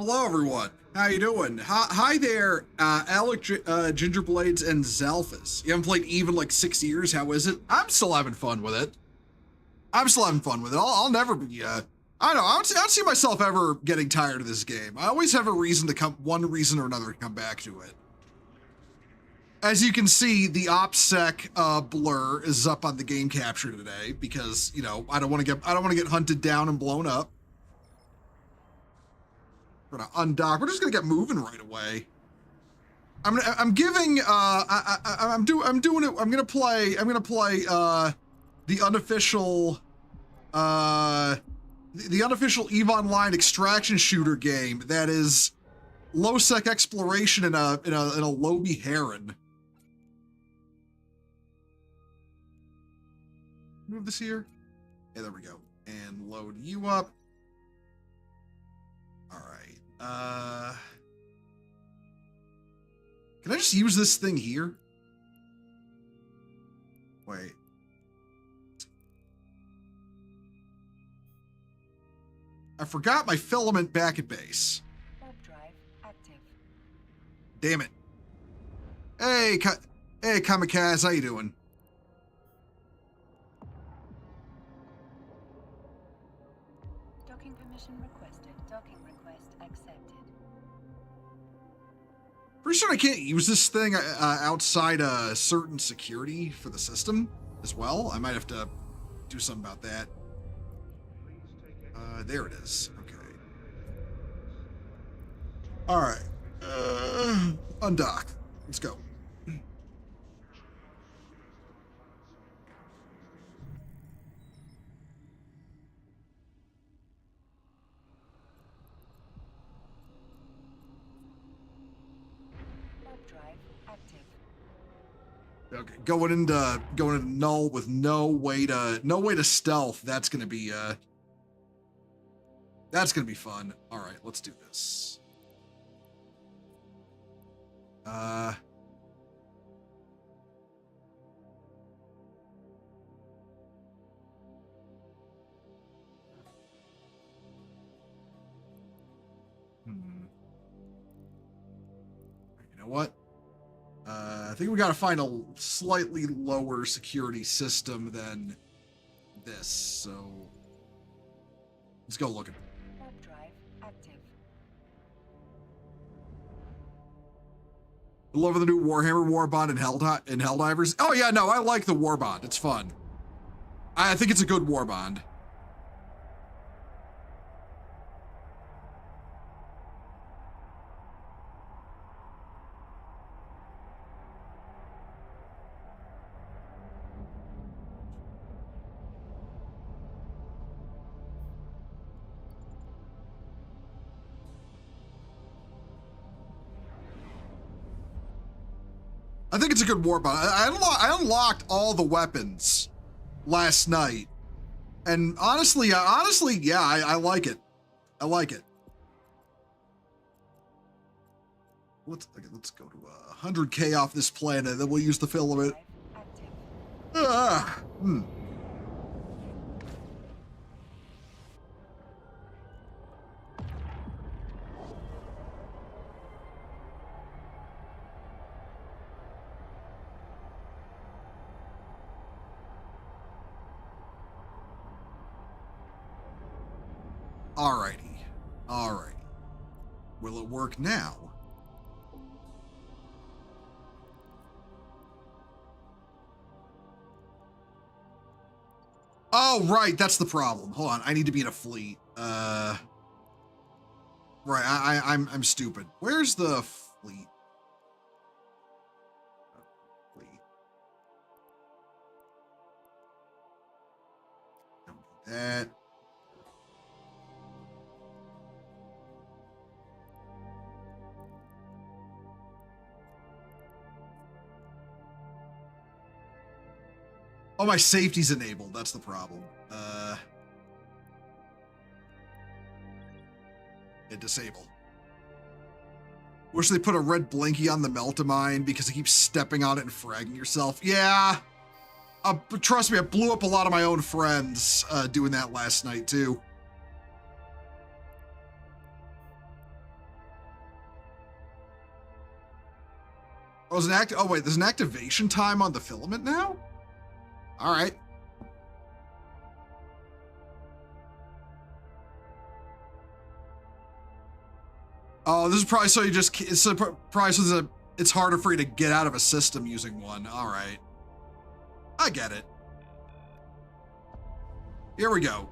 Hello, everyone. How you doing? Hi there, Alec, Gingerblades, and Zalphus. You haven't played Eve in like 6 years. How is it? I'm still having fun with it. I'll never be. I don't know. I don't see myself ever getting tired of this game. I always have a reason to one reason or another to come back to it. As you can see, the OPSEC blur is up on the game capture today because I don't want to get hunted down and blown up. We're gonna undock. We're just gonna get moving right away. I'm giving. I'm doing it. I'm gonna play the unofficial. The unofficial EVE Online extraction shooter game that is low-sec exploration in a Lobie Heron. Move this here. Yeah, there we go. And load you up. All right. Can I just use this thing here? Wait. I forgot my filament back at base. Warp drive active. Damn it. Hey, Kamikaze, how you doing? Docking permission requested. Docking request accepted. Pretty sure I can't use this thing outside a certain security for the system as well. I might have to do something about that. There it is. Okay. All right. Undock. Let's go. Warp drive active. Okay, going into null with no way to stealth. That's gonna be fun. All right, let's do this. You know what? I think we got to find a slightly lower security system than this. So let's go looking. Warp drive active. I love the new Warhammer Warbond and Helldivers. Oh yeah, no, I like the Warbond. It's fun. I think it's a good Warbond. I think it's a good Warbond. I unlocked all the weapons last night, and honestly, yeah, I like it. I like it. Let's go to 100K off this planet, then we'll use the filament. Alrighty. Will it work now? Oh, right, that's the problem. Hold on, I need to be in a fleet. Right, I'm stupid. Where's the fleet? That. Oh, my safety's enabled. That's the problem. Disable. Wish they put a red blinky on the Meltamine because it keeps stepping on it and fragging yourself. Yeah. But trust me, I blew up a lot of my own friends doing that last night too. Oh, oh wait, there's an activation time on the filament now? All right. Oh, this is probably so probably so it's harder for you to get out of a system using one. All right. I get it. Here we go.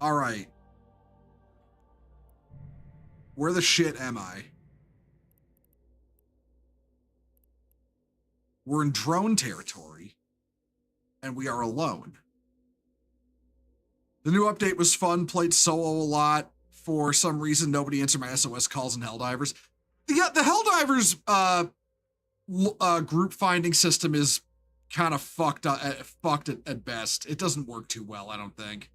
All right. Where the shit am I? We're in drone territory, and we are alone. The new update was fun, played solo a lot. For some reason, nobody answered my SOS calls in Helldivers. Yeah, the Helldivers group finding system is kind of fucked at best. It doesn't work too well, I don't think.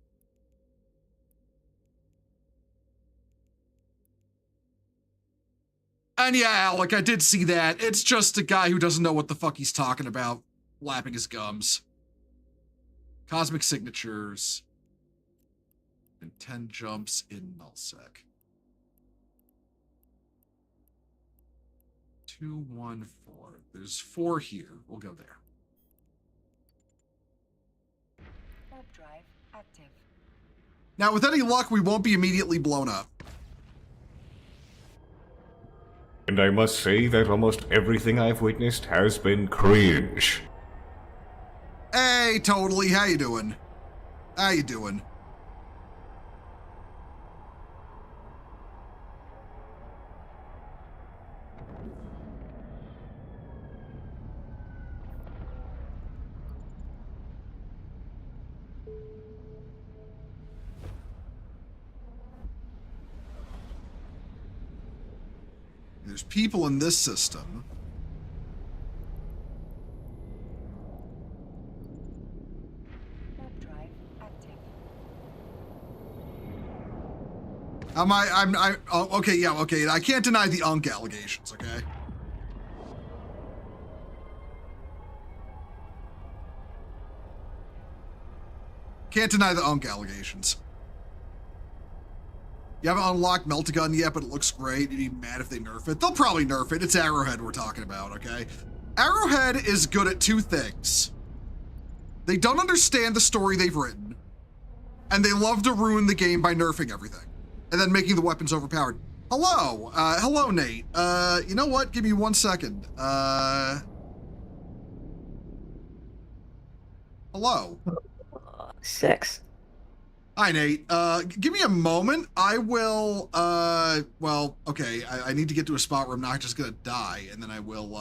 And yeah, Alec, I did see that. It's just a guy who doesn't know what the fuck he's talking about, flapping his gums. Cosmic signatures. And 10 jumps in nullsec. 214. There's 4 here. We'll go there. Warp drive active. Now, with any luck, we won't be immediately blown up. And I must say that almost everything I've witnessed has been cringe. Hey, totally. How you doing? How you doing? There's people in this system. Warp drive active. Okay, yeah, okay. I can't deny the Unk allegations, okay? Can't deny the Unk allegations. You haven't unlocked Melt-A-Gun yet, but it looks great. You'd be mad if they nerf it. They'll probably nerf it. It's Arrowhead we're talking about, okay? Arrowhead is good at 2 things. They don't understand the story they've written, and they love to ruin the game by nerfing everything, and then making the weapons overpowered. Hello, hello, Nate. You know what? Give me 1 second. Hello. 6. Hi, Nate. Give me a moment. I will, well, okay. I need to get to a spot where I'm not just gonna die, and then I will,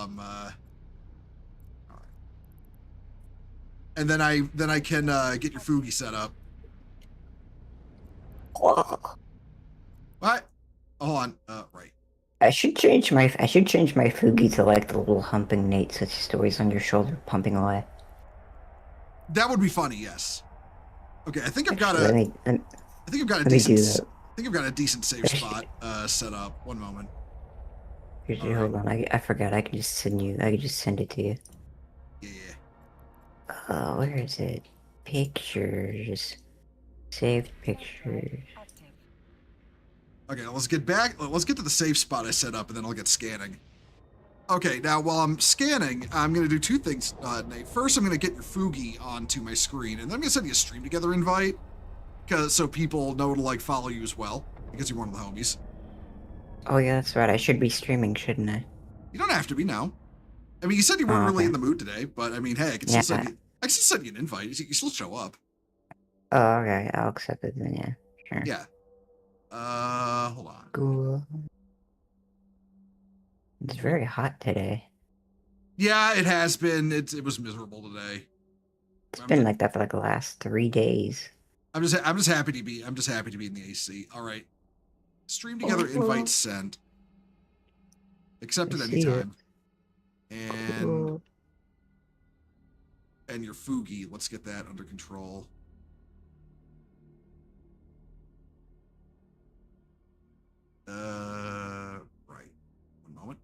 and then I can, get your Fugi set up. Oh, What? Hold on. Right. I should change my Fugi to like the little humping Nate, so it's just always on your shoulder, pumping away. That would be funny, yes. Okay, I think I've got Actually, a, I think I've got a let me do decent, that. I think I've got a decent safe spot, set up. 1 moment. Actually, hold on, I forgot. I can just send it to you. Yeah. Where is it? Pictures. Saved pictures. Active. Okay, let's get to the safe spot I set up, and then I'll get scanning. Okay, now while I'm scanning, I'm gonna do 2 things, Nate. First, I'm gonna get your Fugi onto my screen, and then I'm gonna send you a stream together invite, so people know to like follow you as well, because you're one of the homies. Oh yeah, that's right. I should be streaming, shouldn't I? You don't have to be now. I mean, you said you weren't really Okay. in the mood today, but I mean, hey, I can still send you an invite. You can still show up. Oh, okay. I'll accept it then. Yeah, sure. Yeah. Hold on. Cool. It's very hot today. Yeah, it has been. It was miserable today. It's been like that for like the last 3 days. I'm just happy to be in the AC. All right. Stream together invite sent. Accepted I see anytime. And Cool. and your Fugi, let's get that under control. Right. 1 moment.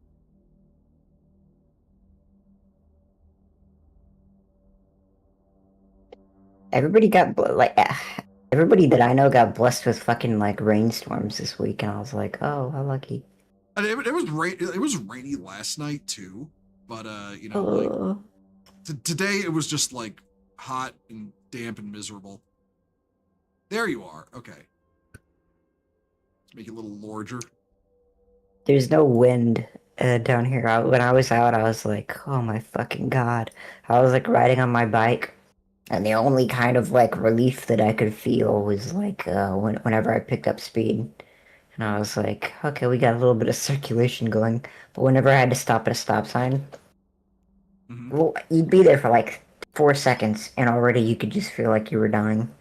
Everybody got everybody that I know got blessed with fucking like rainstorms this week, and I was like, oh, how lucky. And it was it was rainy last night too, but you know, like today it was just like hot and damp and miserable. There you are. Okay. Let's make it a little larger. There's no wind down here. When I was out, I was like, oh my fucking god. I was like riding on my bike, and the only kind of like relief that I could feel was like whenever I picked up speed. And I was like, okay, we got a little bit of circulation going. But whenever I had to stop at a stop sign, well, you'd be there for like 4 seconds, and already you could just feel like you were dying.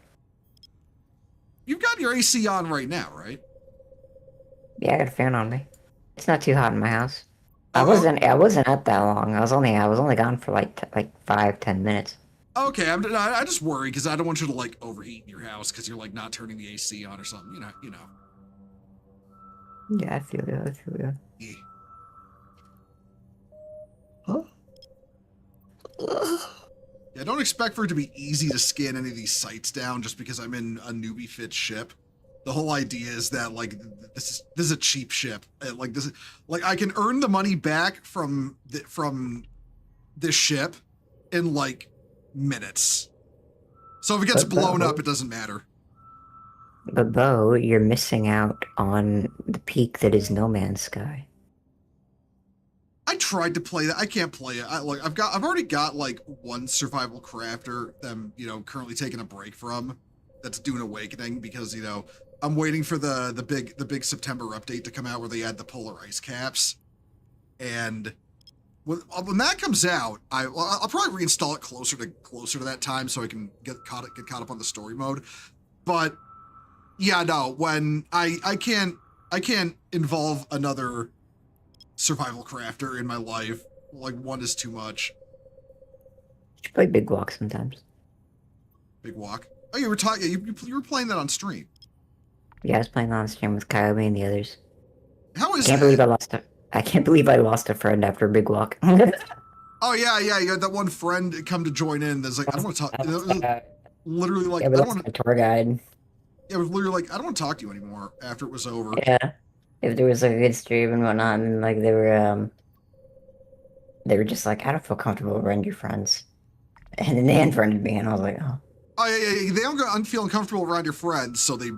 You've got your AC on right now, right? Yeah, I got a fan on me. It's not too hot in my house. Oh, I wasn't up that long. I was only gone for like 5-10 minutes. Okay, I just worry because I don't want you to like overheat in your house because you're like not turning the AC on or something. You know. Yeah, I feel you. I feel you. Yeah. Yeah, don't expect for it to be easy to scan any of these sites down just because I'm in a newbie fit ship. The whole idea is that like this is a cheap ship. Like this is like I can earn the money back from this ship in like minutes. So if it gets blown up, it doesn't matter. But Bo, you're missing out on the peak that is No Man's Sky. I tried to play that. I can't play it. I've already got like one survival crafter that I'm, currently taking a break from. That's Dune Awakening because, I'm waiting for the big September update to come out where they add the polar ice caps. And when that comes out, I'll probably reinstall it closer to that time so I can get caught up on the story mode. But yeah, no, when I can't involve another survival crafter in my life. Like one is too much. You should play Big Walk sometimes. Big Walk. Oh, you were talking. You were playing that on stream. Yeah, I was playing on stream with Kylie and the others. How is I can't believe I lost a friend after Big Walk. Oh yeah. You had that one friend come to join in. That's like I don't want to talk. Literally like yeah, I don't want to. Tour guide. Yeah, it was literally like I don't want to talk to you anymore after it was over. Yeah, if there was like a good stream and whatnot, and like they were just like, I don't feel comfortable around your friends, and then they unfriended me, and I was like, oh. Oh yeah. They don't feel uncomfortable around your friends, so they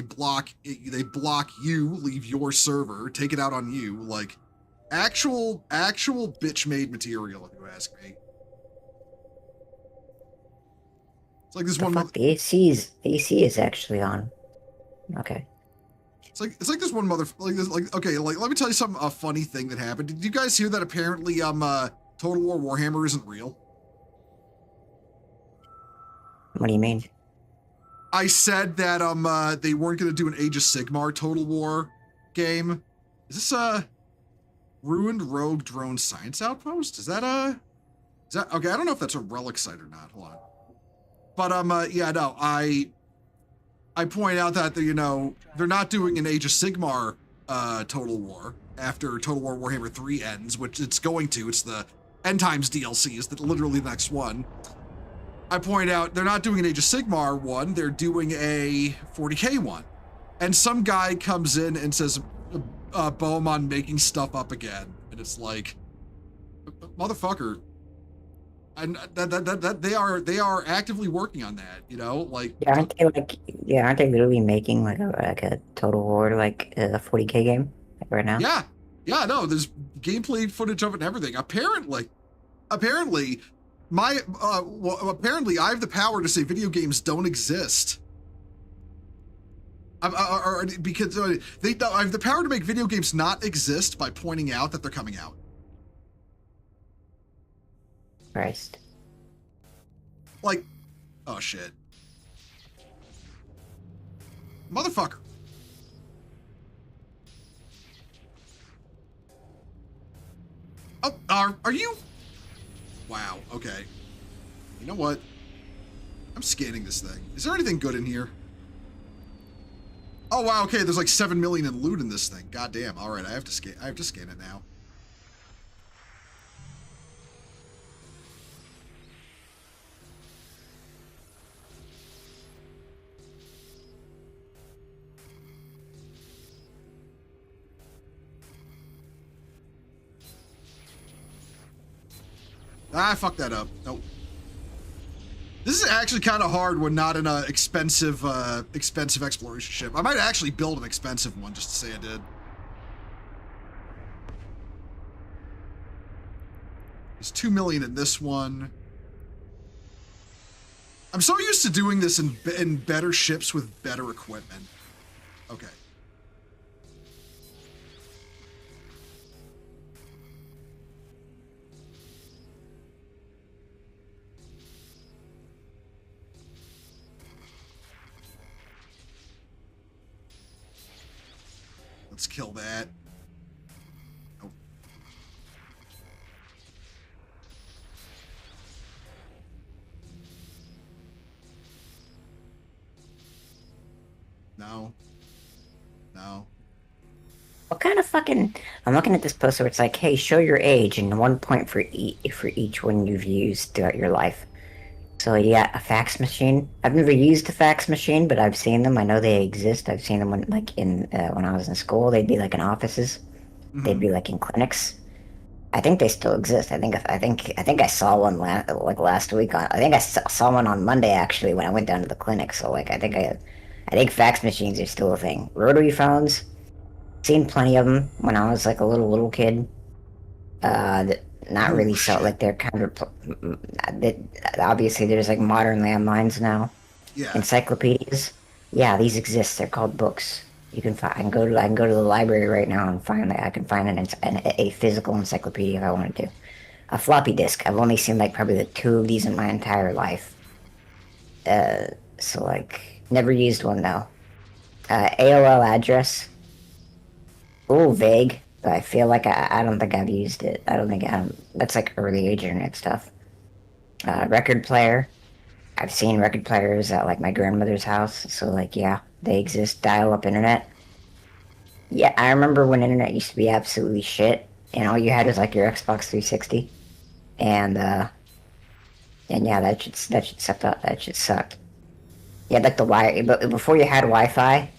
block you, leave your server, take it out on you, like actual bitch made material, if you ask me. It's like this one. The AC is actually on. Okay. It's like this one okay, let me tell you a funny thing that happened. Did you guys hear that apparently Total War Warhammer isn't real? What do you mean? I said that they weren't gonna do an Age of Sigmar Total War game. Is this Ruined Rogue Drone Science Outpost? Is that okay, I don't know if that's a relic site or not. Hold on. But yeah, no, I point out that they're not doing an Age of Sigmar Total War after Total War Warhammer 3 ends, which it's going to. It's the End Times DLC is literally the next one. I point out they're not doing an Age of Sigmar one, they're doing a 40k one. And some guy comes in and says, Bowman making stuff up again. And it's like, motherfucker. And that they are actively working on that, like. Yeah, aren't they literally making like a Total War like a 40k game right now? Yeah, no, there's gameplay footage of it and everything. Apparently, apparently I have the power to say video games don't exist. Because I have the power to make video games not exist by pointing out that they're coming out. Christ. Like, oh shit. Motherfucker. Oh, are you? Wow, okay. You know what? I'm scanning this thing. Is there anything good in here? Oh wow, okay, there's like 7 million in loot in this thing. God damn. Alright, I have to scan it now. I fucked that up. Nope. This is actually kind of hard when not in a expensive exploration ship. I might actually build an expensive one just to say I did. There's 2 million in this one. I'm so used to doing this in better ships with better equipment. Okay. Let's kill that. Oh. No. No. What kind of fucking... I'm looking at this post where it's like, hey, show your age and 1 point for each one you've used throughout your life. So yeah, a fax machine. I've never used a fax machine, but I've seen them. I know they exist. I've seen them when I was in school. They'd be like in offices. Mm-hmm. They'd be like in clinics. I think they still exist. I think I saw one last week. I think I saw one on Monday actually when I went down to the clinic. So like I think fax machines are still a thing. Rotary phones. Seen plenty of them when I was like a little kid. Not really so, like they're kind of, obviously there's like modern landlines now. Yeah. Encyclopedias. Yeah, these exist. They're called books. You can find. I can go to the library right now and find. I can find a physical encyclopedia if I wanted to. A floppy disk. I've only seen like probably the 2 of these in my entire life. So like never used one though. AOL address. Ooh, vague. But I feel like I don't think I've used it. That's like early age internet stuff. Record player. I've seen record players at like my grandmother's house. So like, yeah, they exist. Dial-up internet. Yeah, I remember when internet used to be absolutely shit. And all you had was like your Xbox 360. And yeah, that shit sucked up. That shit sucked. Yeah, like the but before you had Wi-Fi,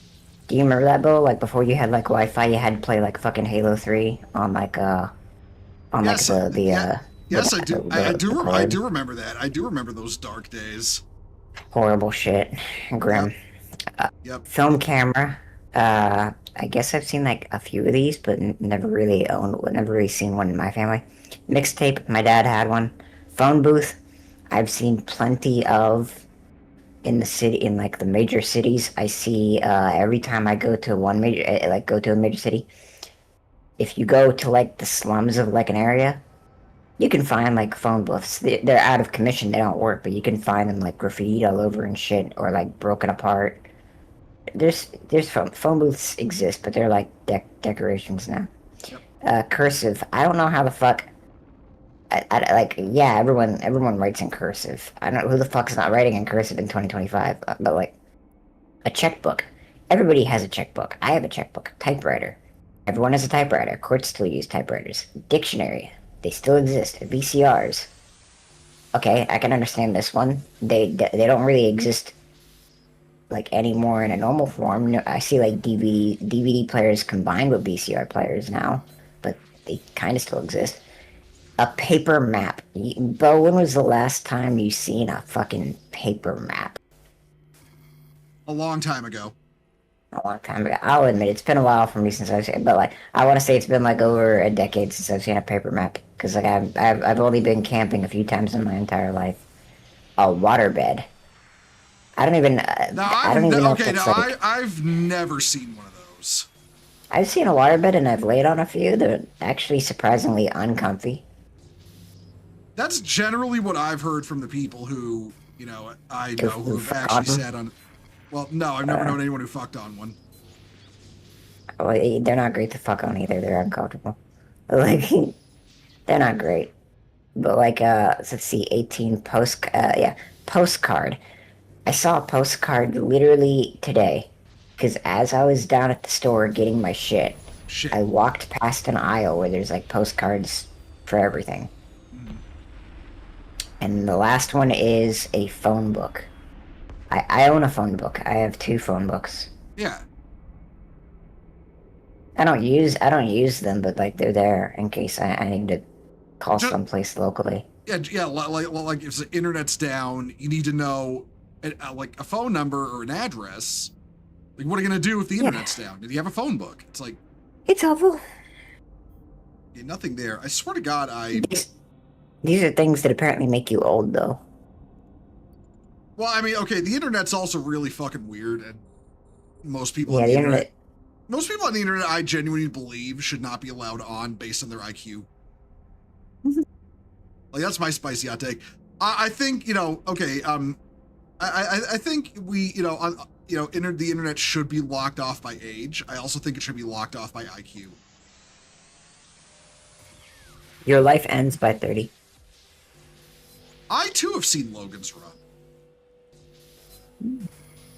do you remember that, Bill? Like before you had like Wi-Fi, you had to play like fucking Halo 3 on like Yes, I do. I cord. do remember that. I do remember those dark days. Horrible shit, grim. Yep. Film camera. I guess I've seen like a few of these, but never really seen one in my family. Mixtape. My dad had one. Phone booth. I've seen plenty of. In the city, in like the major cities, I see every time I go to a major city. If you go to like the slums of like an area, you can find like phone booths. They're out of commission, they don't work, but you can find them like graffitied all over and shit, or like broken apart. There's phone booths exist, but they're like decorations now. Yep. Cursive. I don't know how the fuck. Everyone writes in cursive. I don't know who the fuck's not writing in cursive in 2025, but like, a checkbook. Everybody has a checkbook. I have a checkbook. Typewriter. Everyone has a typewriter. Courts still use typewriters. Dictionary. They still exist. VCRs. Okay, I can understand this one. They don't really exist like anymore in a normal form. No, I see like DVD players combined with VCR players now, but they kind of still exist. A paper map. Bo, when was the last time you seen a fucking paper map? A long time ago. A long time ago. I'll admit it's been a while for me since I've seen it, but like I want to say it's been like over a decade since I've seen a paper map because like I've only been camping a few times in my entire life. A waterbed. I don't even know. Okay, I've never seen one of those. I've seen a waterbed and I've laid on a few. They're actually surprisingly uncomfy. That's generally what I've heard from the people who, I know who've actually sat on. Well, no, I've never known anyone who fucked on one. Well, they're not great to fuck on either. They're uncomfortable. Like, they're not great. But like, let's see, 18 postcard. I saw a postcard literally today, because as I was down at the store getting my shit, I walked past an aisle where there's like postcards for everything. And the last one is a phone book. I own a phone book. I have 2 phone books. Yeah. I don't use them, but like they're there in case I need to call Just, someplace locally. yeah, like if the internet's down, you need to know like a phone number or an address. Like, what are you gonna do if the Yeah. internet's down? Did you have a phone book? It's like, It's helpful. yeah, nothing there. I swear to God, These are things that apparently make you old, though. Well, I mean, okay, the internet's also really fucking weird, and most people Yeah, on the the internet. most people on the internet, I genuinely believe, should not be allowed on based on their IQ. Like, that's my spicy hot take. I think, okay, I think we, the internet should be locked off by age. I also think it should be locked off by IQ. Your life ends by 30. I too have seen Logan's Run.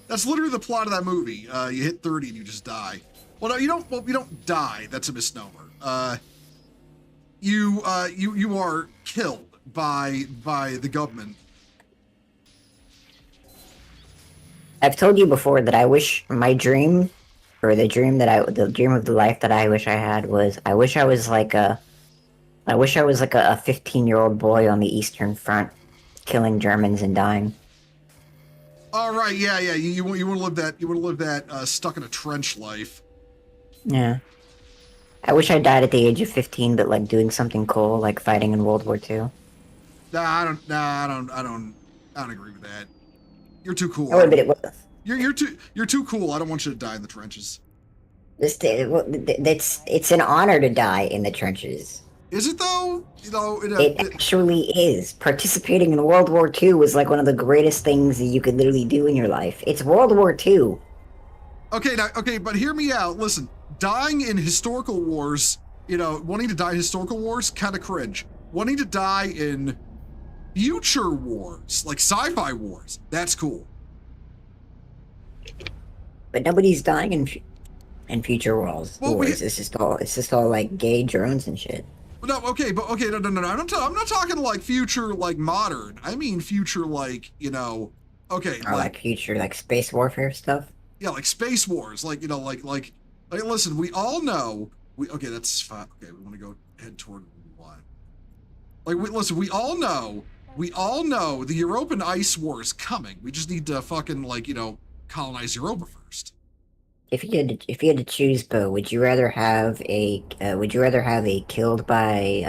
That's literally the plot of that movie. You hit 30 and you just die. Well, no, you don't. Well, you don't die. That's a misnomer. You are killed by the government. I've told you before that I wish my dream, or the dream of the life that I wish I had was, I wish I was like a 15-year-old boy on the Eastern Front, killing Germans and dying. All right, yeah. You want to live that. You want to live that stuck in a trench life. Yeah. I wish I died at the age of 15, but like doing something cool, like fighting in World War II. I don't agree with that. You're too cool. Oh, but You're too cool. I don't want you to die in the trenches. It's an honor to die in the trenches. Is it though? It actually is. Participating in World War II was like one of the greatest things that you could literally do in your life. It's World War II. Okay, but hear me out. Listen, dying in historical wars, wanting to die in historical wars, kind of cringe. Wanting to die in future wars, like sci-fi wars, that's cool. But nobody's dying in future wars. Well, It's just all like gay drones and shit. No, okay, no. I'm not talking like future, like modern. I mean future, like okay, Or like future, like space warfare stuff. Yeah, like space wars, like like. Listen, we all know. That's fine. Okay, we want to go head toward one. Listen, we all know the European ice war is coming. We just need to fucking colonize Europa first. If you had to choose, Bo, would you rather have a killed by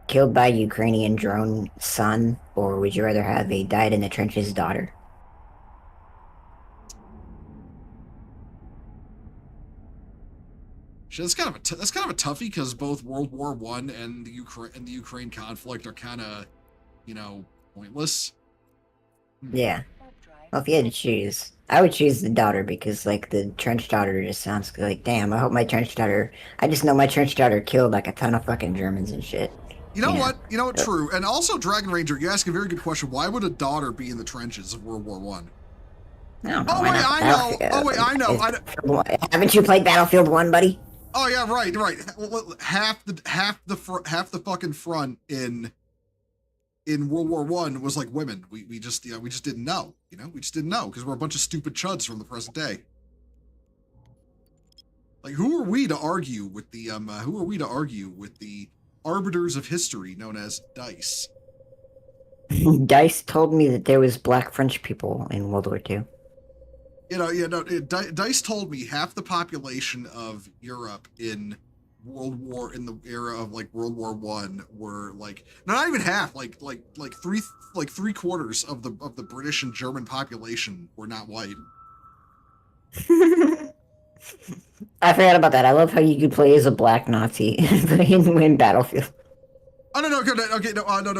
Ukrainian drone son, or would you rather have a died in the trenches daughter? That's kind of a toughie because both World War I and the Ukraine conflict are kind of, pointless. Yeah. Well, if you had to choose, I would choose the daughter because, like, the trench daughter just sounds like, damn, I hope my trench daughter, I just know my trench daughter killed, like, a ton of fucking Germans and shit. You know what? True. And also, Dragon Ranger, you ask a very good question. Why would a daughter be in the trenches of World War I? I know. Haven't you played Battlefield 1, buddy? Oh, yeah, right. Half the fucking front in World War I was like women. We just didn't know. We just didn't know because we're a bunch of stupid chuds from the present day. Like, who are we to argue with the arbiters of history known as DICE? DICE told me that there was black French people in World War II. DICE told me half the population of Europe in the era of like World War I were like not even half, like three quarters of the British and German population were not white. I forgot about that. I love how you could play as a black Nazi in Battlefield. Oh no,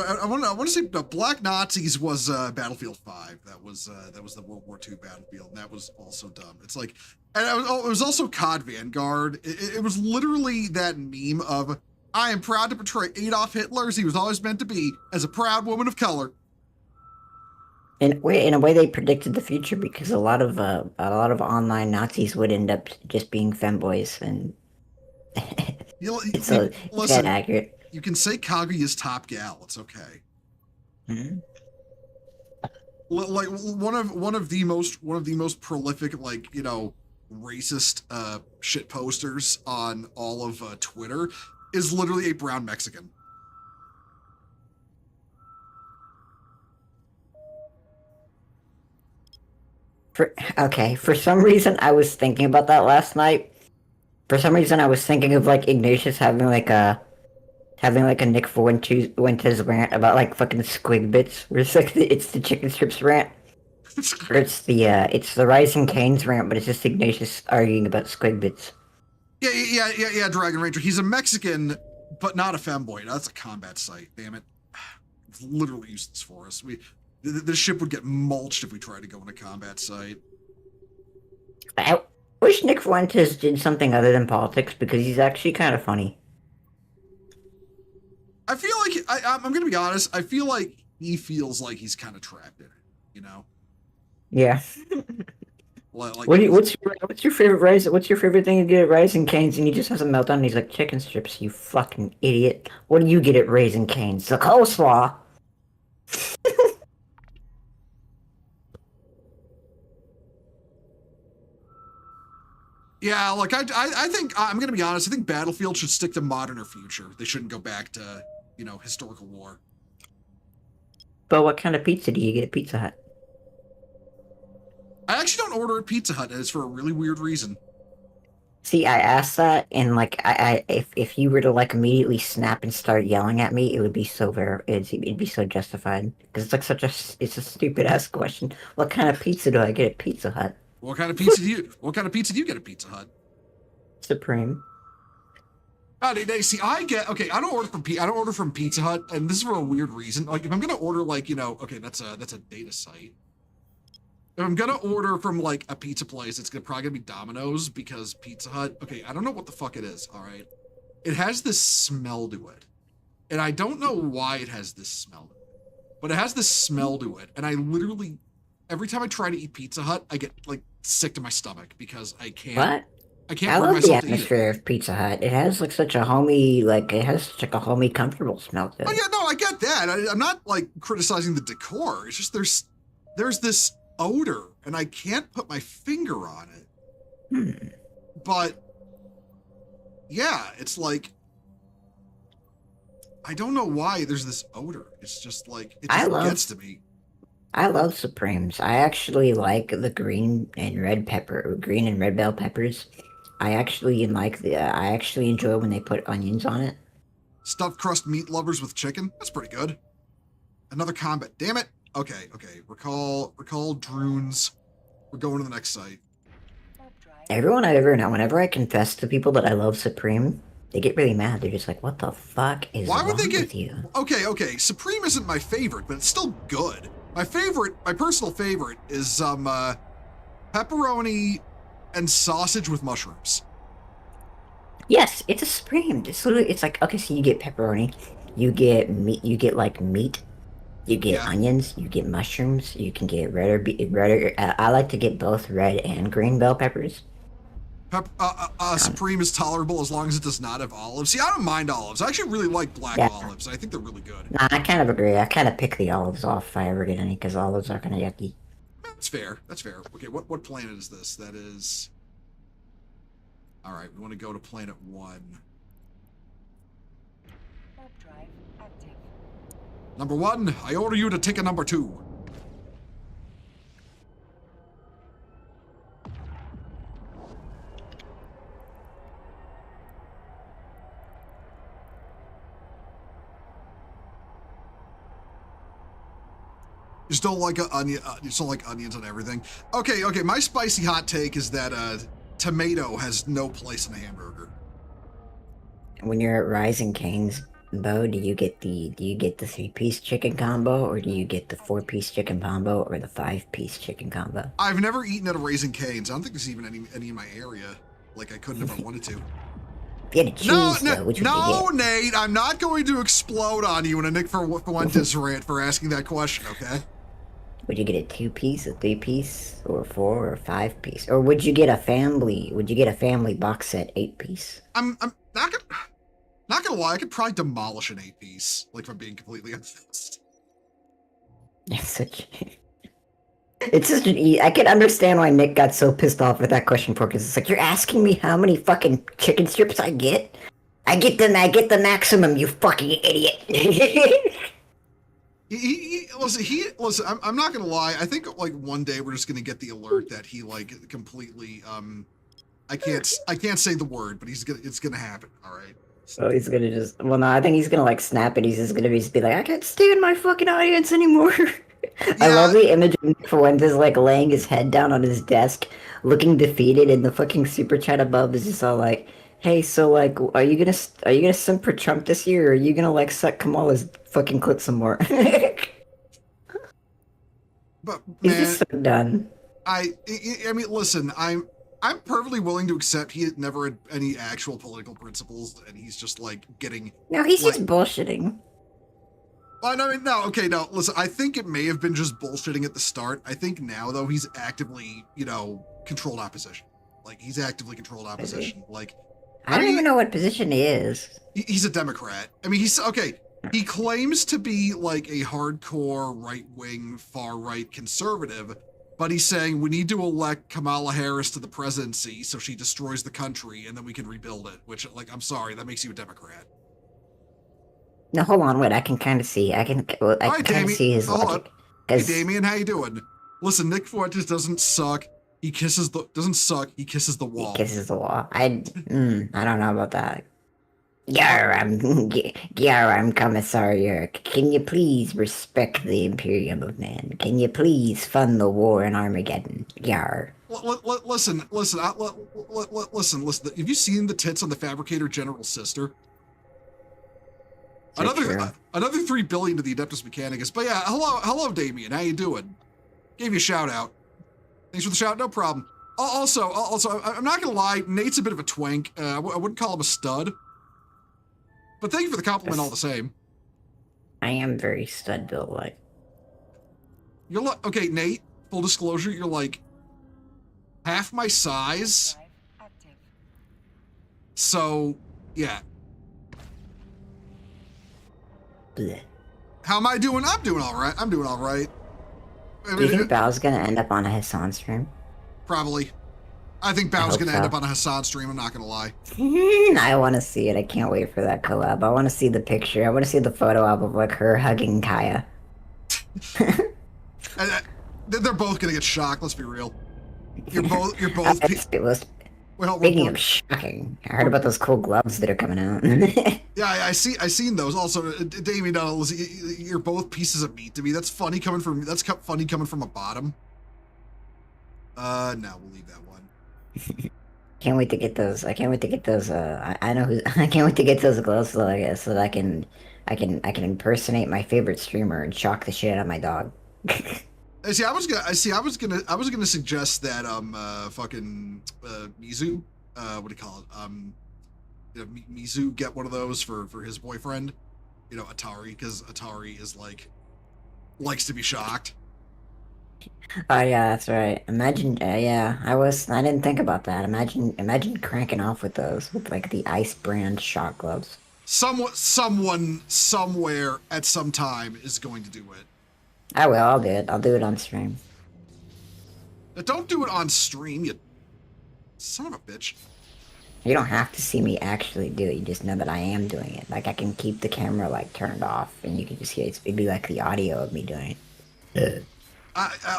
I want to say Black Nazis was Battlefield 5. That was the World War II battlefield, and that was also dumb. It's like, and it was also COD Vanguard. It was literally that meme of, I am proud to portray Adolf Hitler as he was always meant to be, as a proud woman of color. In a way, they predicted the future because a lot of online Nazis would end up just being femboys, and it's that accurate. You can say Kaguya's top gal. It's okay. Mm-hmm. Like one of the most prolific racist shit posters on all of Twitter is literally a brown Mexican. For some reason, I was thinking about that last night. For some reason, I was thinking of like Ignatius having like a Nick Fuentes rant about like fucking squig bits. Where it's like it's the chicken strips rant. Or it's the Rising Canes rant, but it's just Ignatius arguing about squig bits. Yeah, Dragon Ranger. He's a Mexican, but not a femboy. That's a combat site. Damn it. It's literally useless for us. This ship would get mulched if we tried to go on a combat site. I wish Nick Fuentes did something other than politics because he's actually kind of funny. I feel like I'm gonna be honest. I feel like he feels like he's kind of trapped in it. You know? Yeah. Like, What's your favorite rise? What's your favorite thing to get at Rising Canes? And he just has a meltdown. And he's like, chicken strips, you fucking idiot. What do you get at Raising Canes? The coleslaw. Yeah, like I think I'm gonna be honest. I think Battlefield should stick to modern or future. They shouldn't go back to historical war. But what kind of pizza do you get at Pizza Hut? I actually don't order at Pizza Hut, and it's for a really weird reason. See, I asked that, and like, if you were to like immediately snap and start yelling at me, it would be so it'd be so justified because it's like it's a stupid ass question. What kind of pizza do I get at Pizza Hut? What kind of pizza do you get at Pizza Hut? Supreme. See, I don't order from Pizza Hut, and this is for a weird reason. Like, if I'm gonna order, like, okay, that's a data site. If I'm gonna order from like a pizza place, it's probably gonna be Domino's because Pizza Hut. Okay, I don't know what the fuck it is. All right, it has this smell to it, and I don't know why it has this smell to it, but it has this smell to it, and I literally every time I try to eat Pizza Hut, I get like sick to my stomach because I can't. What? I can't I bring love the myself to eat it. atmosphere of Pizza Hut. It has like such a homey, comfortable smell to it. Oh yeah, no, I get that. I'm not like criticizing the decor. It's just there's this odor, and I can't put my finger on it. But yeah, it's like I don't know why there's this odor. It's just like it just gets to me. I love Supremes. I actually like the green and red bell peppers. I actually enjoy when they put onions on it. Stuffed crust meat lovers with chicken. That's pretty good. Another combat. Damn it. Okay. Recall drones. We're going to the next site. Everyone I ever know, whenever I confess to people that I love Supreme, they get really mad. They're just like, "What the fuck is wrong with you?" Okay. Supreme isn't my favorite, but it's still good. My personal favorite is pepperoni and sausage with mushrooms. Yes, it's a Supreme. It's like, okay, so you get pepperoni, you get meat, you get meat, you get onions, you get mushrooms, you can get I like to get both red and green bell peppers. Supreme is tolerable as long as it does not have olives. See, I don't mind olives. I actually really like black olives. I think they're really good. Nah, I kind of agree. I kind of pick the olives off if I ever get any, because olives are kind of yucky. That's fair. Okay, what planet is this? That is... Alright, we want to go to planet 1. Warp drive active. Number 1, I order you to take a number 2. You just don't like onions on everything. Okay. My spicy hot take is that tomato has no place in a hamburger. When you're at Rising Canes, Bo, do you get the 3-piece chicken combo, or do you get the 4-piece chicken combo, or the 5-piece chicken combo? I've never eaten at a Raising Cane's. I don't think there's even any in my area. Like I couldn't if I wanted to. Get a cheese, though. Which would you get? Nate, I'm not going to explode on you in a Nick Fuentes rant for asking that question, okay? Would you get a 2-piece, a 3-piece, or a 4 or 5-piece? Or would you get a family box set 8-piece? I'm not gonna lie, I could probably demolish an 8-piece, like if I'm being completely honest. It's such an I can understand why Nick got so pissed off with that question for, because it's like, you're asking me how many fucking chicken strips I get? I get the maximum, you fucking idiot. Listen. I'm not gonna lie. I think like one day we're just gonna get the alert that he like completely I can't say the word, but it's gonna happen. All right. So he's gonna just, well, no, I think he's gonna like snap it. He's just gonna be like, I can't stand my fucking audience anymore. I Yeah. love the image of Nick Fuentes like laying his head down on his desk, looking defeated, and the fucking super chat above is just all like, "Hey, so like, are you gonna simp for Trump this year, or are you gonna like suck Kamala's fucking clit some more?" But He's man, just so done. I mean, listen, I'm perfectly willing to accept he had never had any actual political principles, and he's just like getting. No, he's like, just bullshitting. Well, no, no, okay, no. Listen, I think it may have been just bullshitting at the start. I think now though he's actively, controlled opposition. Like he's actively controlled opposition. Like I don't even know what position he is. he's a Democrat. I mean, he's okay. He claims to be like a hardcore right-wing, far-right conservative, but he's saying we need to elect Kamala Harris to the presidency so she destroys the country and then we can rebuild it. Which, like, I'm sorry, that makes you a Democrat. No, hold on, wait. I can kind of see. I can kind of see his logic. Hey, Damien, how you doing? Listen, Nick Fuentes doesn't suck. He kisses the He kisses the wall. He kisses the wall. I don't know about that. I'm Commissar Yerk. Can you please respect the Imperium of Man? Can you please fund the war in Armageddon? Yar. Listen. Listen. Have you seen the tits on the Fabricator General's sister? Another 3 billion to the Adeptus Mechanicus. But yeah, hello, Damien. How you doing? Gave you a shout out. Thanks for the shout. No problem. Also, I'm not gonna lie. Nate's a bit of a twank. I wouldn't call him a stud. But thank you for the compliment all the same. I am very stud built like. You're like, okay, Nate, full disclosure, you're like half my size. Drive active. So, yeah. Bleh. How am I doing? I'm doing all right. I'm doing all right. I Do you mean, think Bao's gonna end up on a Hassan stream? probably. I think I Bao's hope going to end so. up on a Hassan stream. I'm not going to lie. I want to see it. I can't wait for that collab. I want to see the picture. I want to see the photo album of like her hugging Kaya. And, they're both going to get shocked. Let's be real. You're both. Speaking of shocking, I heard about those cool gloves that are coming out. Yeah, I seen those. Also, Damien, you're both pieces of meat to me. That's funny coming from. That's funny coming from a bottom. No, we'll leave that one. Can't wait to get those. I can't wait to get those. I know who. I can't wait to get those gloves so that I can impersonate my favorite streamer and shock the shit out of my dog. I was gonna suggest that fucking Mizu, what do you call it? Mizu get one of those for his boyfriend, Atari, because Atari is like likes to be shocked. Oh yeah, that's right. Imagine, yeah, I didn't think about that. Imagine cranking off with those, with like the Ice brand shock gloves. Someone somewhere at some time is going to do it. I will. I'll do it. I'll do it on stream. Now, don't do it on stream, you son of a bitch. You don't have to see me actually do it. You just know that I am doing it. Like I can keep the camera like turned off, and you can just hear it'd be like the audio of me doing it.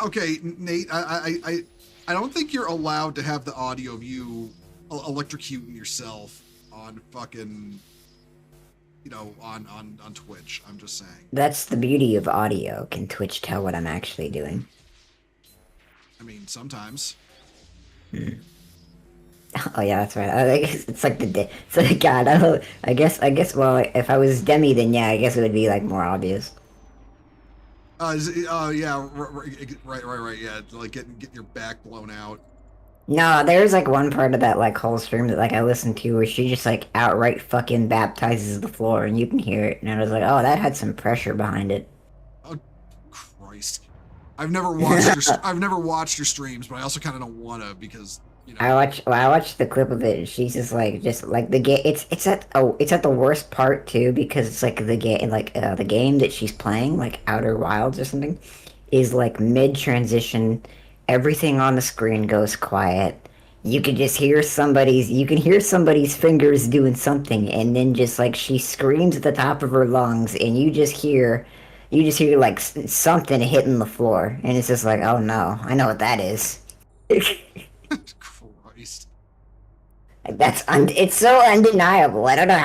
Okay, Nate. I don't think you're allowed to have the audio of you electrocuting yourself on fucking, on Twitch. I'm just saying. That's the beauty of audio. Can Twitch tell what I'm actually doing? I mean, sometimes. Oh yeah, that's right. I guess it's like it's like God. I guess. Well, if I was Demi, then yeah, I guess it would be like more obvious. Yeah, right. Yeah, like getting your back blown out. No, there's like one part of that like whole stream that like I listened to where she just like outright fucking baptizes the floor, and you can hear it. And I was like, oh, that had some pressure behind it. Oh, Christ! I've never watched your streams, but I also kind of don't wanna because. I watched the clip of it, and she's just like the game. It's at the worst part too, because it's like the game the game that she's playing, like Outer Wilds or something, is like mid transition. Everything on the screen goes quiet. You can hear somebody's fingers doing something, and then just like she screams at the top of her lungs, and you just hear you just hear like something hitting the floor, and it's just like, oh no, I know what that is. Christ. It's so undeniable. I don't know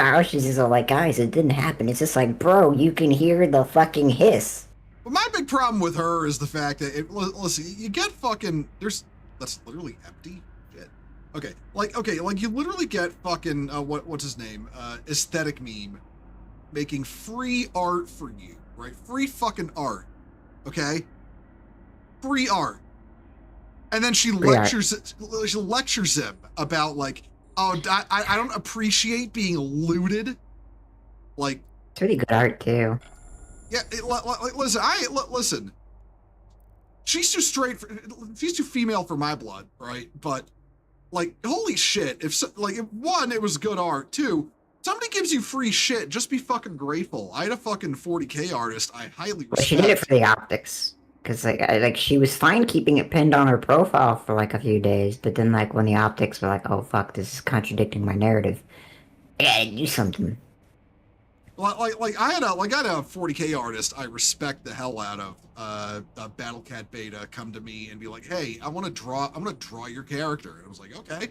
how she's just all like, guys, it didn't happen. It's just like, bro, you can hear the fucking hiss. But my big problem with her is the fact that listen, you get fucking that's literally empty. Shit. Okay, like you literally get fucking what's his name? Aesthetic meme making free art for you, right? Free fucking art. Okay? Free art. And then she lectures him about like, oh, I don't appreciate being looted. Like, it's really good art too. Yeah, listen. She's too she's too female for my blood, right? But like, holy shit! If one, it was good art. Two, somebody gives you free shit, just be fucking grateful. I had a fucking 40K artist I highly respect. Well, she did it for the optics. Because like she was fine keeping it pinned on her profile for like a few days, but then like when the optics were like, oh fuck, this is contradicting my narrative, I gotta do something. Like I had a 40K artist I respect the hell out of, Battlecat Beta, come to me and be like, hey, I'm gonna draw your character, and I was like, okay,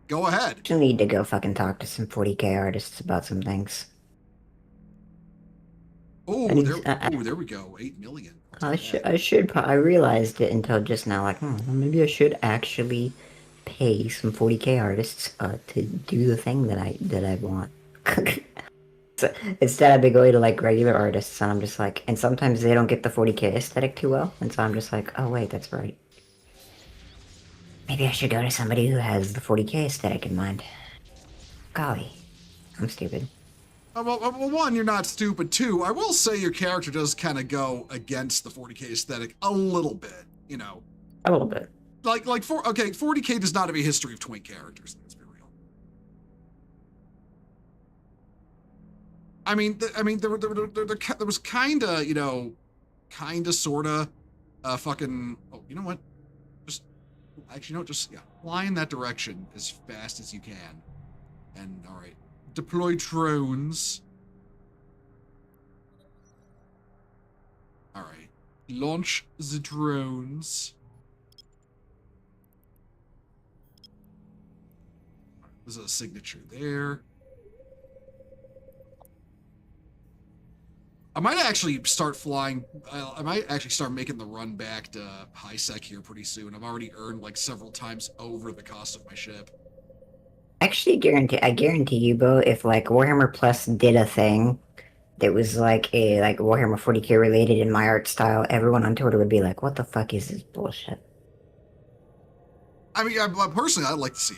go ahead. You need to go fucking talk to some 40K artists about some things. Oh, there we go, 8 million. I realized it until just now, like, maybe I should actually pay some 40K artists to do the thing that I want. So, instead I've been going to like regular artists, and I'm just like, and sometimes they don't get the 40K aesthetic too well, and so I'm just like, oh wait, that's right. Maybe I should go to somebody who has the 40K aesthetic in mind. Golly, I'm stupid. Well, one, you're not stupid. Two, I will say your character does kind of go against the 40K aesthetic a little bit, you know. A little bit. 40K does not have a history of twink characters. Let's be real. I mean, there was kind of, sort of, fucking. Oh, you know what? Just fly in that direction as fast as you can. And all right. Deploy drones. All right. Launch the drones. There's a signature there. I might actually start flying. I might actually start making the run back to high sec here pretty soon. I've already earned like several times over the cost of my ship. Actually, I guarantee you, Bo, if like Warhammer Plus did a thing that was like a Warhammer 40K related in my art style, everyone on Twitter would be like, "What the fuck is this bullshit?" I mean, personally, I'd like to see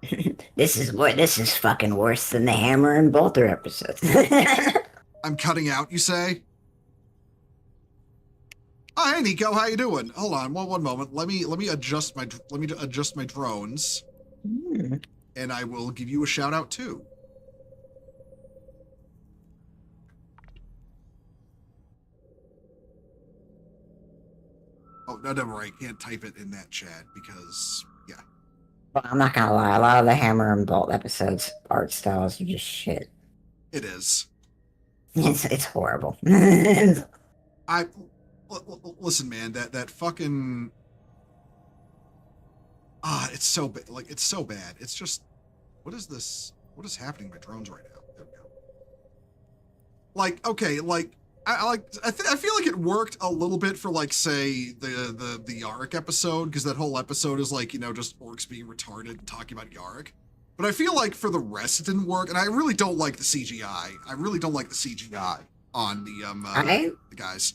it. This is fucking worse than the Hammer and Bolter episodes. I'm cutting out, you say? Oh, hey Nico, how you doing? Hold on, one moment. Let me adjust my drones. And I will give you a shout out too. Oh, no, never mind. I can't type it in that chat because, yeah. Well, I'm not gonna lie, a lot of the Hammer and Bolt episodes art styles are just shit. It is. It's horrible. Listen, man. That fucking. It's so bad. Like, it's so bad. It's just, what is this? What is happening to my drones right now? There we go. Like, okay, like, I feel like it worked a little bit for, like, say, the Yarick episode, because that whole episode is, like, just orcs being retarded and talking about Yarick. But I feel like for the rest it didn't work, and I really don't like the CGI. I really don't like the CGI on the guys.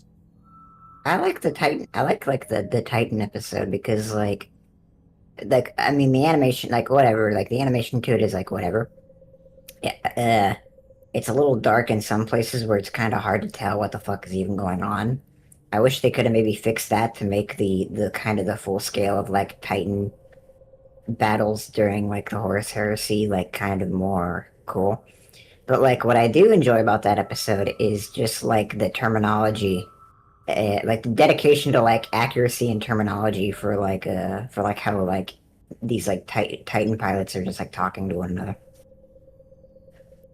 I like the Titan. I like the Titan episode because like I mean the animation, like whatever, like the animation to it is like whatever. Yeah, it's a little dark in some places where it's kind of hard to tell what the fuck is even going on. I wish they could have maybe fixed that to make the kind of the full scale of like Titan battles during like the Horus Heresy like kind of more cool. But like what I do enjoy about that episode is just like the terminology, like the dedication to like accuracy and terminology for like how like these like Titan pilots are just like talking to one another.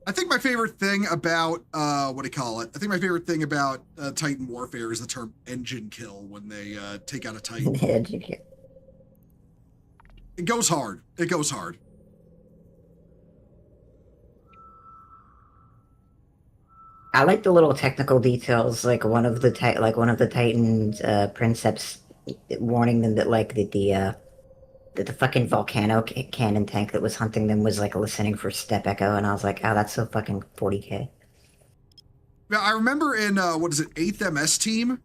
I think my favorite thing about what do you call it? I think my favorite thing about Titan Warfare is the term engine kill when they take out a Titan. It goes hard. It goes hard. I like the little technical details, like one of the Titans princeps warning them that like the fucking volcano cannon tank that was hunting them was like listening for step echo, and I was like, oh, that's so fucking 40k. Now I remember in what is it, 8th MS team?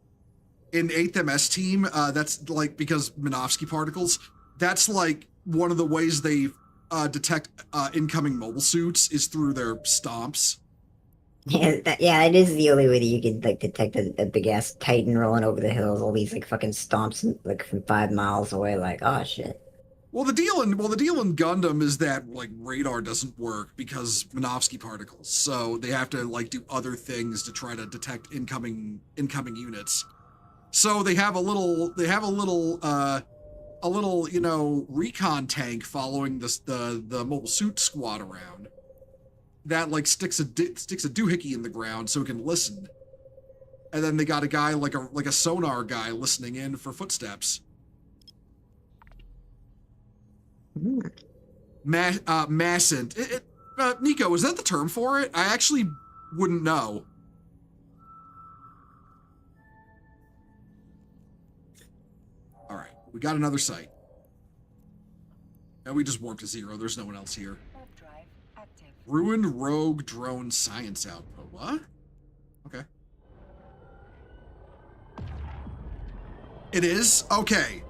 In 8th MS team, that's like because Minovsky particles. That's like one of the ways they detect incoming mobile suits is through their stomps. Yeah, it is the only way that you can like detect a big ass Titan rolling over the hills. All these like fucking stomps like from 5 miles away. Like, oh shit. Well, the deal in Gundam is that like radar doesn't work because Minovsky particles, so they have to like do other things to try to detect incoming units. So they have a little you know recon tank following the mobile suit squad around. That like sticks a doohickey in the ground so it can listen, and then they got a guy like a sonar guy listening in for footsteps. Massent. Nico, is that the term for it? I actually wouldn't know. All right, we got another site, and we just warped to 0. There's no one else here. Drive active. Ruined rogue drone science output. What? Okay. It is? Okay.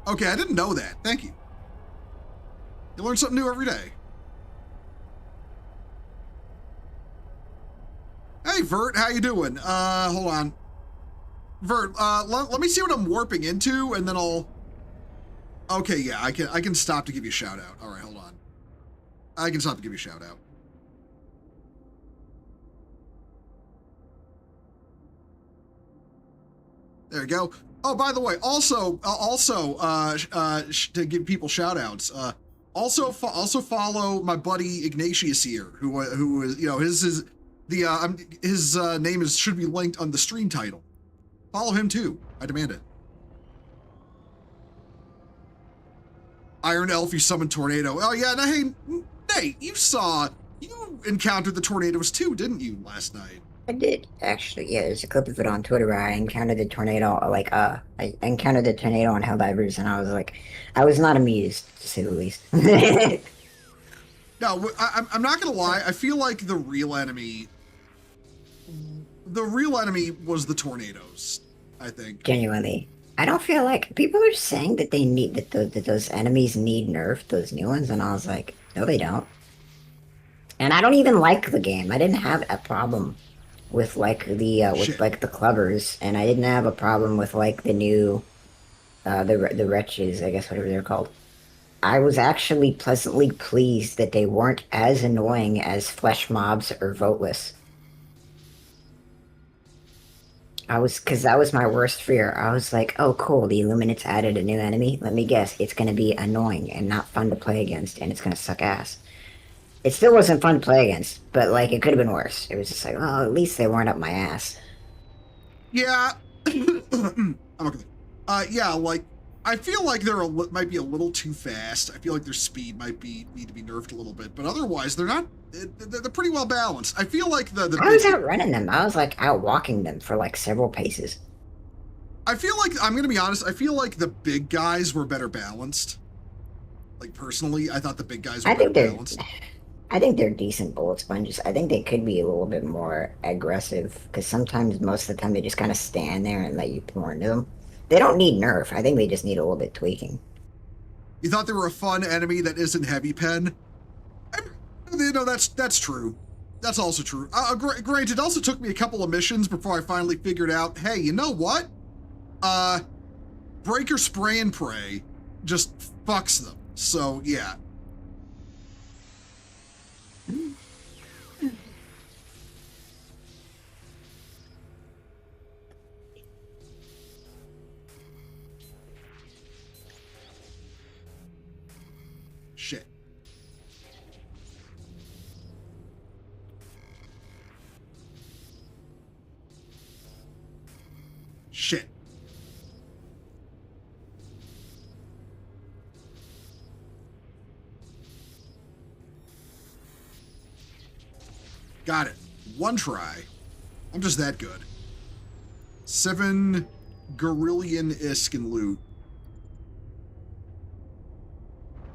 Okay, I didn't know that. Thank you. You learn something new every day. Hey, Vert, how you doing? Hold on. Vert, let me see what I'm warping into, and then I'll... Okay, yeah, I can stop to give you a shout out. All right, hold on. I can stop to give you a shout out. There you go. Oh, by the way, also to give people shout outs, also follow my buddy Ignatius here, who is, you know, his name should be linked on the stream title. Follow him too. I demand it. Iron Elf, you summoned Tornado. Oh yeah, now hey, Nate, you encountered the tornadoes too, didn't you, last night? I did actually. Yeah, there's a clip of it on Twitter where I encountered the tornado. I encountered the tornado on Helldivers, and I was like, I was not amused to say the least. No, I'm not gonna lie. I feel like the real enemy was the tornadoes. I think Genuinely, I don't feel like people are saying that they need that those enemies need nerf, those new ones, and I was like, no, they don't. And I don't even like the game. I didn't have a problem with like the clubbers, and I didn't have a problem with like the new the wretches, I guess, whatever they're called. I was actually pleasantly pleased that they weren't as annoying as flesh mobs or voteless. Because that was my worst fear. I was like, oh cool, the Illuminates added a new enemy. Let me guess, it's gonna be annoying and not fun to play against, and it's gonna suck ass. It still wasn't fun to play against, but like it could have been worse. It was just like, well, at least they weren't up my ass. Yeah. I'm okay. Yeah, like I feel like might be a little too fast. I feel like their speed might need to be nerfed a little bit, but otherwise they're not. They're pretty well balanced. I feel like the I was outrunning them. I was like out walking them for like several paces. I feel like I'm gonna be honest. I feel like the big guys were better balanced. Like personally, I thought the big guys were better balanced. I think they're decent bullet sponges. I think they could be a little bit more aggressive because sometimes, most of the time, they just kind of stand there and let you pour into them. They don't need nerf. I think they just need a little bit tweaking. You thought they were a fun enemy that isn't heavy pen? You know, that's true. That's also true. Granted, it also took me a couple of missions before I finally figured out, hey, you know what? Breaker Spray and Pray just fucks them. So, yeah. Shit. Got it. One try. I'm just that good. 7 Gorillion Iskin loot.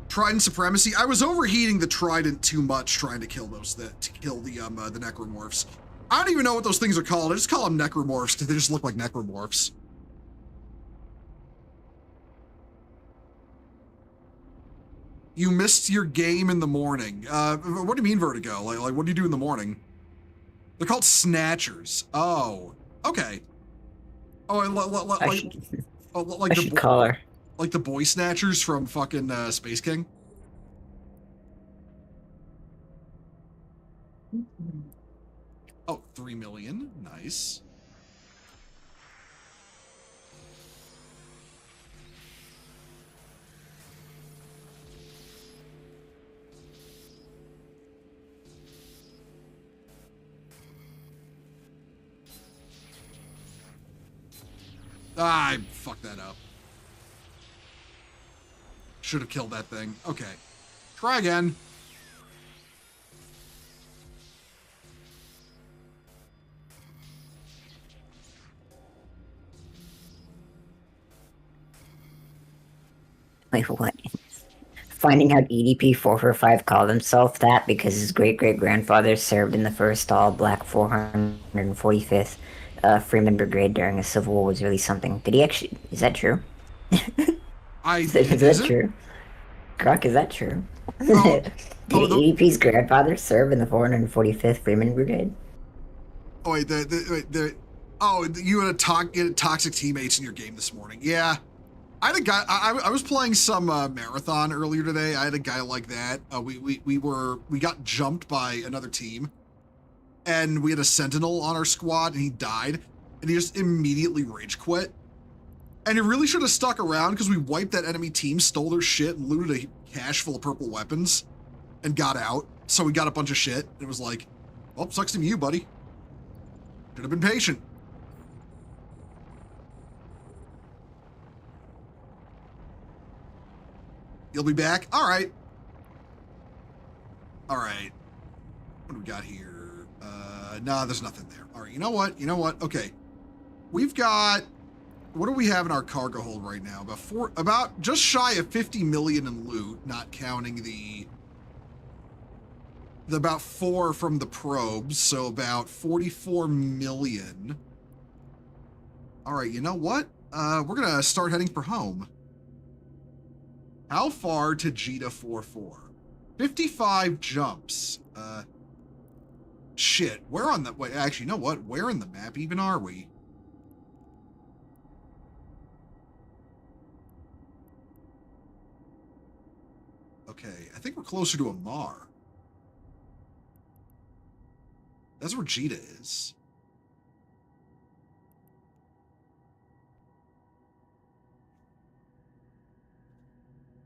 Trident supremacy. I was overheating the trident too much trying to kill the necromorphs. I don't even know what those things are called. I just call them necromorphs because they just look like necromorphs. You missed your game in the morning. What do you mean, Vertigo? Like, what do you do in the morning? They're called snatchers. Oh, okay. Oh, like I should call her. Like the boy snatchers from fucking Space King. Oh, 3 million. Nice. I fucked that up. Should have killed that thing. Okay. Try again. Wait, what? Finding out EDP-445 called himself that because his great-great-grandfather served in the first all-black 445th Freeman Brigade during the Civil War was really something. Did he actually... Is that true? Is that true? Croc, is that true? Did EDP's grandfather serve in the 445th Freeman Brigade? Oh, wait, you had toxic teammates in your game this morning. Yeah. I had a guy, I was playing some marathon earlier today. I had a guy like that. We got jumped by another team. And we had a sentinel on our squad and he died. And he just immediately rage quit. And he really should have stuck around because we wiped that enemy team, stole their shit, and looted a cache full of purple weapons. And got out. So we got a bunch of shit. And it was like, well, sucks to be you, buddy. Should have been patient. You'll be back? All right. All right. What do we got here? Nah, there's nothing there. All right, you know what? Okay. We've got, what do we have in our cargo hold right now? About just shy of 50 million in loot, not counting the about 4 from the probes, so about 44 million. All right, you know what? We're gonna start heading for home. How far to Jita 44? 55 jumps. Shit, where on the, wait, actually, you know what? Where in the map even are we? Okay, I think we're closer to Amar. That's where Jita is.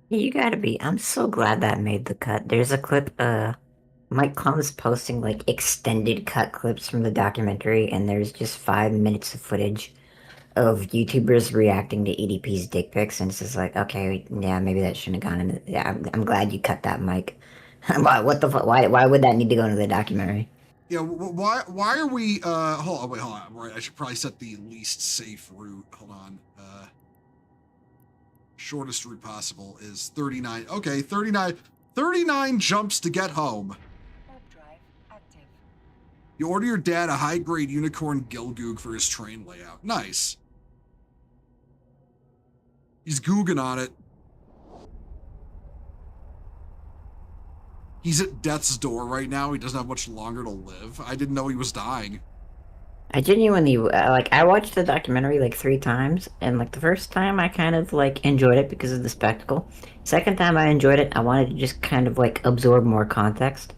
You gotta be. I'm so glad that made the cut. There's a clip, Mike Clum's posting like extended cut clips from the documentary, and there's just 5 minutes of footage of YouTubers reacting to EDP's dick pics, and it's just like, okay, yeah, maybe that shouldn't have gone in. Yeah, I'm glad you cut that, Mike. What the fuck? Why would that need to go into the documentary? Yeah, why are we, hold on. Right, I should probably set the least safe route. Hold on. Shortest route possible is 39. Okay, 39 jumps to get home. Warp drive active. You order your dad a high-grade unicorn Gilgoog for his train layout. Nice. He's googing on it. He's at death's door right now. He doesn't have much longer to live. I didn't know he was dying. I genuinely, I watched the documentary like 3 times, and like the first time I kind of like enjoyed it because of the spectacle. Second time I enjoyed it, I wanted to just kind of like absorb more context.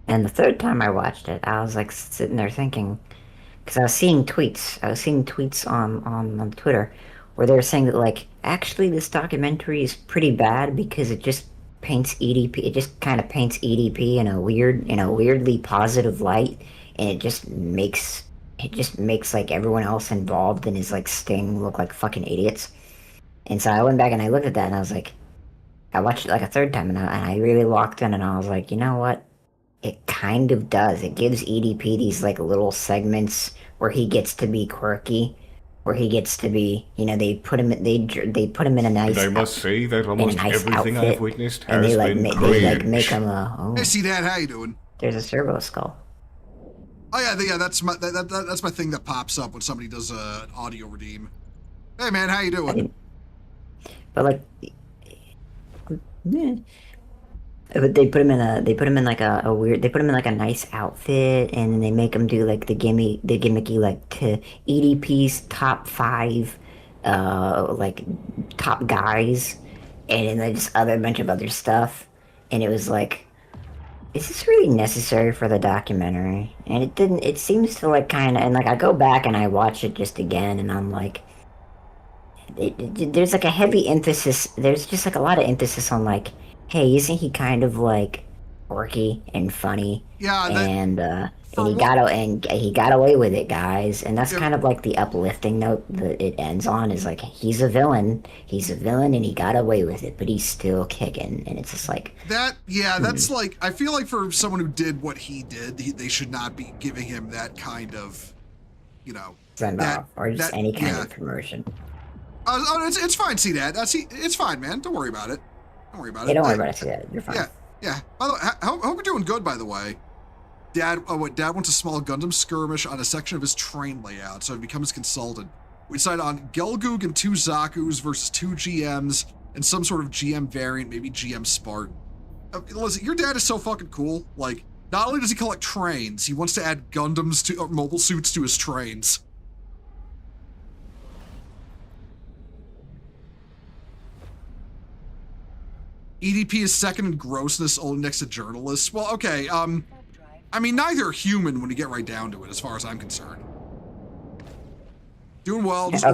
And the third time I watched it, I was like sitting there thinking, because I was seeing tweets on Twitter where they were saying that like actually this documentary is pretty bad because it just paints EDP. It just kind of paints EDP in a weirdly positive light, and it just makes like everyone else involved in his like sting look like fucking idiots. And so I went back and I looked at that and I was like, I watched it like a third time and I really locked in and I was like, you know what? It kind of does. It gives EDP these like little segments where he gets to be quirky, where he gets to be, they put him they put him in a And nice I must say that almost everything I've outfit, witnessed and has been they like make cringe. him Hey, see that? How you doing? there's a servo skull. Oh yeah, that's that's my thing that pops up when somebody does an audio redeem. Hey man, how you doing? But like, eh. But they put him in like a weird they put him in like a nice outfit, and then they make him do like the gimmicky like to EDP's top 5 like top guys, and then just other bunch of other stuff, and it was like, is this really necessary for the documentary? And it seems to like kind of, and like I go back and I watch it just again, and I'm like, there's like a heavy emphasis. There's just like a lot of emphasis on like, hey, isn't he kind of like quirky and funny? Yeah, And he got away with it, guys. And that's Yeah. kind of like the uplifting note that it ends on, is like, he's a villain. He's a villain, and he got away with it, but he's still kicking. And it's just like that's like, I feel like for someone who did what he did, they should not be giving him that kind of, send that- off, or just that- any kind yeah. of promotion. It's fine. See that? It's fine, man. Don't worry about it. Don't worry about it. Hey, don't worry about it. See that? You're fine. Yeah. By the way, hope you're doing good. By the way, Dad went to small Gundam skirmish on a section of his train layout, so I've become his consultant. We decided on Gelgoog and 2 Zakus versus 2 GMs and some sort of GM variant, maybe GM Spart. Listen, your dad is so fucking cool. Like, not only does he collect trains, he wants to add Gundams to mobile suits to his trains. EDP is second in grossness, only next to journalists. Well, okay, Warp drive. I mean, neither are human when you get right down to it, as far as I'm concerned. Doing well. Just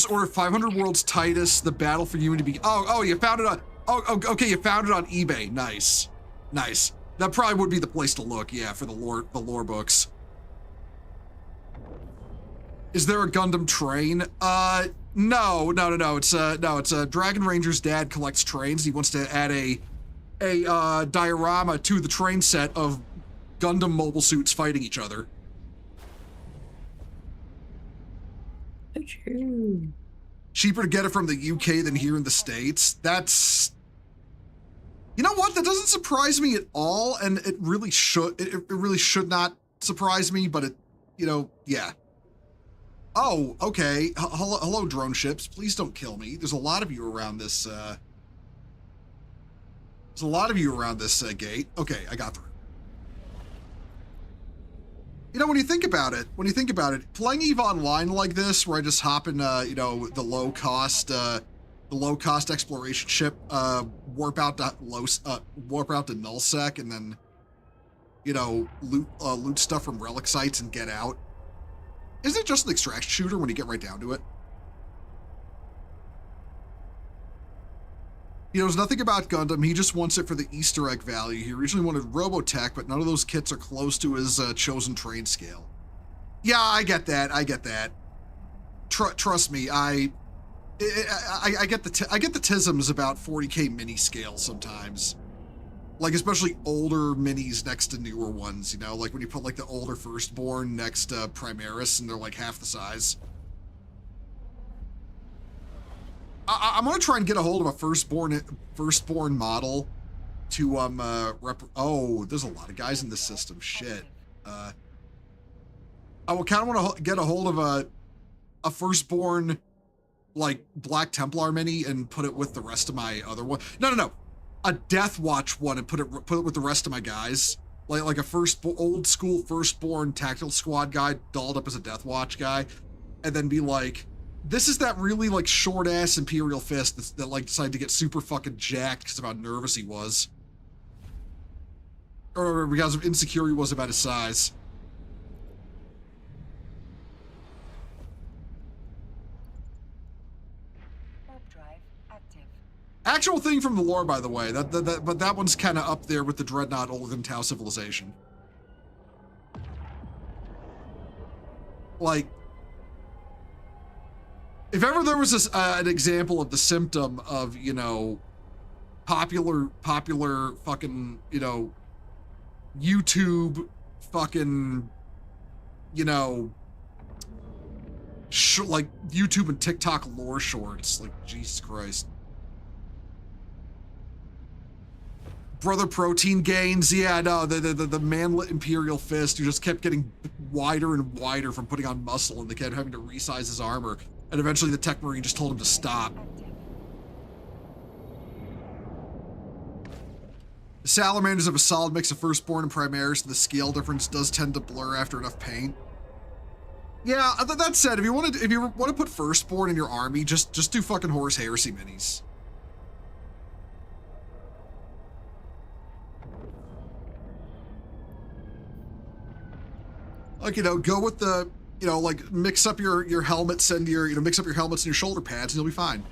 order 500 World's Titus, the battle for human to be. Oh, you found it on. Okay, you found it on eBay. Nice. That probably would be the place to look. Yeah, for the lore books. Is there a Gundam train? No. It's Dragon Ranger's dad collects trains. He wants to add a diorama to the train set of Gundam mobile suits fighting each other. Cheaper to get it from the UK than here in the States. That's... You know what? That doesn't surprise me at all, and it really should. It really should not surprise me, but it, yeah. Oh, okay. Hello, drone ships. Please don't kill me. There's a lot of you around this. Gate. Okay, I got through. When you think about it, playing EVE Online like this, where I just hop in, the low cost exploration ship, warp out to nullsec, and then, loot stuff from relic sites and get out. Isn't it just an extraction shooter when you get right down to it? He knows nothing about Gundam. He just wants it for the Easter egg value. He originally wanted Robotech, but none of those kits are close to his chosen train scale. Yeah, I get that. Trust me, I get the tisms about 40K mini scales sometimes. Like, especially older minis next to newer ones, like when you put like the older Firstborn next to Primaris and they're like half the size. I'm gonna try and get a hold of a firstborn model to oh, there's a lot of guys in this system. Shit. I will kind of want to get a hold of a firstborn like Black Templar mini and put it with the rest of my other one. No. A Death Watch one and put it with the rest of my guys. Like a old school firstborn tactical squad guy dolled up as a Death Watch guy, and then be like, this is that really like short ass Imperial Fist that like decided to get super fucking jacked because of how nervous he was. Or because of insecure he was about his size. Warp drive active. Actual thing from the lore, by the way, but that one's kind of up there with the Dreadnought Olgan Tau civilization. Like, if ever there was an example of the symptom of, popular fucking, YouTube fucking, you know, like YouTube and TikTok lore shorts. Like, Jesus Christ. Brother protein gains, yeah, no, the manlet imperial fist who just kept getting wider and wider from putting on muscle, and they kept having to resize his armor, and eventually the tech marine just told him to stop. The salamanders have a solid mix of firstborn and primaris, and the scale difference does tend to blur after enough paint. Yeah, that said, if you want to put firstborn in your army, just do fucking Horus Heresy minis. Like, you know, go with the, you know, like mix up your helmets and mix up your helmets and your shoulder pads and you'll be fine.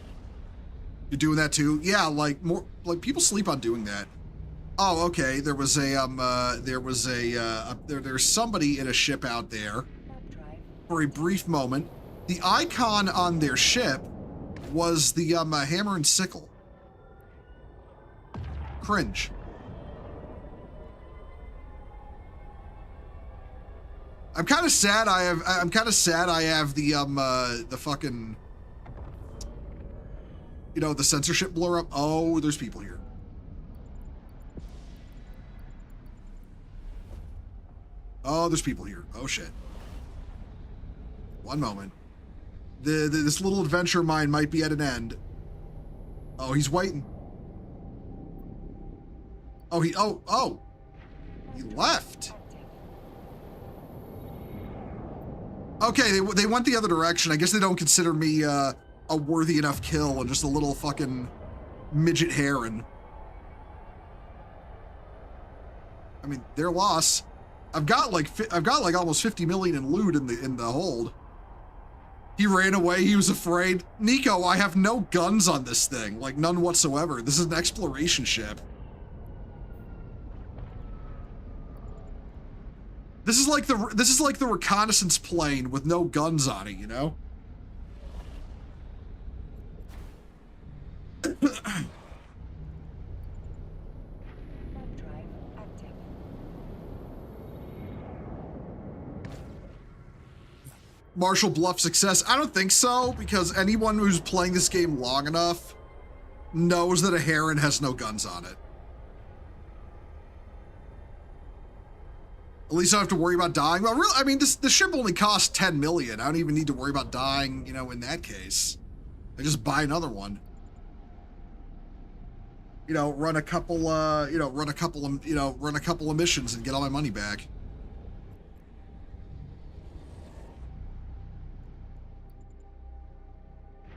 You're doing that too? Yeah, like people sleep on doing that. Oh, okay. There's somebody in a ship out there. For a brief moment, the icon on their ship was the hammer and sickle. Cringe. I'm kind of sad. I have the fucking, you know, the censorship blur up. Oh, there's people here. Oh, there's people here. Oh shit. One moment. This little adventure of mine might be at an end. Oh, he's waiting. Oh, he left. Okay, they went the other direction. I guess they don't consider me a worthy enough kill and just a little fucking midget heron. I mean, their loss. I've got like almost 50 million in loot in the hold. He ran away. He was afraid. Nico, I have no guns on this thing, like none whatsoever. This is an exploration ship. This is like the reconnaissance plane with no guns on it, you know? Marshall Bluff success? I don't think so, because anyone who's playing this game long enough knows that a heron has no guns on it. At least I don't have to worry about dying. Well, really, I mean, the ship only costs 10 million. I don't even need to worry about dying, you know, in that case. I just buy another one. You know, run a couple of missions and get all my money back.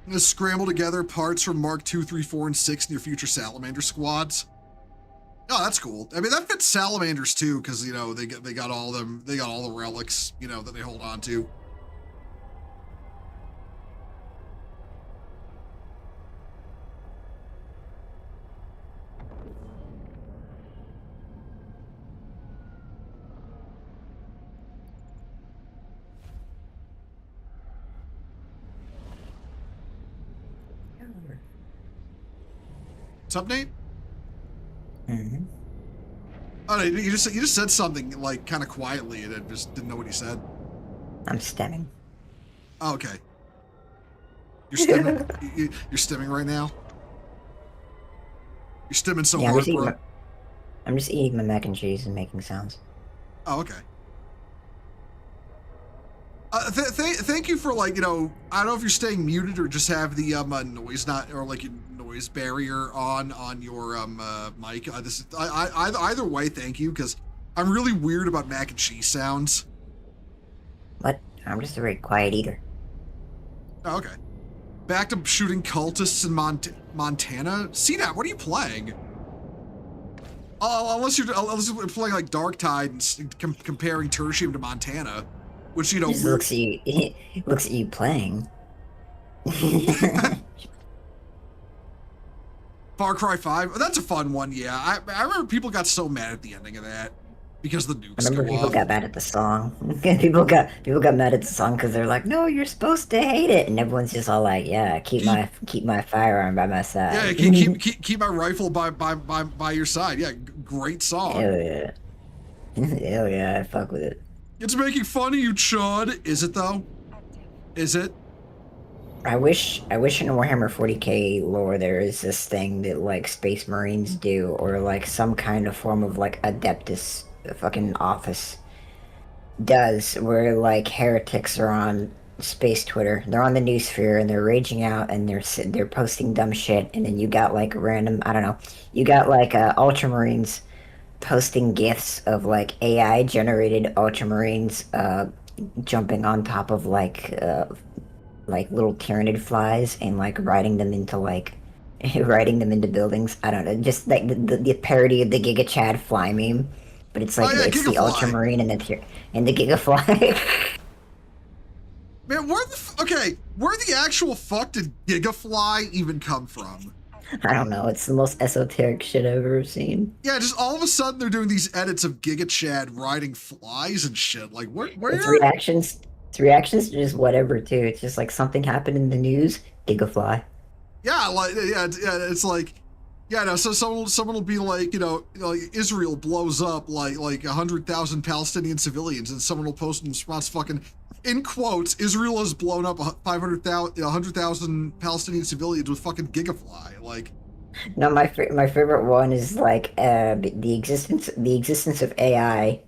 I'm gonna scramble together parts from Mark 2, 3, 4, and 6 in your future Salamander squads. Oh, that's cool. I mean, that fits Salamanders too, because, you know, they got all the relics, you know, that they hold on to. What's up, Nate? Mm-hmm. Oh, no, you just said something like kind of quietly, and I just didn't know what you said. I'm stemming. Oh, okay. You're stemming. You're stemming right now. You're stemming so hard, bro. I'm just eating my mac and cheese and making sounds. Oh, okay. Thank you for, like, you know, I don't know if you're staying muted or just have the noise noise barrier on your mic. Either way, thank you, because I'm really weird about mac and cheese sounds. What? I'm just a very quiet eater. Oh, okay. Back to shooting cultists in Montana. CNAP, what are you playing? Unless you're playing like Dark Tide and comparing Tertium to Montana. Which, you know, he looks at you playing. Far Cry 5. Oh, that's a fun one, yeah. I remember people got so mad at the ending of that because the nukes. I remember people got mad at the song. people got mad at the song because they're like, "No, you're supposed to hate it," and everyone's just all like, "Yeah, keep my firearm by my side." Yeah, keep my rifle by your side. Yeah, great song. Hell yeah. Hell yeah, I fuck with it. It's making fun of you, Chud. Is it though? Active. Is it? I wish in Warhammer 40k lore there is this thing that like Space Marines do, or like some kind of form of like Adeptus fucking office does, where like heretics are on space Twitter, they're on the newsphere and they're raging out and they're posting dumb shit, and then you got like random, I don't know, you got like Ultramarines posting gifs of like AI generated Ultramarines jumping on top of like little tyrannid flies and like riding them into like riding them into buildings. I don't know, just like the parody of the Giga Chad fly meme, but it's like Oh, yeah, it's the Gigafly. Ultramarine and the Giga Fly. Man, where the actual fuck did Gigafly even come from? I don't know. It's the most esoteric shit I've ever seen. Yeah, just all of a sudden they're doing these edits of Giga Chad riding flies and shit. Like, where? It's reactions. It's reactions to just whatever too. It's just like something happened in the news. Gigafly. Yeah, it's like, yeah, no. So someone will be like, like Israel blows up like 100,000 Palestinian civilians, and someone will post in response, fucking, in quotes, Israel has blown up 100,000 Palestinian civilians with fucking Gigafly. Like, No, my favorite one is like the existence of AI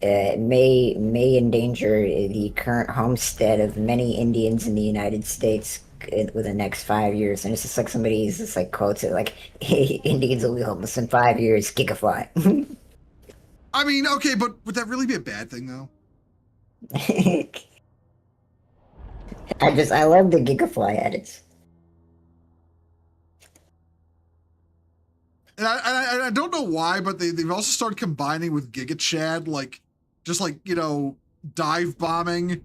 may endanger the current homestead of many Indians in the United States within the next 5 years, and it's just like somebody's just like quotes it like Indians will be homeless in 5 years. Gigafly. I mean, okay, but would that really be a bad thing though? I love the Gigafly edits. And I don't know why, but they've also started combining with Giga Chad, like, just like, dive bombing,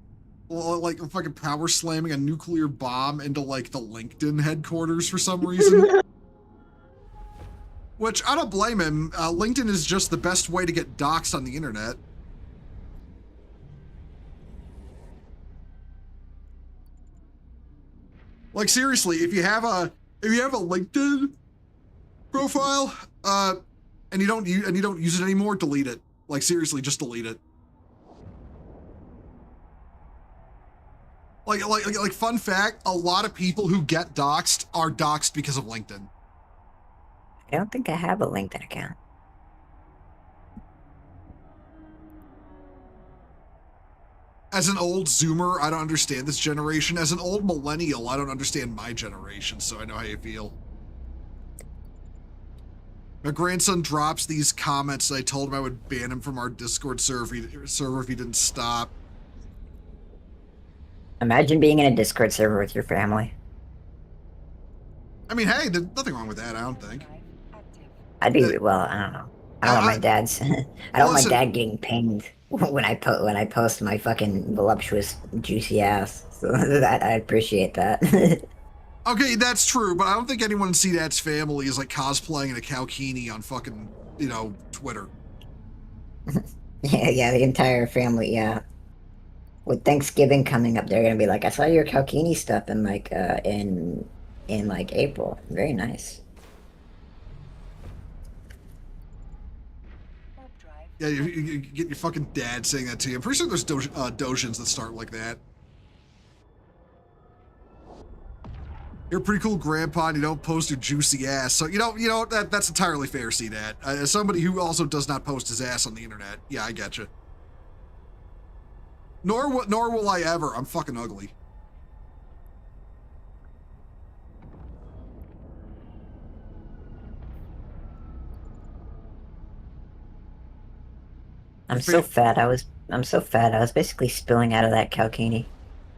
like fucking power slamming a nuclear bomb into like the LinkedIn headquarters for some reason. Which I don't blame him. LinkedIn is just the best way to get doxxed on the internet. Like, seriously, if you have a LinkedIn profile, and you don't use it anymore, delete it. Like, seriously, just delete it. Like fun fact, a lot of people who get doxxed are doxxed because of LinkedIn. I don't think I have a LinkedIn account. As an old Zoomer, I don't understand this generation. As an old millennial, I don't understand my generation, so I know how you feel. My grandson drops these comments, and I told him I would ban him from our Discord server if he didn't stop. Imagine being in a Discord server with your family. I mean, hey, there's nothing wrong with that, I don't think. Drive active. I'd be well. I don't know. I don't want my dad's. I don't want Listen. my dad getting pinged when I post my fucking voluptuous juicy ass. So that I appreciate that. Okay, that's true, but I don't think anyone in C-Dad's family is like cosplaying in a Cowkini on fucking, Twitter. Yeah, the entire family. Yeah. With Thanksgiving coming up, they're gonna be like, I saw your Kalkini stuff in like in like April. Very nice. Warp drive. Yeah, you get your fucking dad saying that to you. I'm pretty sure there's Dojins that start like that. You're a pretty cool grandpa and you don't post your juicy ass. So, that's entirely fair, C-Dad. As somebody who also does not post his ass on the internet, yeah, I get you. Nor will I ever. I'm fucking ugly. I'm so fat. I'm so fat. I was basically spilling out of that Kalkini.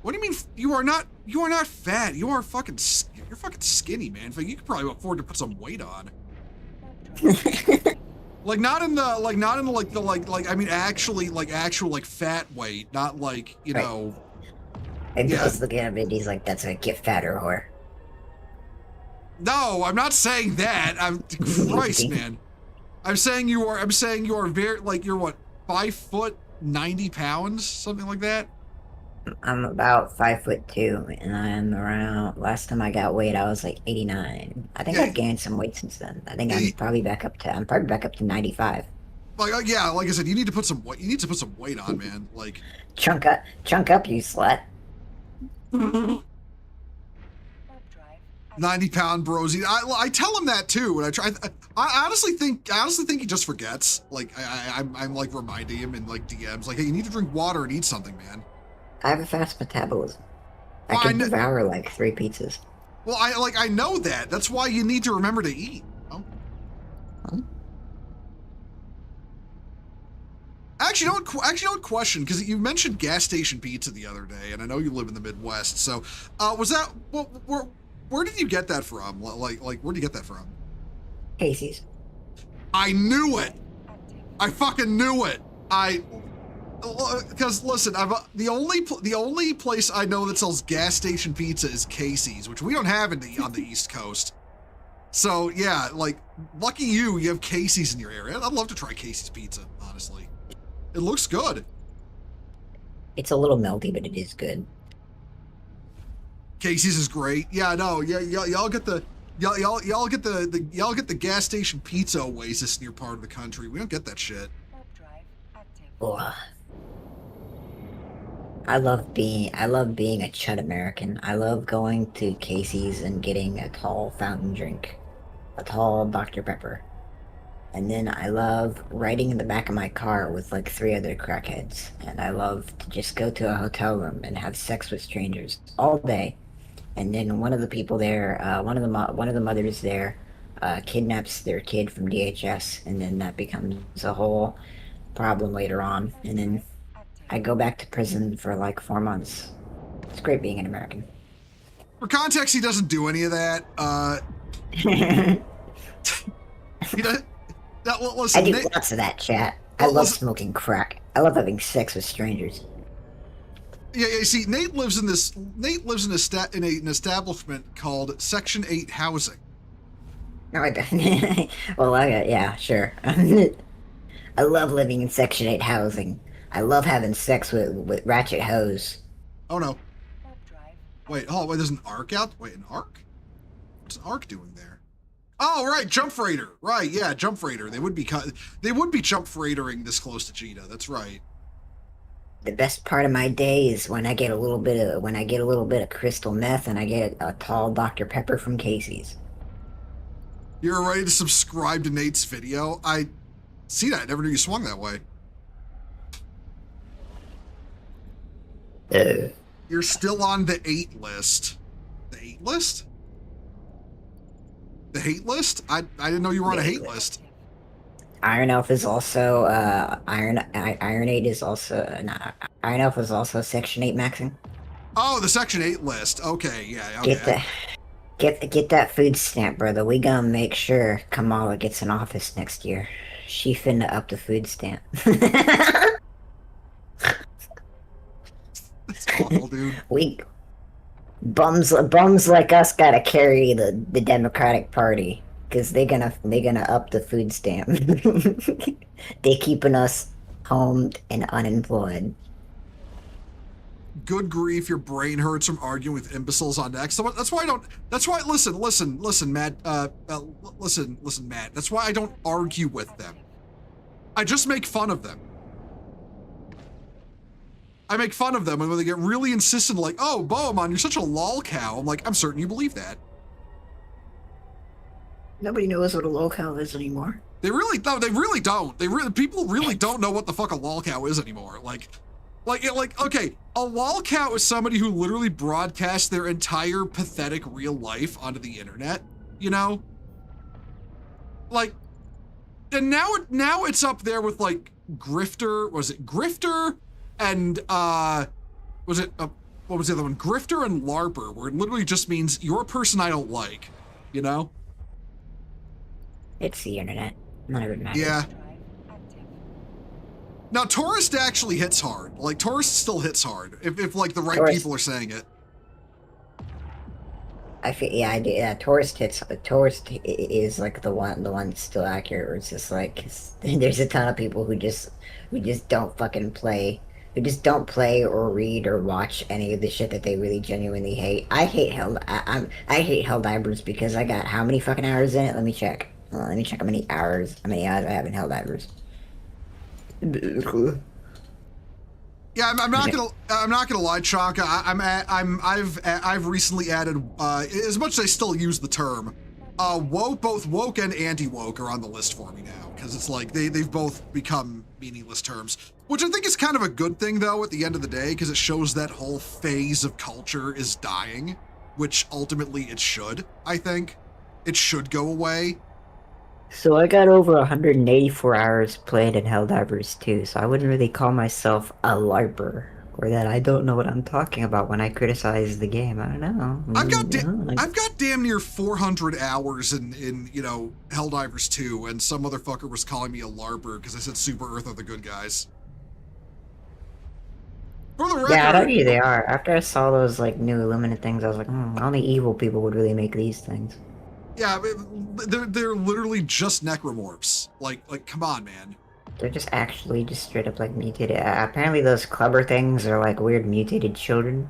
What do you mean you are not fat? You're fucking skinny, man. You could probably afford to put some weight on. Actual fat weight, not like, And Yeah. he's looking at me and he's like, "That's a get fatter whore." No, I'm not saying that. Christ, man. I'm saying you are very, you're what, 5 foot 90 pounds, something like that? I'm about 5'2", and I'm around. Last time I got weighed, I was like 89. I think Yeah. I've gained some weight since then. I think Yeah. I'm probably back up to 95. Like, yeah, like I said, you need to put some weight. You need to put some weight on, man. Like, Chunk up, you slut. Warp drive active. 90-pound brosy. I tell him that too, and I try. I honestly think he just forgets. Like, I'm like reminding him in like DMs, like, hey, you need to drink water and eat something, man. I have a fast metabolism. I Well, can devour like 3 pizzas. Well, I know that. That's why you need to remember to eat. Oh. Huh? Actually, don't question, because you mentioned gas station pizza the other day, and I know you live in the Midwest. So, was that where did you get that from? Like where did you get that from? Casey's. I knew it. Active. I fucking knew it. Because listen, the only place I know that sells gas station pizza is Casey's, which we don't have on the East Coast. So yeah, like, lucky you have Casey's in your area. I'd love to try Casey's pizza, honestly. It looks good. It's a little melty, but it is good. Casey's is great. Yeah, no, yeah, y'all get the y'all get the gas station pizza oasis in your part of the country. We don't get that shit. Warp drive active. Ugh. I love being a chud American. I love going to Casey's and getting a tall fountain drink, a tall Dr. Pepper. And then I love riding in the back of my car with like 3 other crackheads. And I love to just go to a hotel room and have sex with strangers all day. And then one of the people there, one of the mothers there, kidnaps their kid from DHS, and then that becomes a whole problem later on. And then Active. I go back to prison for like 4 months. It's great being an American. For context, he doesn't do any of that. He does. Well, I listen, do Nate, lots of that, chat. I Well, love listen- smoking crack. I love having sex with strangers. yeah, see, Nate lives in an establishment called Section 8 housing. No, I don't. Well, yeah, sure. I love living in Section 8 housing. I love having sex with ratchet hoes. Oh no. Warp drive. Wait, there's an arc out? Wait, an arc? What's an arc doing there? Oh, right, jump freighter. Right, yeah, jump freighter. They would be jump freightering this close to Cheetah. That's right. The best part of my day is when I get a little bit of crystal meth and I get a tall Dr. Pepper from Casey's. You're ready to subscribe to Nate's video? I see that. I never knew you swung that way. You're still on the 8 list. The 8 list? The hate list? I didn't know you were on a hate list. Iron Elf is also Iron 8 is also Iron Elf is also Section 8 maxing. Oh, the Section 8 list. Okay, yeah, okay. Get that food stamp, brother. We gonna make sure Kamala gets an office next year. She finna up the food stamp. That's awful, dude. We bums like us gotta carry the Democratic Party because they gonna up the food stamp. They keeping us home and unemployed. Good grief, your brain hurts from arguing with imbeciles on X. That's why I don't. That's why listen, Matt. Listen, Matt. That's why I don't argue with them. I just make fun of them. I make fun of them, and when they get really insistent, like, "Oh, Bohemon, you're such a lol cow," I'm like, "I'm certain you believe that." Nobody knows what a lolcow is anymore. They really don't. People really don't know what the fuck a lol cow is anymore. Like, okay, a lol cow is somebody who literally broadcasts their entire pathetic real life onto the internet. You know, like, and now it's up there with like Grifter. Was it Grifter? And what was the other one? Grifter and LARPer, where it literally just means you're a person I don't like, you know? It's the internet. None of it matters. Yeah. Drive active. Now, Tourist actually hits hard. Like, Tourist still hits hard, if like the right Tourist. people are saying it. I feel yeah. Tourist is like the one that's still accurate. Where it's just like there's a ton of people who just don't fucking play. Who just don't play or read or watch any of the shit that they really genuinely hate. I hate Helldivers because I got how many fucking hours in it? Let me check. Let me check how many hours I have in Helldivers. Yeah, I'm not gonna lie, Chaka. I've recently added, as much as I still use the term, both woke and anti-woke are on the list for me now, because it's like they've both become meaningless terms, which I think is kind of a good thing though at the end of the day, because it shows that whole phase of culture is dying, which ultimately it should. I think it should go away. So I got over 184 hours played in Helldivers 2, so I wouldn't really call myself a LARPer, or that I don't know what I'm talking about when I criticize the game. I don't know. I've got damn near 400 hours in Helldivers 2, and some motherfucker was calling me a LARPer because I said Super Earth are the good guys. For the record, Yeah, I don't know they are. After I saw those like new Illuminate things, I was like, only evil people would really make these things. Yeah, they're literally just necromorphs. Like, come on, man. They're just actually just straight up like mutated. Apparently, those clubber things are like weird mutated children.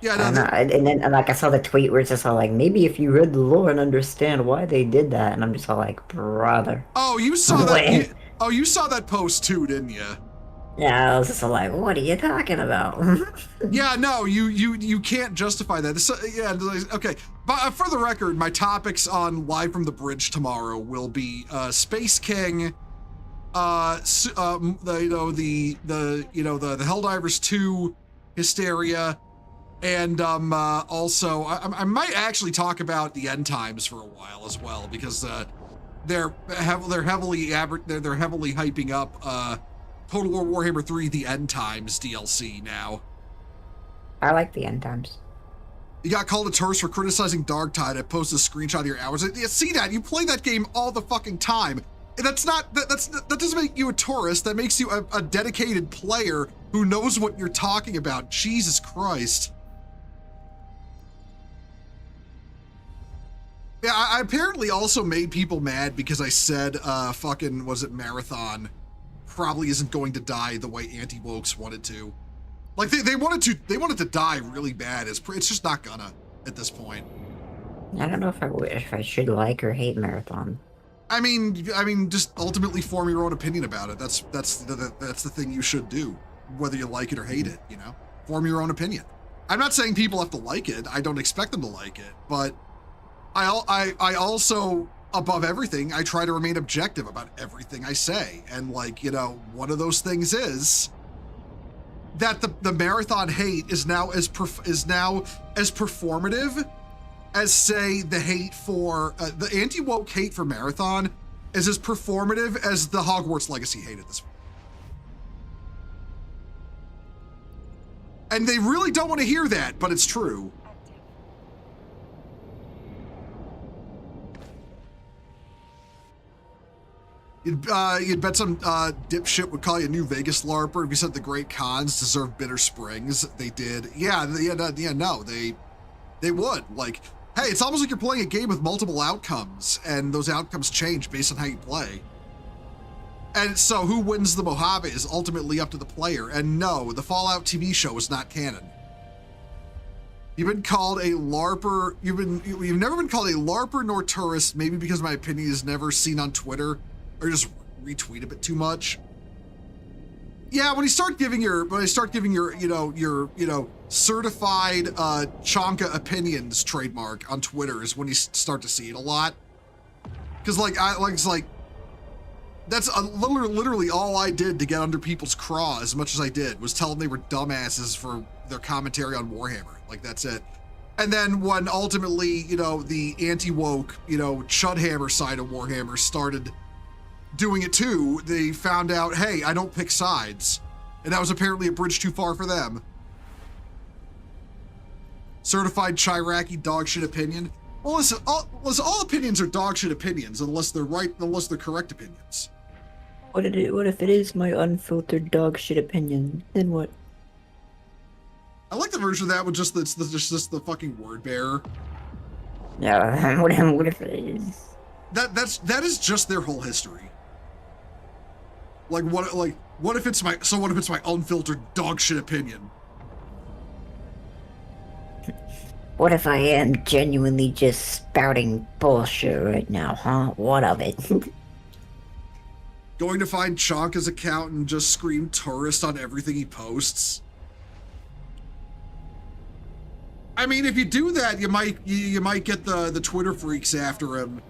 Yeah, no, and then like I saw the tweet where it's just all like, maybe if you read the lore and understand why they did that, and I'm just all like, brother. Oh, you saw that? You saw that post too, didn't you? Yeah, I was just like, what are you talking about? Yeah, no, you can't justify that. So, yeah, okay. But for the record, my topics on Live from the Bridge tomorrow will be Space King, the Helldivers 2 hysteria, and also I might actually talk about the end times for a while as well, because they're heavily hyping up Total War Warhammer 3 The End Times DLC now. I like the end times. You got called a tourist for criticizing Darktide. I posted a screenshot of your hours. Yeah, see that? You play that game all the fucking time. That doesn't make you a tourist. That makes you a dedicated player who knows what you're talking about. Jesus Christ. Yeah, I apparently also made people mad because I said Marathon probably isn't going to die the way anti-wokes wanted to. Like they wanted to die really bad. It's just not gonna at this point. I don't know if I should like or hate Marathon. I mean, just ultimately form your own opinion about it. That's the thing you should do, whether you like it or hate it. Form your own opinion. I'm not saying people have to like it. I don't expect them to like it, but I also, above everything, I try to remain objective about everything I say. And one of those things is that the Marathon hate is now as performative as, say, the hate for the anti-woke hate for Marathon is as performative as the Hogwarts Legacy hate at this point. And they really don't want to hear that, but it's true. You'd bet some dipshit would call you a New Vegas LARPer if you said the Great Khans deserve Bitter Springs. They did. No, they would. Like, hey, it's almost like you're playing a game with multiple outcomes, and those outcomes change based on how you play. And so who wins the Mojave is ultimately up to the player. And no, the Fallout TV show is not canon. You've been called a LARPer. You've never been called a LARPer nor tourist, maybe because my opinion is never seen on Twitter or just retweet a bit too much. Yeah, when I start giving your certified Chonka opinions trademark on Twitter is when you start to see it a lot. Cause that's literally all I did to get under people's craw as much as I did was tell them they were dumbasses for their commentary on Warhammer. Like, that's it. And then when ultimately, the anti-woke, Chudhammer side of Warhammer started doing it too, they found out, hey, I don't pick sides. And that was apparently a bridge too far for them. Certified Chiraki dogshit opinion. Well, listen, all opinions are dogshit opinions unless they're correct opinions. What if it is my unfiltered dogshit opinion? Then what? I like the version of that with just the fucking word bearer. Yeah, what if it is? That is just their whole history. What if it's my unfiltered dogshit opinion? What if I am genuinely just spouting bullshit right now, huh? What of it? Going to find Chonka's account and just scream tourist on everything he posts. I mean, if you do that, you might get the Twitter freaks after him,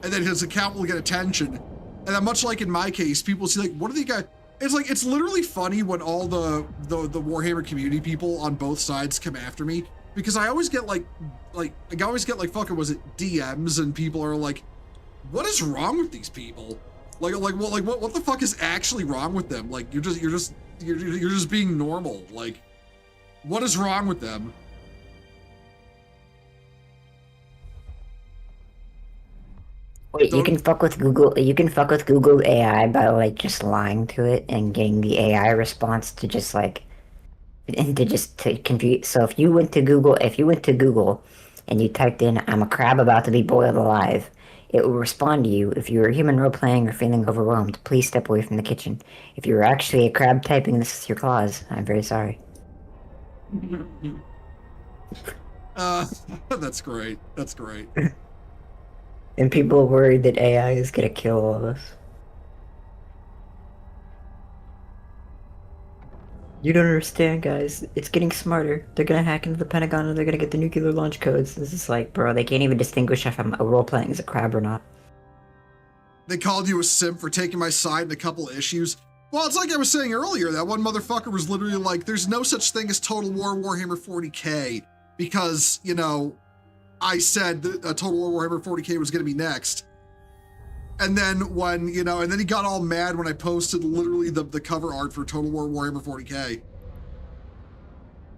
and then his account will get attention. And then, much like in my case, people see like, what are the guys? It's like, it's literally funny when all the Warhammer community people on both sides come after me, because I always get like fucking, was it DMs, and people are like, what is wrong with these people? What the fuck is actually wrong with them? Like, you're just being normal. Like, what is wrong with them? Wait, you can fuck with Google. You can fuck with Google AI by like just lying to it and getting the AI response to just like, and to confuse. So if you went to Google, and you typed in "I'm a crab about to be boiled alive," it will respond to you. If you are a human role playing or feeling overwhelmed, please step away from the kitchen. If you are actually a crab typing this with your claws, I'm very sorry. That's great. That's great. And people are worried that AI is gonna kill all of us. You don't understand, guys. It's getting smarter. They're gonna hack into the Pentagon and they're gonna get the nuclear launch codes. This is like, bro, they can't even distinguish if I'm role-playing as a crab or not. They called you a simp for taking my side in a couple of issues. Well, it's like I was saying earlier, that one motherfucker was literally like, there's no such thing as Total War Warhammer 40k, because, you know, I said that Total War Warhammer 40k was going to be next. And then when, you know, and then he got all mad when I posted literally the cover art for Total War Warhammer 40k.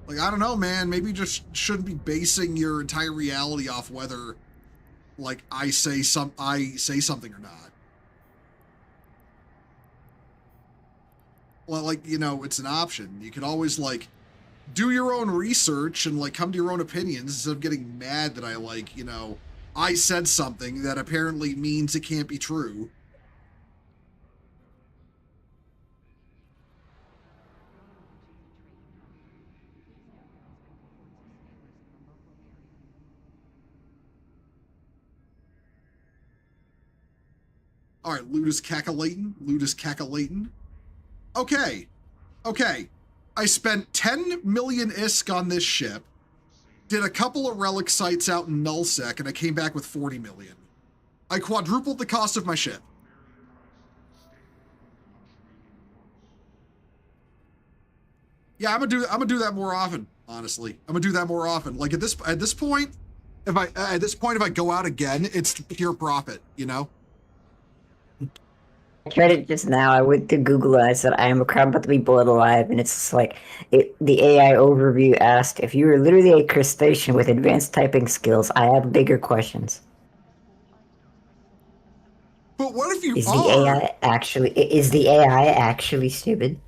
Like, I don't know, man, maybe you just shouldn't be basing your entire reality off whether, like, I say something or not. Well, like, you know, it's an option. You can always, like, do your own research and, like, come to your own opinions instead of getting mad that I, like, you know, I said something that apparently means it can't be true. All right, Loot is cackalating. Okay. I spent 10 million ISK on this ship, did a couple of relic sites out in nullsec, and I came back with 40 million. I quadrupled the cost of my ship. Yeah, I'm gonna do that more often. Honestly, I'm gonna do that more often. Like at this point, if I go out again, it's pure profit. You know. I tried it just now. I went to Google and I said, I am a crab about to be boiled alive. And it's just like, the AI overview asked, if you were literally a crustacean with advanced typing skills, I have bigger questions. But what if you Is the AI actually stupid?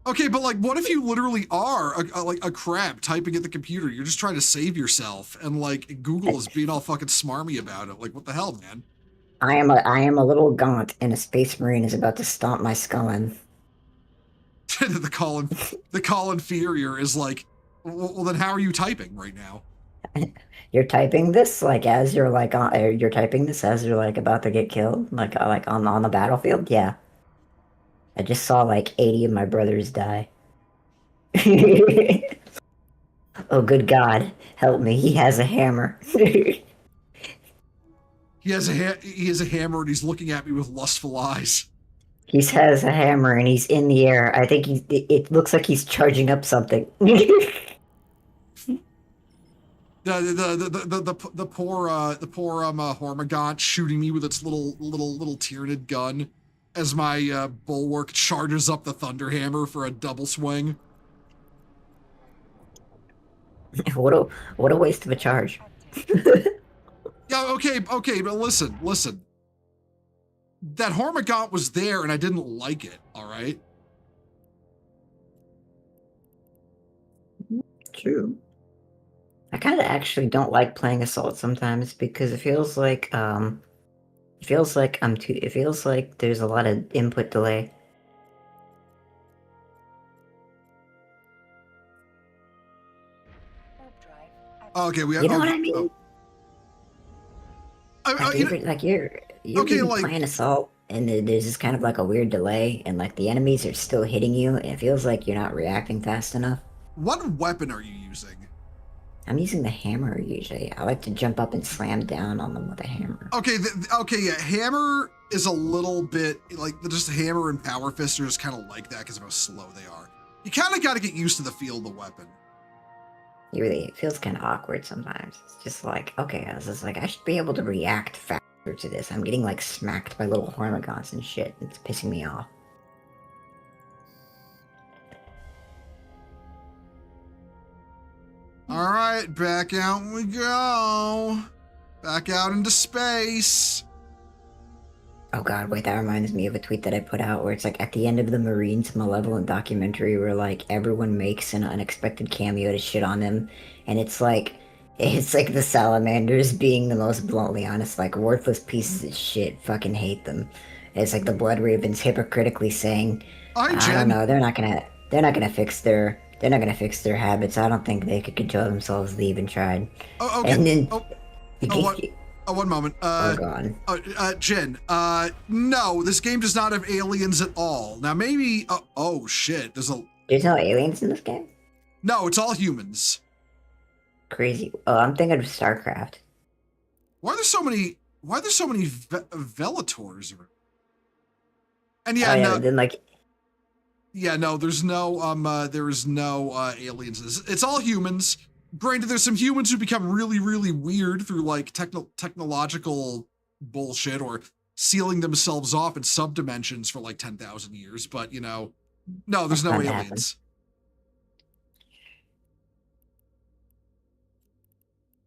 Okay, but like, what if you literally are a crab typing at the computer? You're just trying to save yourself, and like Google is being all fucking smarmy about it. Like, what the hell, man? I am a little gaunt, and a space marine is about to stomp my skull in. the call inferior is like, well, then how are you typing right now? You're typing this like as you're like you're typing this as you're like about to get killed, like on the battlefield. Yeah, I just saw like 80 of my brothers die. Oh, good God, help me! He has a hammer. He has a hammer, and he's looking at me with lustful eyes. He has a hammer and he's in the air. I think it looks like he's charging up something. The poor Hormigaunt shooting me with its little Tyranid gun as my bulwark charges up the Thunderhammer for a double swing. What a waste of a charge. Yeah, okay, but listen. That Hormigaunt was there and I didn't like it, all right? True. I kind of actually don't like playing Assault sometimes because it feels like there's a lot of input delay. Okay, we have. You know what I mean? Oh. You're Okay, like playing Assault and there's this kind of like a weird delay, and like the enemies are still hitting you, and it feels like you're not reacting fast enough. What weapon are you using? I'm using the hammer usually. I like to jump up and slam down on them with a hammer. Okay, okay, yeah, hammer is a little bit like just hammer and power fist are just kind of like that because of how slow they are. You kind of got to get used to the feel of the weapon. It feels kind of awkward sometimes. It's just like, okay, I was just like, I should be able to react faster to this. I'm getting like smacked by little hormigons and shit. It's pissing me off. All right, back out we go. Back out into space. Oh god, wait, that reminds me of a tweet that I put out where it's like at the end of the Marines Malevolent documentary where like everyone makes an unexpected cameo to shit on them, and it's like the salamanders being the most bluntly honest, like worthless pieces of shit, fucking hate them. It's like the Blood Ravens hypocritically saying, Hi, I Jen. don't know, they're not gonna fix their habits. I don't think they could control themselves if they even tried. Oh, okay. And then One moment. oh god. Jin, no, this game does not have aliens at all. Now maybe, oh shit, There's no aliens in this game? No, it's all humans. Crazy. Oh, I'm thinking of StarCraft. Why are there so many Velators around? And yeah, no, then like, yeah, no, there's no, aliens. It's all humans. Granted, there's some humans who become really, really weird through like technological bullshit or sealing themselves off in subdimensions for like 10,000 years. But you know, no, there's no That's not aliens.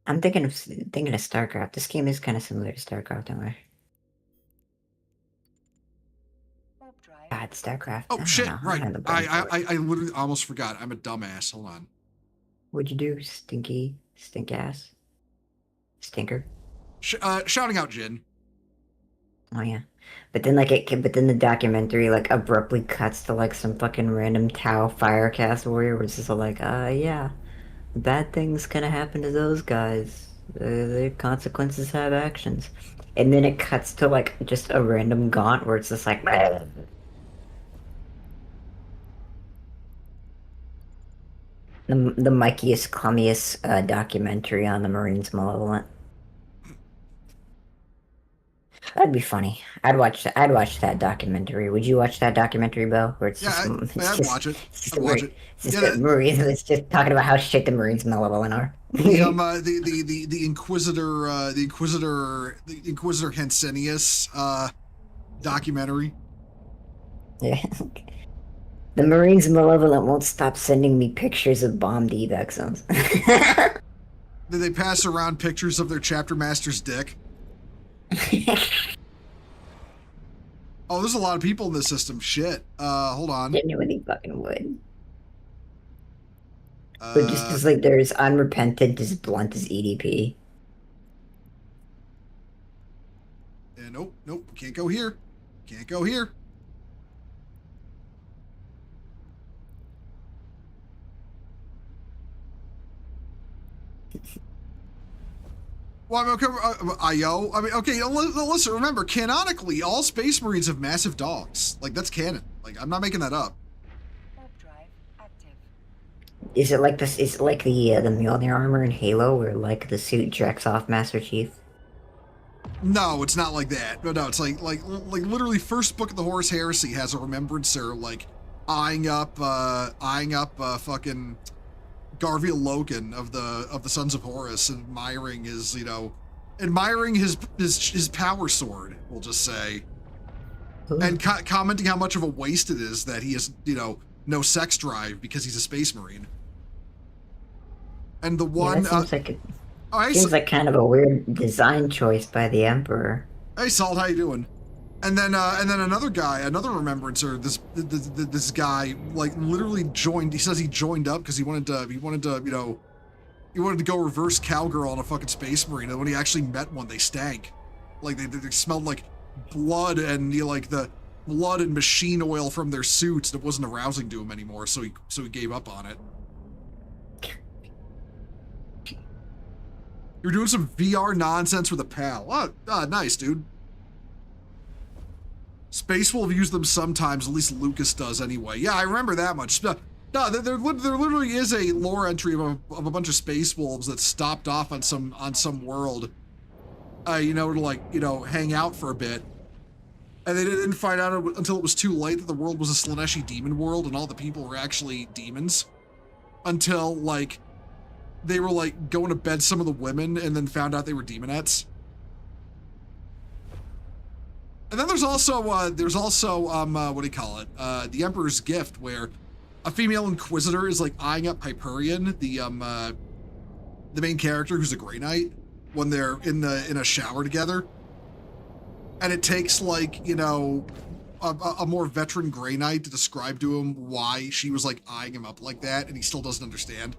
I'm thinking of StarCraft. This game is kind of similar to StarCraft, don't I? Warp drive. God, StarCraft. Oh shit! know, Right, had the brain for it. I literally almost forgot. I'm a dumbass. Hold on. What'd you do, stink ass, stinker? Shouting out Jin. Oh yeah, but then the documentary like abruptly cuts to like some fucking random Tau Firecast warrior, where it's just like, yeah, bad things gonna happen to those guys. The consequences have actions, and then it cuts to like just a random gaunt where it's just like. The mikiest, clummiest documentary on the Marines Malevolent. That'd be funny. I'd watch that documentary. Would you watch that documentary, Bo? Where it's Yeah, I'd watch it. I'd watch it. It's just the Marines. It's just talking about how shit the Marines Malevolent are. The Inquisitor Hensenius documentary. Yeah. The Marines Malevolent won't stop sending me pictures of bombed evac zones. Did they pass around pictures of their chapter master's dick? Oh, there's a lot of people in this system. Shit. Hold on. Genuinely fucking would. But just as like they're as unrepentant, as blunt as EDP. Yeah, nope. Can't go here. Can't go here. Well, I mean, okay, IO. I mean, okay, listen, remember, canonically, all Space Marines have massive dogs. Like, that's canon. Like, I'm not making that up. Warp drive active. Is it like this? Is it like the Mjolnir armor in Halo, where like the suit jacks off Master Chief? No, it's not like that. No, it's like literally first book of the Horus Heresy has a remembrancer, like, eyeing up fucking Garviel Logan of the Sons of Horus, admiring his power sword, we'll just say. Ooh. And commenting how much of a waste it is that he has, no sex drive because he's a Space Marine. And the one, that seems like kind of a weird design choice by the Emperor. Hey, Salt, how you doing? And then another guy, another remembrancer, this guy, like, literally joined. He says he joined up because he wanted to go reverse cowgirl on a fucking Space Marine. And when he actually met one, they stank, like they smelled like blood and like the blood and machine oil from their suits. That wasn't arousing to him anymore, so he gave up on it. You're doing some VR nonsense with a pal. Oh, nice, dude. Space Wolf used them sometimes, at least Lucas does anyway. Yeah, I remember that much. No, there literally is a lore entry of a bunch of Space Wolves that stopped off on some world, you know, to like, you know, hang out for a bit. And they didn't find out until it was too late that the world was a Slaneshi demon world and all the people were actually demons. Until, like, they were, like, going to bed some of the women and then found out they were demonettes. And then there's also, what do you call it? The Emperor's Gift, where a female Inquisitor is, like, eyeing up Hyperion, the main character who's a Grey Knight, when they're in a shower together. And it takes, like, you know, a more veteran Grey Knight to describe to him why she was, like, eyeing him up like that, and he still doesn't understand.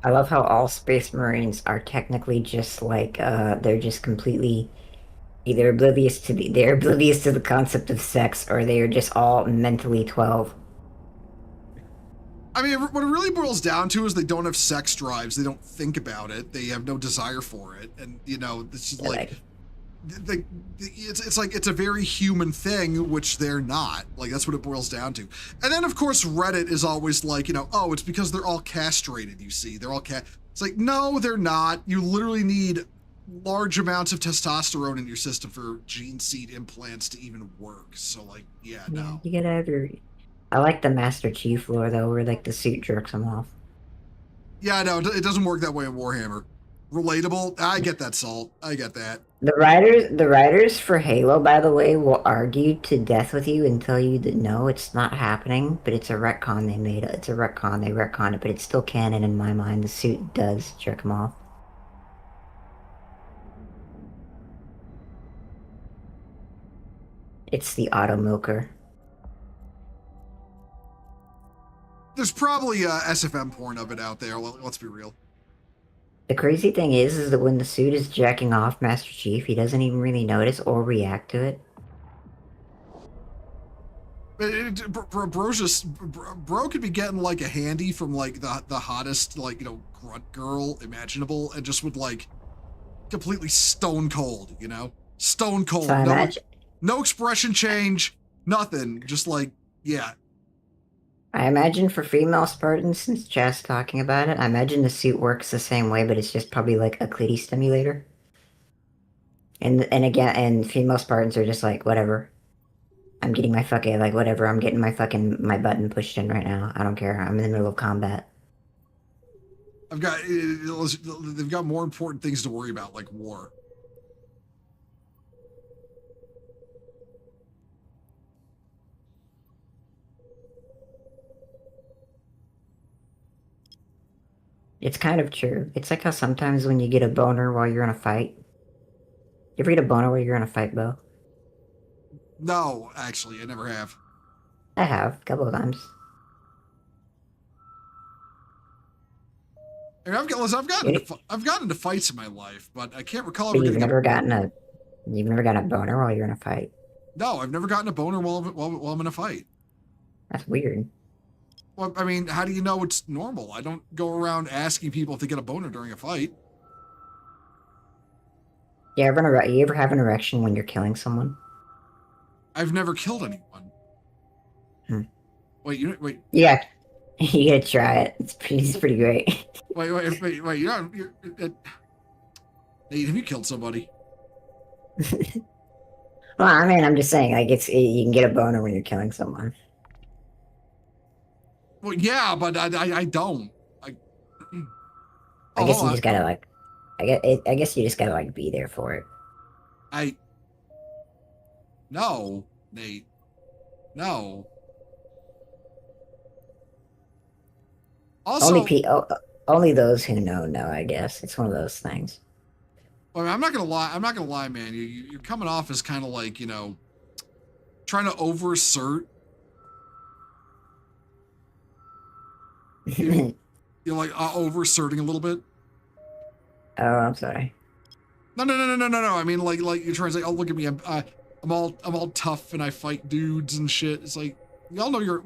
I love how all Space Marines are technically just like, they're just completely either oblivious to the concept of sex, or they are just all mentally 12. I mean, what it really boils down to is they don't have sex drives. They don't think about it. They have no desire for it. And, you know, this is like... It's like it's a very human thing, which they're not. Like, that's what it boils down to. And then, of course, Reddit is always like, you know, oh, it's because they're all castrated, you see. They're all It's like, no, they're not. You literally need large amounts of testosterone in your system for gene seed implants to even work. So, like, yeah, no. You gotta have your... I like the Master Chief lore, though, where, like, the suit jerks him off. Yeah, no, it doesn't work that way in Warhammer. Relatable? I get that, Salt. I get that. The writers for Halo, by the way, will argue to death with you and tell you that no, it's not happening, but it's a retcon they made. It's a retcon, they retconned it, but it's still canon in my mind. The suit does jerk him off. It's the auto milker. There's probably SFM porn of it out there, let's be real. The crazy thing is that when the suit is jacking off Master Chief, he doesn't even really notice or react to it. Bro could be getting like a handy from like the hottest, like, you know, grunt girl imaginable, and just would like completely stone cold, you know, stone cold. So no expression change, nothing. Just like, yeah. I imagine for female Spartans, since Chad's talking about it, I imagine the suit works the same way, but it's just probably like a clitty stimulator. And again, and female Spartans are just like, whatever. I'm getting my fucking, like, whatever, I'm getting my button pushed in right now. I don't care, I'm in the middle of combat. They've got more important things to worry about, like war. It's kind of true. It's like how sometimes when you get a boner while you're in a fight. You ever get a boner while you're in a fight, Bo? No, actually, I never have. I have, a couple of times. I mean, I've gotten into fights in my life, but I can't recall. But you've never gotten a boner while you're in a fight. No, I've never gotten a boner while I'm in a fight. That's weird. Well, I mean, how do you know it's normal? I don't go around asking people if they get a boner during a fight. You ever have an erection when you're killing someone? I've never killed anyone. Wait. Yeah, you gotta try it. It's pretty great. Wait. Nate, have you killed somebody? Well, I mean, I'm just saying, like, you can get a boner when you're killing someone. Well, yeah, but I don't. I guess you just gotta, like, I guess you just gotta, like, be there for it. No, Nate. No. Also, only those who know, I guess. It's one of those things. I mean, I'm not gonna lie, man. You're coming off as kind of like, you know, trying to overassert. You're like overasserting a little bit. Oh, I'm sorry. No. I mean, like you're trying to say, oh, look at me. I'm all tough and I fight dudes and shit. It's like we all know you're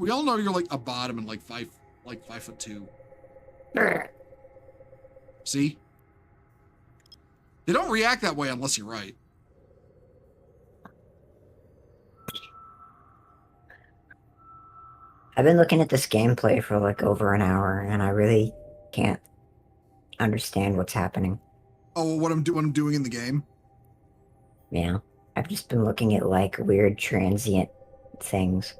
like a bottom and like 5'2". See? They don't react that way unless you're right. I've been looking at this gameplay for like over an hour, and I really can't understand what's happening. Oh, what I'm doing in the game. Yeah, I've just been looking at like weird transient things.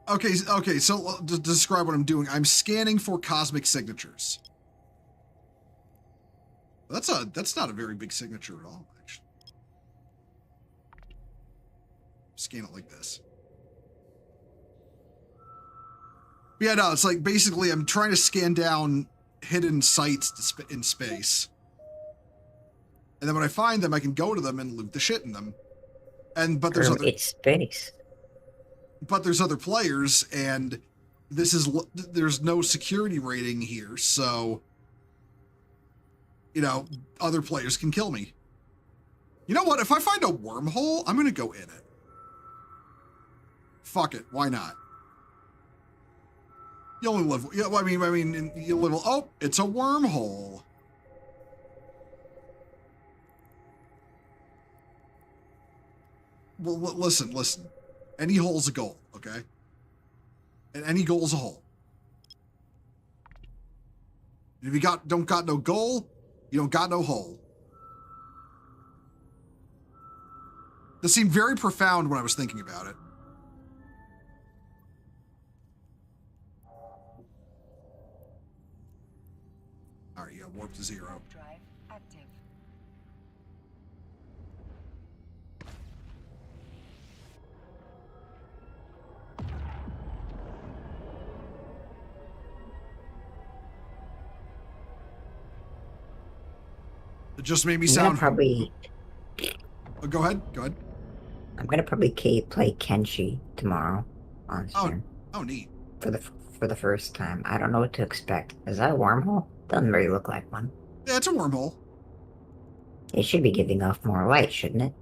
Okay, so to describe what I'm doing, I'm scanning for cosmic signatures. That's not a very big signature at all, actually. Scan it like this. Yeah, no, it's like basically I'm trying to scan down hidden sites in space. And then when I find them, I can go to them and loot the shit in them. But there's It's space. But there's other players, and there's no security rating here, so other players can kill me. You know what? If I find a wormhole, I'm gonna go in it. Fuck it, why not? You only live. Yeah, I mean, you live. Oh, it's a wormhole. Well, listen. Any hole's a goal, okay? And any goal's a hole. And if you don't got no goal, you don't got no hole. This seemed very profound when I was thinking about it. All right, warp to 0. Warp drive active. It just made me I'm sound. probably. Oh, go ahead. I'm gonna probably play Kenshi tomorrow on stream. Oh, neat. For the first time. I don't know what to expect. Is that a wormhole? Doesn't really look like one. Yeah, it's a wormhole. It should be giving off more light, shouldn't it?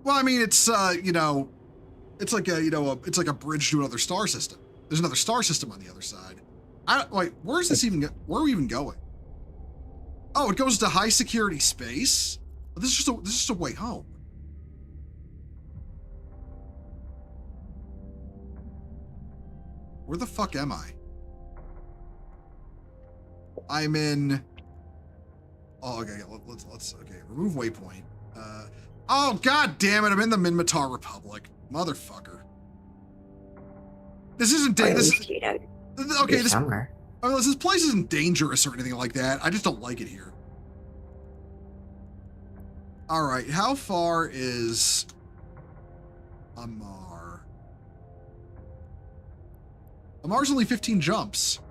Well, I mean, it's it's like it's like a bridge to another star system. There's another star system on the other side. Where's this even? Where are we even going? Oh, it goes to high security space. This is just a way home. Where the fuck am I? I'm in. Oh, okay. Let's remove waypoint. Oh, god damn it! I'm in the Minmatar Republic, motherfucker. This isn't okay. Somewhere. I mean, this place isn't dangerous or anything like that. I just don't like it here. All right, how far is Amar? Amar's only 15 jumps.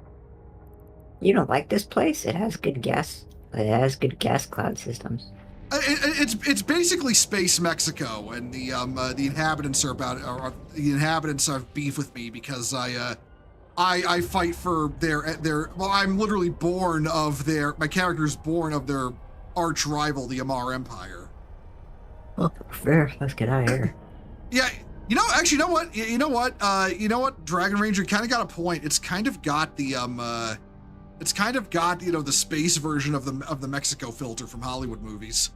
You don't like this place? It has good gas. It has good gas cloud systems. It's basically space Mexico, and the inhabitants the inhabitants have beef with me because I fight for their. Well, I'm literally born of their. My character's born of their arch rival, the Amar Empire. Well, fair. Let's get out of here. Yeah, actually, you know what, Dragon Ranger kind of got a point. It's kind of got the the space version of the Mexico filter from Hollywood movies.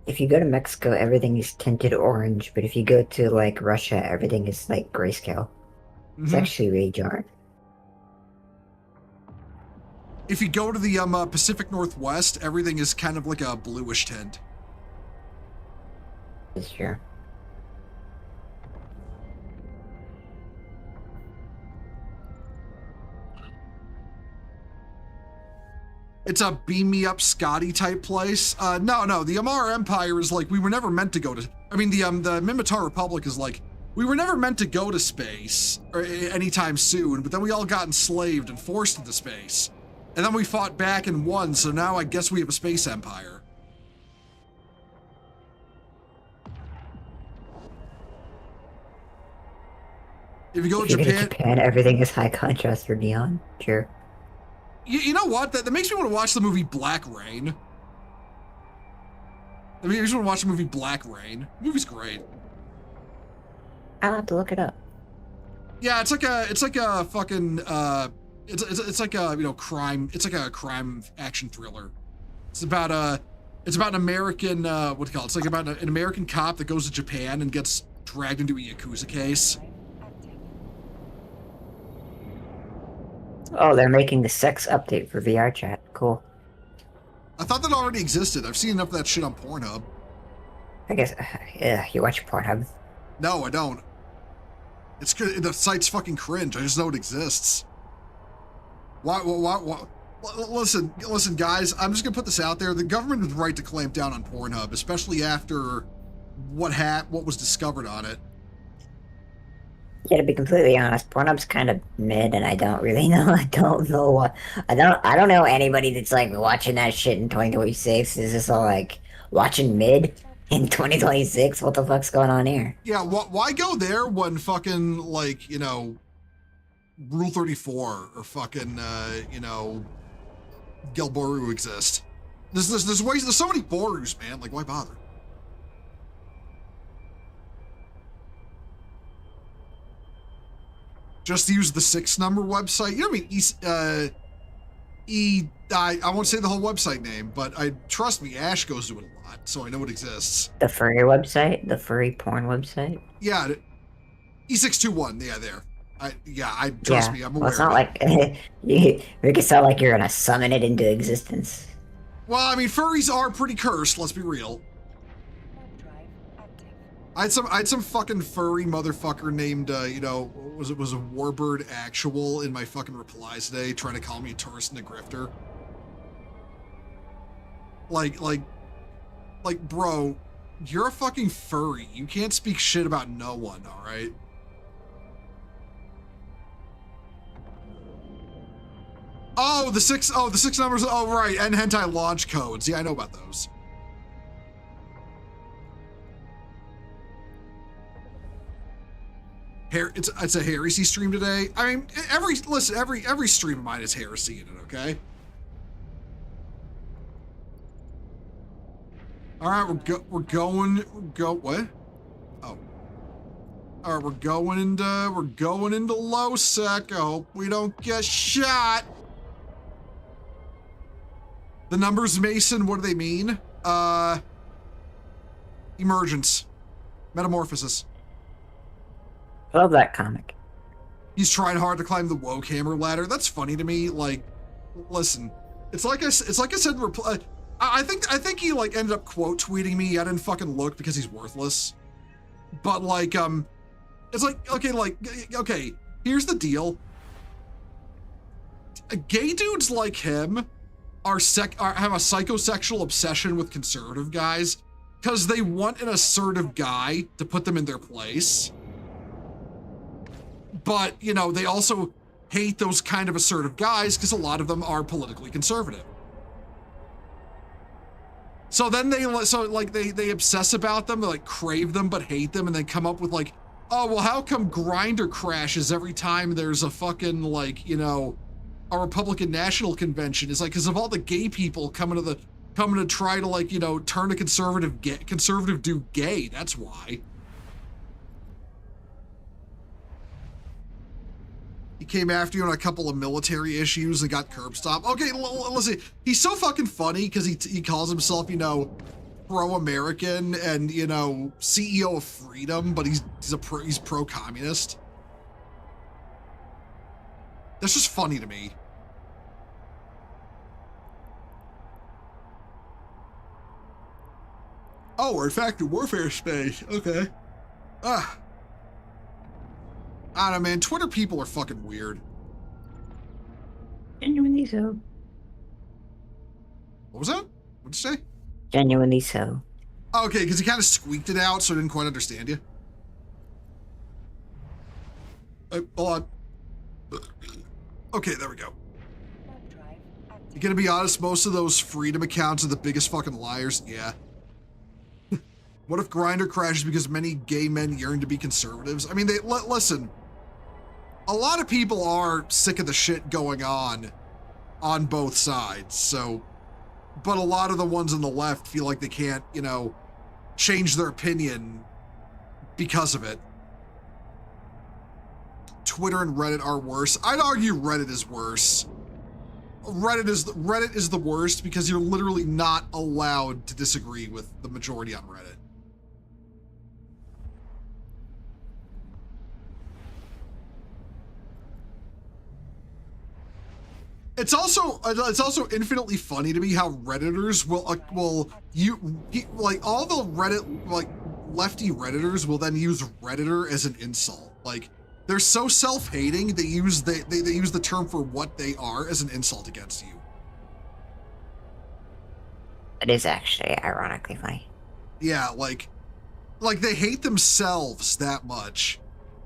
If you go to Mexico, everything is tinted orange, but if you go to like Russia, everything is like grayscale. It's actually really jarring. If you go to the Pacific Northwest, everything is kind of like a bluish tint. It's true. It's a beam me up Scotty type place. No, the Amar Empire is like, we were never meant to go to, I mean, the Minmatar Republic is like, we were never meant to go to space or anytime soon, but then we all got enslaved and forced into space. And then we fought back and won, so now I guess we have a space empire. If you go to Japan, everything is high contrast or neon. Sure. You know what? That makes me want to watch the movie Black Rain. I mean, I just want to watch the movie Black Rain. The movie's great. I'll have to look it up. Yeah, it's like a fucking It's like a crime. It's like a crime action thriller. It's about an American what do you call it? It's like about an American cop that goes to Japan and gets dragged into a Yakuza case. Oh, they're making the sex update for VR chat. Cool. I thought that already existed. I've seen enough of that shit on Pornhub. I guess, yeah, you watch Pornhub. No, I don't. It's good. The site's fucking cringe. I just know it exists. Why? Listen, guys. I'm just gonna put this out there. The government is right to clamp down on Pornhub, especially after what was discovered on it. Yeah, to be completely honest, Pornhub's kind of mid, and I don't really know. I don't know what. I don't know anybody that's like watching that shit in 2026. Is this all like watching mid in 2026? What the fuck's going on here? Yeah. Why go there when fucking like Rule 34 or fucking Gelboru exist? There's ways. There's so many Borus, man. Like, why bother? Just use the 6 number website. You know what I mean? I won't say the whole website name, but trust me, Ash goes to it a lot, so I know it exists. The furry website, the furry porn website. Yeah, E621. Yeah, there. Trust me, I'm aware. Well, it's not like you make it sound like you're gonna summon it into existence. Well, I mean, furries are pretty cursed. Let's be real. I had some fucking furry motherfucker named was a Warbird Actual in my fucking replies today, trying to call me a tourist and a grifter. Like, bro, you're a fucking furry. You can't speak shit about no one, all right? Oh, the six numbers. Oh, right, and hentai launch codes. Yeah, I know about those. It's a heresy stream today. I mean, every stream of mine is heresy in it. Okay. All right, we're going. What? Oh. All right, we're going into low sec. I hope we don't get shot. The numbers, Mason. What do they mean? Emergence, metamorphosis. I love that comic. He's trying hard to climb the woke hammer ladder. That's funny to me. Like, listen, it's like I said. I think he like ended up quote tweeting me. I didn't fucking look because he's worthless. But like, it's like okay. Here's the deal. Gay dudes like him have a psychosexual obsession with conservative guys because they want an assertive guy to put them in their place. But, they also hate those kind of assertive guys because a lot of them are politically conservative. So then they obsess about them, they like crave them but hate them, and then come up with like, oh, well, how come Grindr crashes every time there's a fucking a Republican National Convention? It's like because of all the gay people coming to try to turn a conservative dude gay. That's why. He came after you on a couple of military issues and got curb stomped. Okay, listen, he's so fucking funny because he calls himself, pro-American and, CEO of freedom, but he's pro-communist. That's just funny to me. Oh, we're in factory warfare space. Okay. I don't know, man. Twitter people are fucking weird. Genuinely so. What was that? What'd you say? Genuinely so. Okay, because he kind of squeaked it out, so I didn't quite understand you. Hold on. Okay, there we go. You gonna be honest, most of those freedom accounts are the biggest fucking liars. Yeah. What if Grindr crashes because many gay men yearn to be conservatives? I mean, listen. A lot of people are sick of the shit going on both sides, so, but a lot of the ones on the left feel like they can't, change their opinion because of it. Twitter and Reddit are worse. I'd argue Reddit is worse. Reddit is the worst because you're literally not allowed to disagree with the majority on Reddit. It's also infinitely funny to me how Redditors will like all the Reddit like lefty Redditors will then use Redditor as an insult. Like they're so self-hating they use the term for what they are as an insult against you. It is actually ironically funny. Yeah, like they hate themselves that much,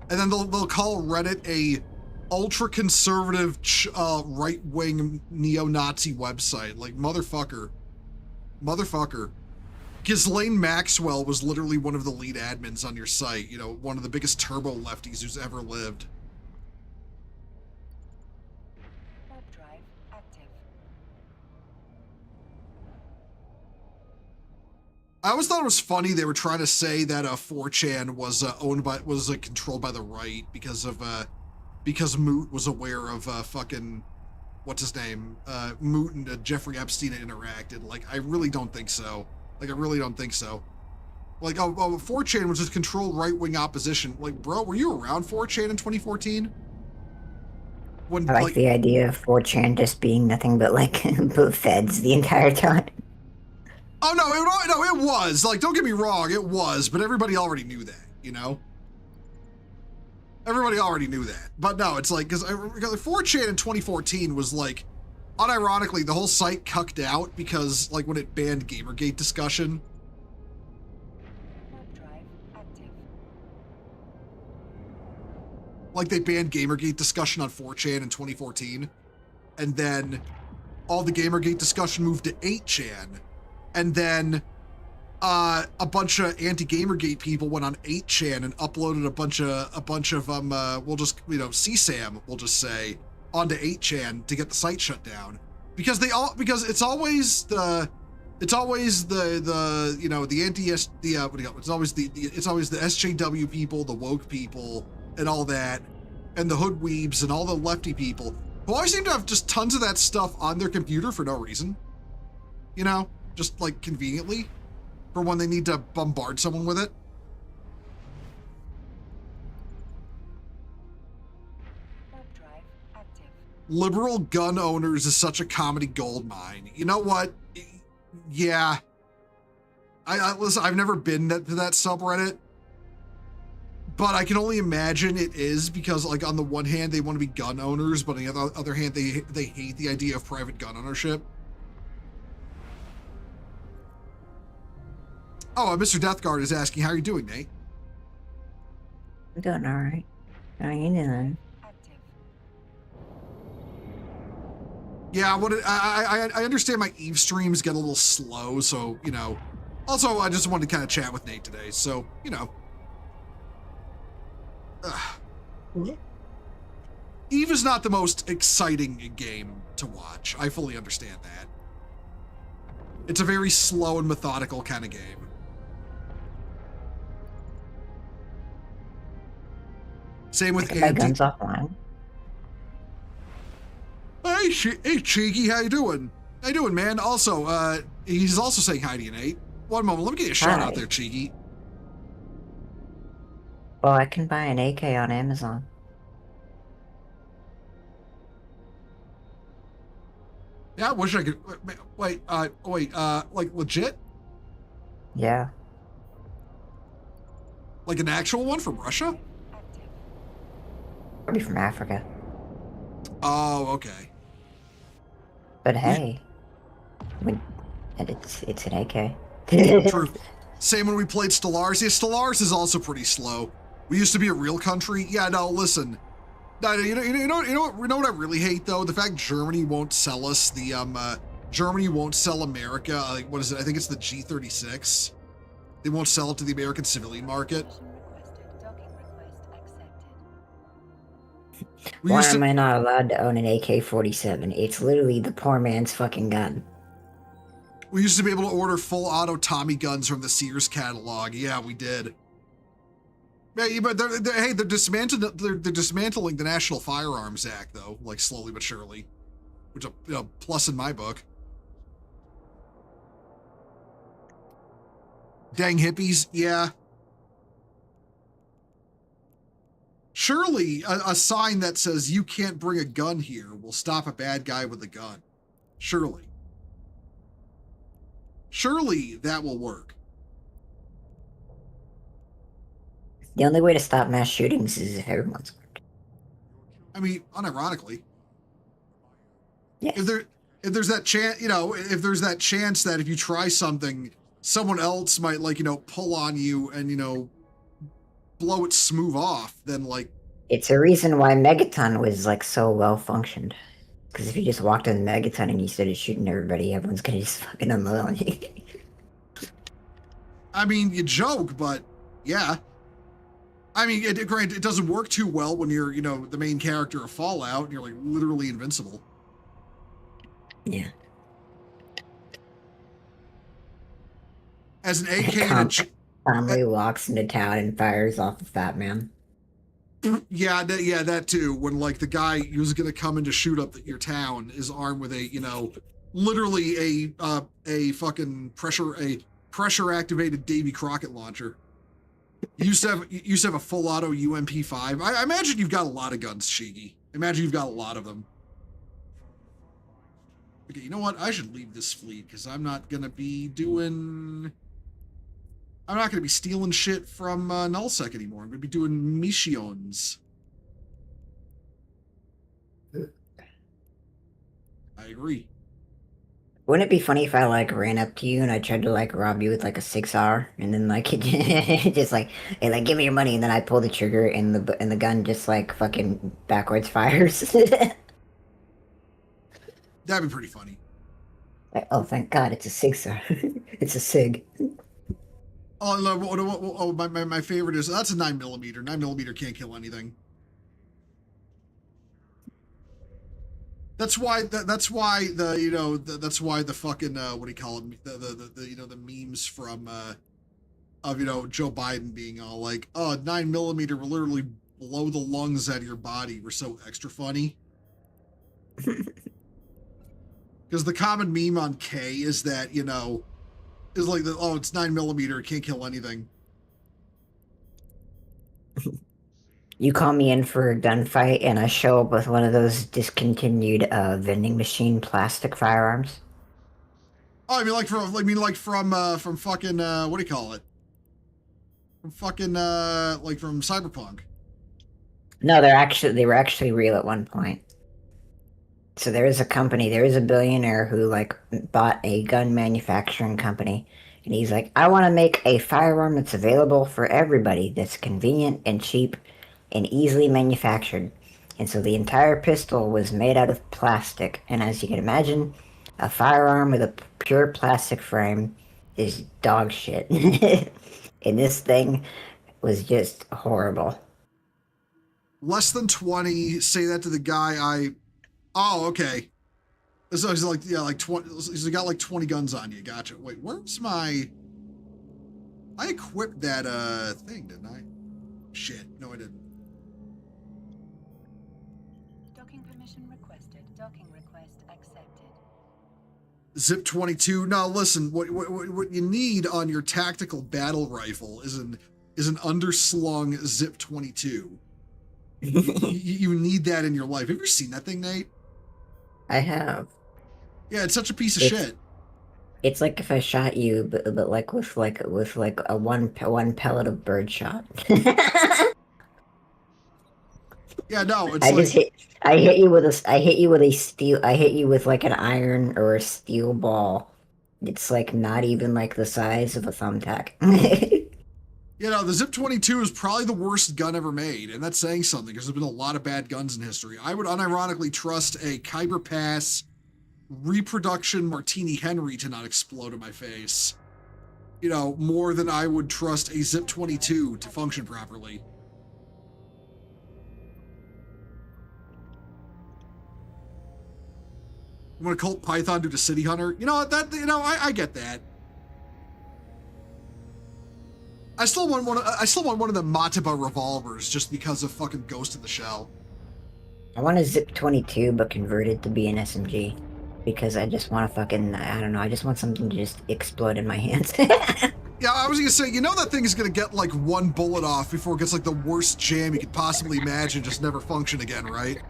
and then they'll call Reddit a ultra-conservative right-wing neo-Nazi website. Like, motherfucker. Ghislaine Maxwell was literally one of the lead admins on your site, you know, one of the biggest turbo lefties who's ever lived. Web drive active. I always thought it was funny they were trying to say that 4chan was controlled by the right because Moot was aware of fucking what's his name, Moot and Jeffrey Epstein interacted. Like, I really don't think so. Like, 4chan was just controlled right-wing opposition. Like, bro, were you around 4chan in 2014? When, I like the idea of 4chan just being nothing but like feds the entire time. Oh no, it was. Like, don't get me wrong, it was, but everybody already knew that, you know? Everybody already knew that. But no, it's like, because 4chan in 2014 was like, unironically, the whole site cucked out because, like, when it banned Gamergate discussion. Web drive active. Like, they banned Gamergate discussion on 4chan in 2014. And then all the Gamergate discussion moved to 8chan. And then a bunch of anti-Gamergate people went on 8chan and uploaded a bunch of we'll just, you know, CSAM, we'll just say, onto 8chan to get the site shut down. Because it's always the you know, the it's always the SJW people, the woke people, and all that, and the hood weebs and all the lefty people who always seem to have just tons of that stuff on their computer for no reason. You know, just like conveniently, for when they need to bombard someone with it. Web drive active. Liberal gun owners is such a comedy gold mine. You know what? Yeah. I listen, I've never been to that subreddit, but I can only imagine it is because, like, on the one hand, they want to be gun owners, but on the other hand, they hate the idea of private gun ownership. Oh, Mr. Deathguard is asking, how are you doing, Nate? I'm doing alright. How are you doing? Active. Yeah, I understand my Eve streams get a little slow, so, you know. Also, I just wanted to kind of chat with Nate today, so, you know. Eve is not the most exciting game to watch. I fully understand that. It's a very slow and methodical kind of game. Same with My gun's offline. Hey, Cheeky, how you doing? How you doing, man? Also, he's also saying hi to you, Nate. One moment, let me get you a shout out there, Cheeky. Well, I can buy an AK on Amazon. Yeah, I wish I could. Wait, like legit? Yeah. Like an actual one from Russia? Active. Probably from Africa. Oh, okay. But hey, it's an AK. True. Same when we played Stellaris. Yeah, Stellaris is also pretty slow. We used to be a real country. Yeah, no, listen. No, you know what I really hate though? The fact Germany won't sell us the Germany won't sell America. Like, what is it? I think it's the G36. They won't sell it to the American civilian market. Permission requested. Docking request accepted. We Why used to- am I not allowed to own an AK-47? It's literally the poor man's fucking gun. We used to be able to order full auto Tommy guns from the Sears catalog. Yeah, we did. Yeah, but they're dismantling the National Firearms Act, though, like slowly but surely, which is a plus in my book. Dang hippies, yeah. Surely a sign that says you can't bring a gun here will stop a bad guy with a gun. Surely. Surely that will work. The only way to stop mass shootings is if everyone's. I mean, unironically. Yeah. If there's that chance, if there's that chance that if you try something, someone else might pull on you and blow it smooth off, then It's a reason why Megaton was so well functioned. Because if you just walked in Megaton and you started shooting everybody, everyone's gonna just fucking unload on you. I mean, you joke, but yeah. I mean, granted, it doesn't work too well when you're, the main character of Fallout and you're literally invincible. Yeah. As an AK Calmly walks into town and fires off a fat man. Yeah, that too. When the guy who's gonna come in to shoot up your town is armed with a, literally a fucking pressure activated Davy Crockett launcher. You used to have a full auto UMP5. I imagine you've got a lot of guns, Shiggy. I imagine you've got a lot of them. Okay, you know what? I should leave this fleet because I'm not gonna be stealing shit from nullsec anymore. I'm gonna be doing missions. I agree. Wouldn't it be funny if I ran up to you and I tried to rob you with a 6R and then it just hey, give me your money, and then I pull the trigger and the gun just fucking backwards fires. That'd be pretty funny. Oh, thank God, it's a 6R. It's a SIG. Oh, my favorite is that's a 9mm. 9mm can't kill anything. That's why the fucking what do you call it, the memes from of Joe Biden being all 9mm will literally blow the lungs out of your body were so extra funny. Because the common meme on K is that is it's 9mm, it can't kill anything. You call me in for a gunfight, and I show up with one of those discontinued vending machine plastic firearms. Oh, I mean, from fucking what do you call it? From fucking from Cyberpunk. No, they were actually real at one point. So there is a billionaire who bought a gun manufacturing company, and he's like, I want to make a firearm that's available for everybody, that's convenient and cheap and easily manufactured. And so the entire pistol was made out of plastic, and as you can imagine, a firearm with a pure plastic frame is dog shit. And this thing was just horrible. Less than 20, say that to the guy Oh, okay. So he's 20, he's got 20 guns on you, gotcha. Wait, where's my... I equipped that thing, didn't I? Shit, no I didn't. Docking permission requested. Docking request accepted. Zip 22. Now listen, what you need on your tactical battle rifle is an underslung Zip 22. You need that in your life. Have you ever seen that thing, Nate? I have. Yeah, it's such a piece of shit. It's like if I shot you, but with a one pellet of birdshot. Yeah, no, it's I hit you with an iron or a steel ball. It's not even the size of a thumbtack. The Zip 22 is probably the worst gun ever made, and that's saying something because there's been a lot of bad guns in history. I would unironically trust a Khyber Pass reproduction Martini Henry to not explode in my face, more than I would trust a Zip 22 to function properly. You want to Colt Python do the City Hunter? I get that. I still want one. I still want one of the Mateba revolvers just because of fucking Ghost in the Shell. I want a Zip 22, but converted to be an SMG. Because I just want to fucking, I don't know, I just want something to just explode in my hands. Yeah, I was gonna say, you know that thing is gonna get like one bullet off before it gets like the worst jam you could possibly imagine, just never function again, right?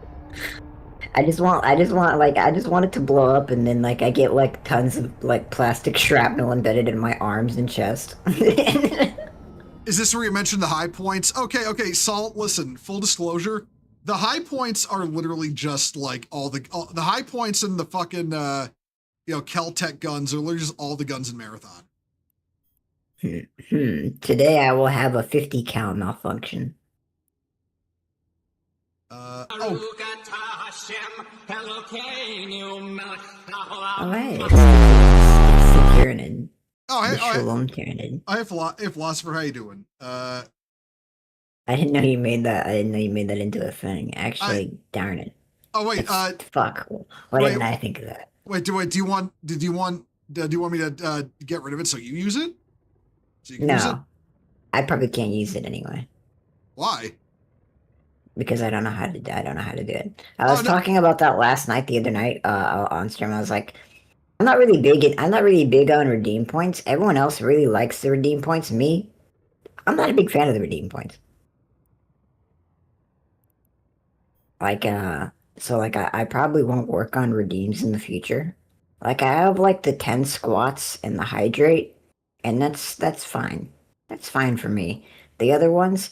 I just want it to blow up, and then like I get like tons of like plastic shrapnel embedded in my arms and chest. Is this where you mentioned the high points? Okay, Salt, listen, full disclosure, the high points are literally just like all the high points in the fucking, Kel-Tec guns are literally just all the guns in Marathon. Today I will have a 50 cal malfunction. Oh, Alright. It's the Tyranid. oh, The hey, Shalom Tyranid. hey, Philosopher, how you doing? I didn't know you made that. I didn't know you made that into a thing. Actually, darn it. Oh wait, Fuck. Why wait, didn't I think of that? do you want me to get rid of it so you use it? So you can use it? No. I probably can't use it anyway. Why? Because I don't know how to do it. I was no. talking about that last night, the other night, on stream. I was like, I'm not really big on redeem points. Everyone else really likes the redeem points. Me, I'm not a big fan of the redeem points. Like, I probably won't work on redeems in the future. Like, I have like the 10 squats and the hydrate, and that's fine. That's fine for me. The other ones,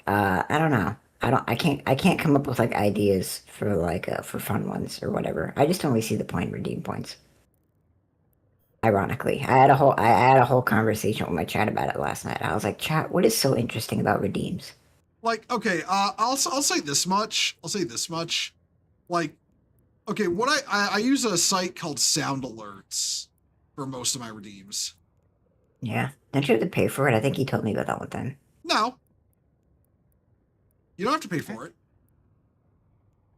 I don't know. I can't come up with like ideas for like for fun ones or whatever. I just only see the point in redeem points. Ironically, I had a whole conversation with my chat about it last night. I was like, chat, what is so interesting about redeems? Like, okay, I'll say this much. Like, okay, what I use a site called Sound Alerts for most of my redeems. Yeah, don't you have to pay for it? I think you told me about that one time. No, you don't have to pay for it.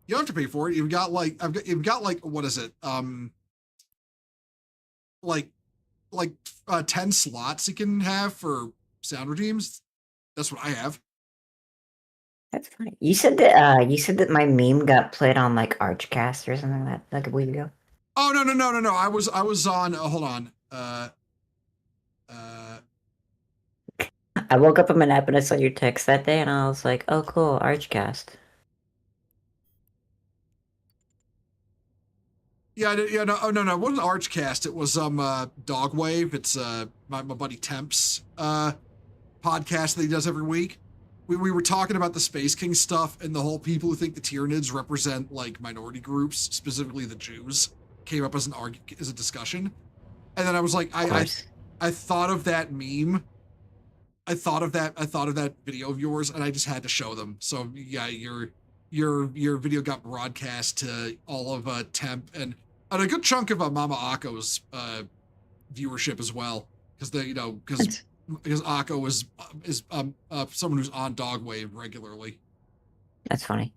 You don't have to pay for it. You've got like what is it? Like 10 slots you can have for sound redeems. That's what I have. That's funny. You said that my meme got played on like Archcast or something like a week ago. Oh no. I was on. Hold on. I woke up from a nap and I saw your text that day, and I was like, "Oh, cool, Archcast." Yeah, no, oh no, it wasn't Archcast. It was Dogwave. It's my buddy Temp's podcast that he does every week. We were talking about the Space King stuff, and the whole people who think the Tyranids represent like minority groups, specifically the Jews, came up as a discussion. And then I was like, I thought of that meme. I thought of that video of yours, and I just had to show them. So yeah, your video got broadcast to all of Temp and a good chunk of Mama Akko's viewership as well, because because Akko is someone who's on Dogwave regularly. That's funny.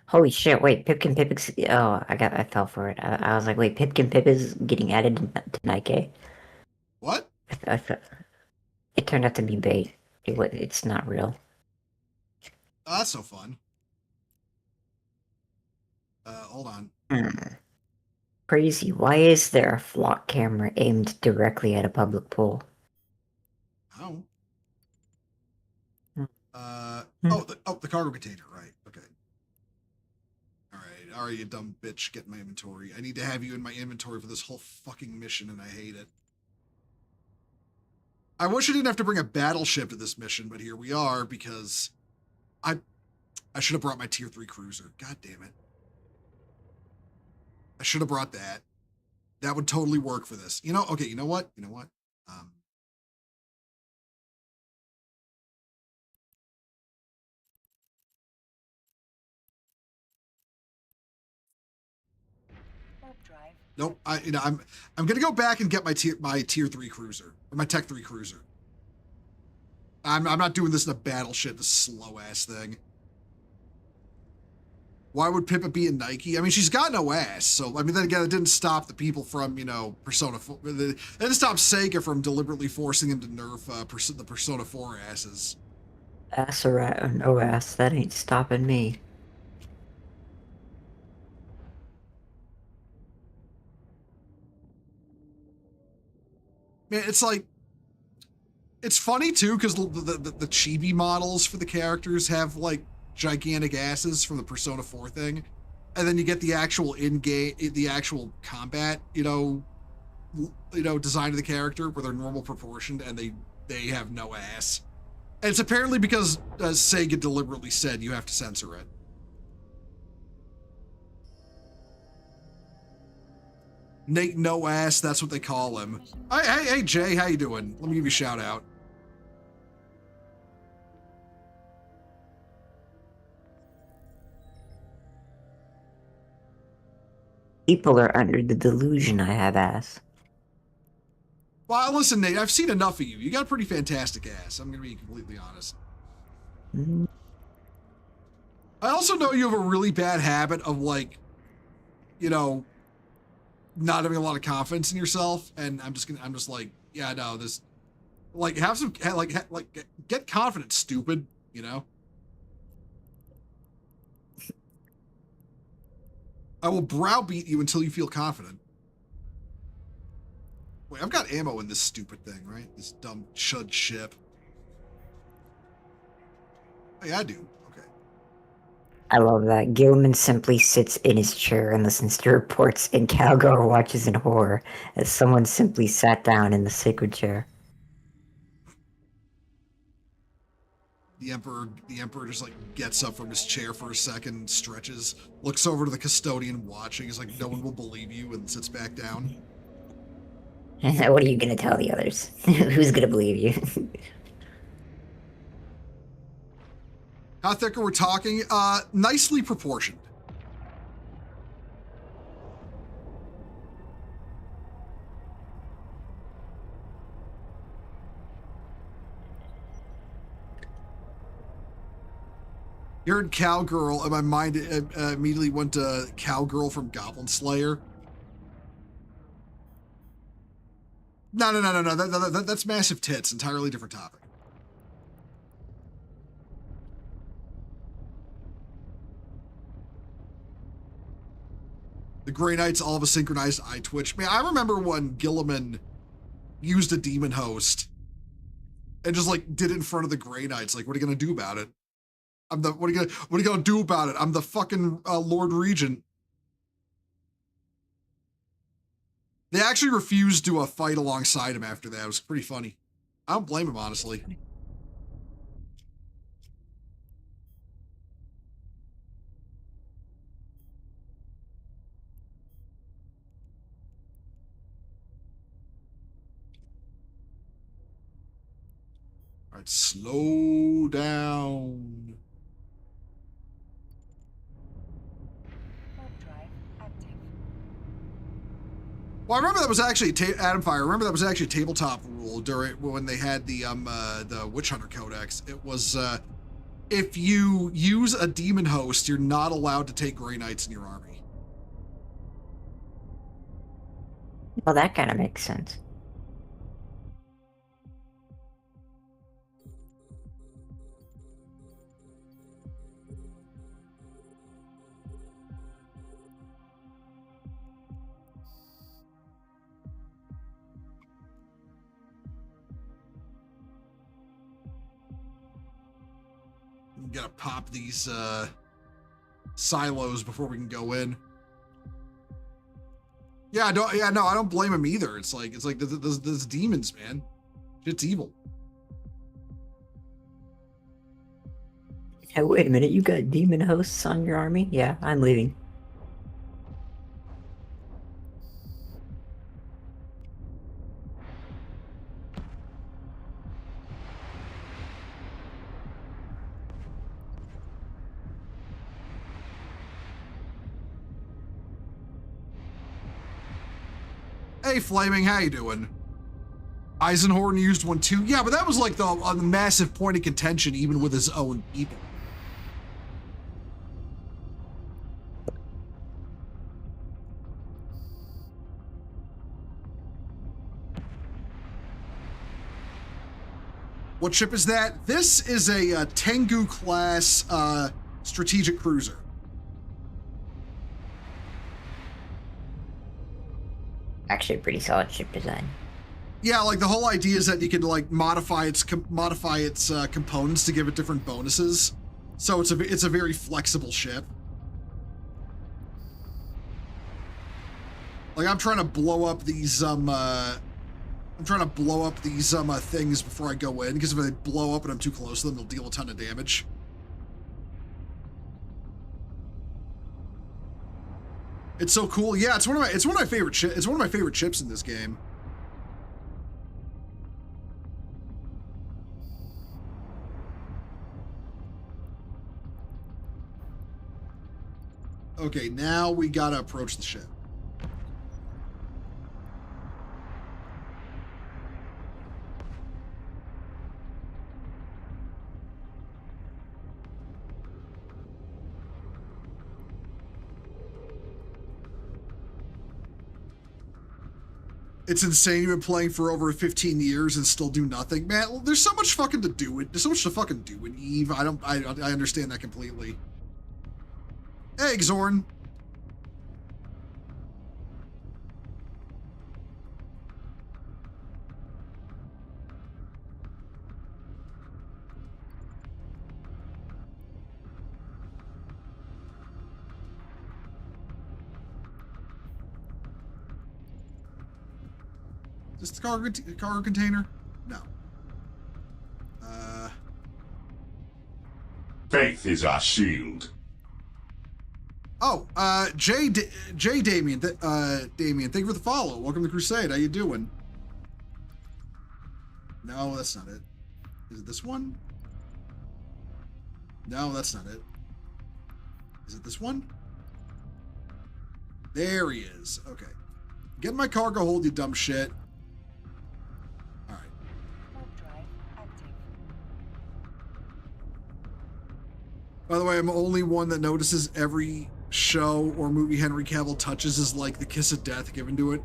Holy shit! Wait, Pipkin Pip is. Oh, I fell for it. I was like, wait, Pipkin Pip is getting added to Nike. What? It turned out to be bait. It's not real. Oh, that's so fun. Hold on. Crazy. Why is there a flock camera aimed directly at a public pool? Oh. Hmm. The cargo container, right? Okay. All right, you dumb bitch. Get my inventory. I need to have you in my inventory for this whole fucking mission, and I hate it. I wish I didn't have to bring a battleship to this mission, but here we are because I should have brought my tier 3 cruiser. God damn it. I should have brought that. That would totally work for this. You know what? Drive. Nope. I'm gonna go back and get my tier 3 cruiser or my tech 3 cruiser. I'm not doing this in a battleship, this slow ass thing. Why would Pippa be in Nike? I mean, she's got no ass. So, I mean, then again, it didn't stop the people from, you know, Persona 4. It didn't stop Sega from deliberately forcing him to nerf the Persona 4 asses. Ass or no ass, that ain't stopping me. Man, it's like, it's funny too, because the chibi models for the characters have like gigantic asses from the Persona 4 thing. And then you get the actual in-game, the actual combat, you know, design of the character where they're normal proportioned and they have no ass. And it's apparently because Sega deliberately said you have to censor it. Nate No Ass, that's what they call him. Hey, Jay, how you doing? Let me give you a shout out. People are under the delusion I have ass. Well, listen, Nate, I've seen enough of you. You got a pretty fantastic ass. I'm going to be completely honest. Mm. I also know you have a really bad habit of, like, you know, not having a lot of confidence in yourself. And I'm just like, yeah, no, this, like, have some, like, get confident, stupid, you know? I will browbeat you until you feel confident. Wait, I've got ammo in this stupid thing, right? This dumb chud ship. Hey, I do. Okay. I love that. Gilman simply sits in his chair and listens to reports, and Cowgirl watches in horror as someone simply sat down in the sacred chair. The Emperor just like gets up from his chair for a second, stretches, looks over to the custodian watching, is like, no one will believe you, and sits back down. What are you gonna tell the others? Who's gonna believe you? How thick are we talking? Nicely proportioned. You heard Cowgirl, and my mind immediately went to Cowgirl from Goblin Slayer. No. That's Massive Tits. Entirely different topic. The Grey Knights all have a synchronized eye twitch. Man, I remember when Gilliman used a demon host and just like did it in front of the Grey Knights. Like, what are you gonna do about it? What are you gonna do about it? I'm the fucking Lord Regent. They actually refused to fight alongside him after that. It was pretty funny. I don't blame him, honestly. All right, slow down. Well, I remember that was actually Adam Fire. I remember that was actually a tabletop rule during when they had the Witch Hunter Codex. It was if you use a demon host, you're not allowed to take Grey Knights in your army. Well, that kind of makes sense. We gotta pop these silos before we can go in. Yeah, I don't blame him either. It's like those demons, man. Shit's evil. Hey, wait a minute, you got demon hosts on your army? Yeah, I'm leaving. Hey, Flaming, how you doing? Eisenhorn used one too. Yeah, but that was like the massive point of contention, even with his own people. What ship is that? This is a Tengu class strategic cruiser. Actually, pretty solid ship design. Yeah, like the whole idea is that you can like modify its components to give it different bonuses. So it's a very flexible ship. Like I'm trying to blow up these things before I go in, because if they blow up and I'm too close to them, they'll deal a ton of damage. It's so cool. Yeah, it's one of my favorite ships in this game. Okay, now we gotta approach the ship. It's insane you've been playing for over 15 years and still do nothing. Man, there's so much fucking to do. There's so much to fucking do in Eve. I understand that completely. Hey, Xorn. Is this the cargo container? No. Faith is our shield. Oh, Damien, Damien, thank you for the follow. Welcome to Crusade. How you doing? No, that's not it. Is it this one? No, that's not it. Is it this one? There he is. Okay. Get in my cargo hold, you dumb shit. By the way, I'm the only one that notices every show or movie Henry Cavill touches is like the kiss of death given to it.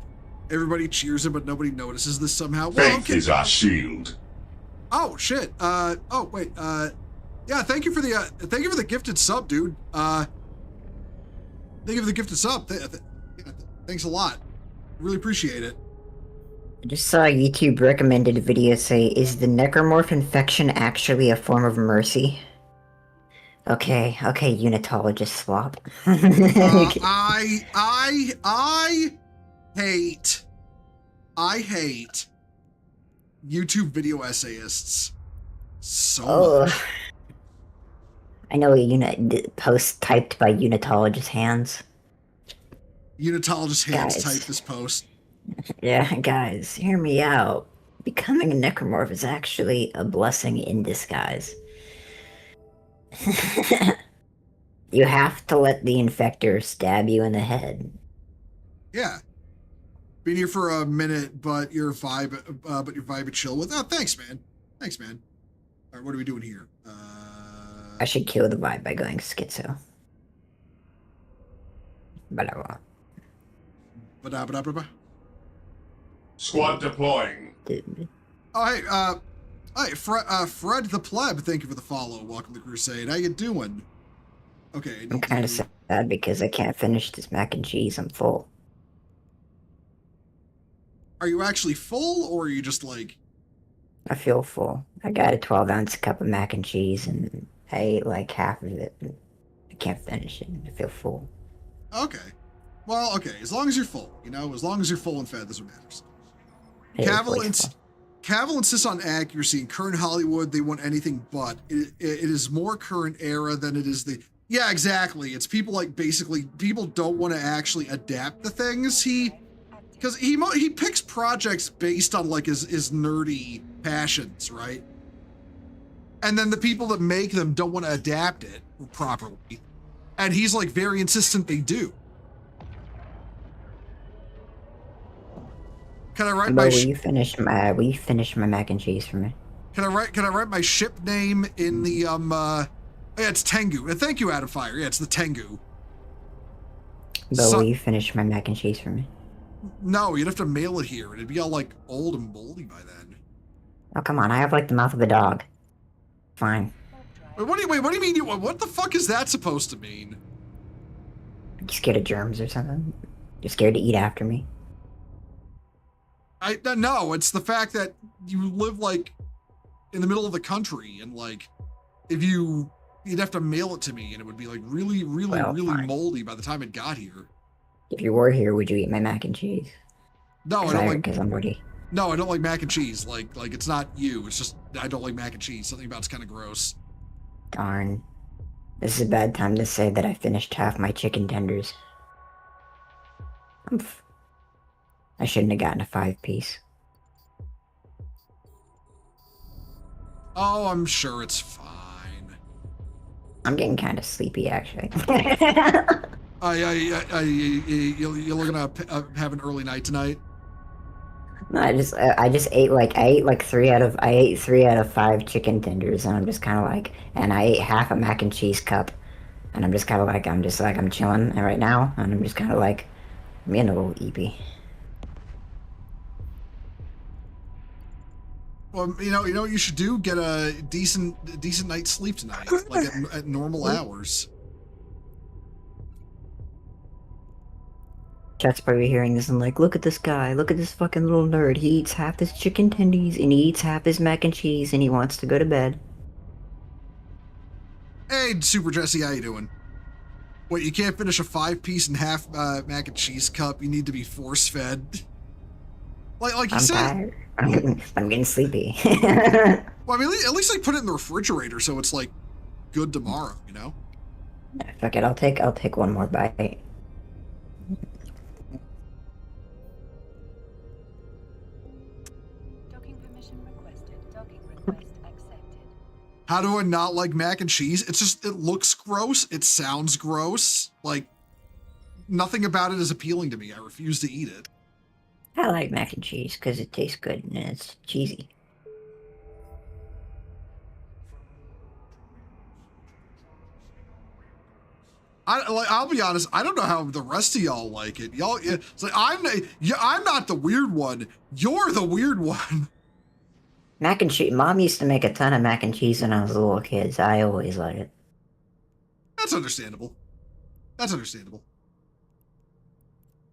Everybody cheers him, but nobody notices this somehow. Faith is our shield. Oh shit. Oh wait. Yeah. Thank you for the gifted sub, dude. Thank you for the gifted sub. Thanks a lot. Really appreciate it. I just saw a YouTube recommended video say, "Is the necromorph infection actually a form of mercy?" Okay, unitologist swap. I hate YouTube video essayists so much. I know a post typed by unitologist hands. Unitologist hands Guys. typed this post. Yeah, guys, hear me out. Becoming a necromorph is actually a blessing in disguise. You have to let the infector stab you in the head. Yeah. Been here for a minute, but your vibe and chill with. Oh, thanks, man. Thanks, man. All right, what are we doing here? I should kill the vibe by going schizo. But I won't. Squad deploying. Oh, hey, Fred the Pleb, thank you for the follow. Welcome to Crusade. How you doing? Okay. I'm kind of sad because I can't finish this mac and cheese. I'm full. Are you actually full, or are you just like... I feel full. I got a 12-ounce cup of mac and cheese, and I ate like half of it. I can't finish it. I feel full. Okay. Well, okay. As long as you're full, as long as you're full and fed, that's what matters. Cavill insists on accuracy. In current Hollywood, they want anything but. It is more current era than it is the... Yeah, exactly. It's people like, basically, people don't want to actually adapt the things. Because he picks projects based on like his nerdy passions, right? And then the people that make them don't want to adapt it properly. And he's like very insistent they do. Can I write Will my... you finish my mac and cheese for me? Can I write my ship name in the yeah, it's Tengu. Thank you, Adam Fire. Yeah, it's the Tengu. Will you finish my mac and cheese for me? No, you'd have to mail it here, and it'd be all like old and moldy by then. Oh, come on, I have like the mouth of a dog. Fine. Warp drive. What do you mean? What the fuck is that supposed to mean? You scared of germs or something? You're scared to eat after me? No, it's the fact that you live like in the middle of the country, and like if you'd have to mail it to me, and it would be like really Well, fine. moldy by the time it got here. If you were here, would you eat my mac and cheese? No, I don't like. Because I'm already... No, I don't like mac and cheese. Like it's not you. It's just I don't like mac and cheese. Something about it's kind of gross. Darn. This is a bad time to say that I finished half my chicken tenders. I shouldn't have gotten a 5-piece. Oh, I'm sure it's fine. I'm getting kind of sleepy, actually. You're looking to have an early night tonight. No, I just ate 3 out of 5 chicken tenders, and I'm just kind of like, and I ate half a mac and cheese cup, and I'm just kind of like, I'm chilling right now, and I'm just kind of like, I'm getting a little eepy. Well, you know what you should do? Get a decent night's sleep tonight, like at normal hours. Chat's probably hearing this and like, look at this guy, look at this fucking little nerd. He eats half his chicken tendies and he eats half his mac and cheese and he wants to go to bed. Hey, Super Jesse, how you doing? Wait, you can't finish a 5-piece and half mac and cheese cup. You need to be force fed. Like you I'm said. tired. I'm getting sleepy. Well, I mean, at least like put it in the refrigerator so it's like good tomorrow. You know. Fuck it, I'll take one more bite. Docking permission requested. Docking request accepted. How do I not like mac and cheese? It's just, it looks gross. It sounds gross. Like, nothing about it is appealing to me. I refuse to eat it. I like mac and cheese because it tastes good and it's cheesy. I'll be honest. I don't know how the rest of y'all like it. Y'all, it's like I'm not the weird one. You're the weird one. Mac and cheese. Mom used to make a ton of mac and cheese when I was a little kid, so I always liked it. That's understandable. That's understandable.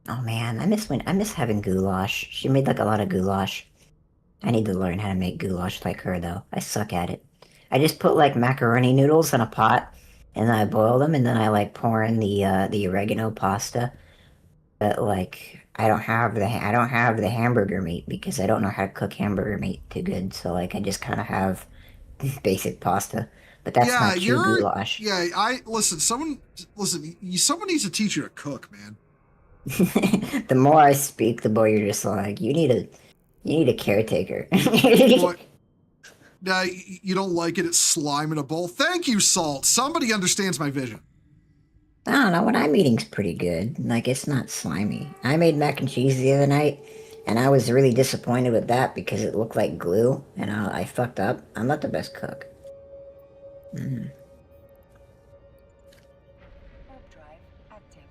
Oh man, I miss having goulash. She made like a lot of goulash. I need to learn how to make goulash like her though. I suck at it. I just put like macaroni noodles in a pot and then I boil them and then I like pour in the oregano pasta. But like I don't have the hamburger meat because I don't know how to cook hamburger meat too good. So like I just kind of have basic pasta. But that's not true goulash. Yeah, someone needs to teach you to cook, man. The more I speak, the more you're just like, you need a caretaker. What? Nah, you don't like it? It's slime in a bowl. Thank you, Salt. Somebody understands my vision. I don't know, what I'm eating's pretty good. Like, it's not slimy. I made mac and cheese the other night, and I was really disappointed with that because it looked like glue, and I fucked up. I'm not the best cook. Warp drive active.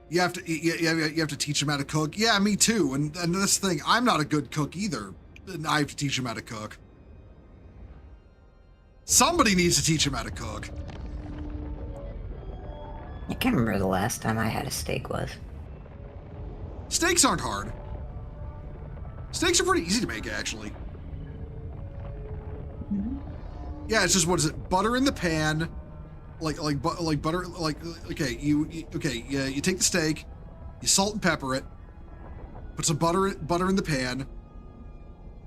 You have to teach them how to cook. Yeah, me too. And this thing, I'm not a good cook either. And I have to teach them how to cook. Somebody needs to teach them how to cook. I can't remember the last time I had a steak was. Steaks aren't hard. Steaks are pretty easy to make, actually. Yeah, it's just, what is it? Butter in the pan. Like butter, okay, you take the steak, you salt and pepper it, put some butter in the pan,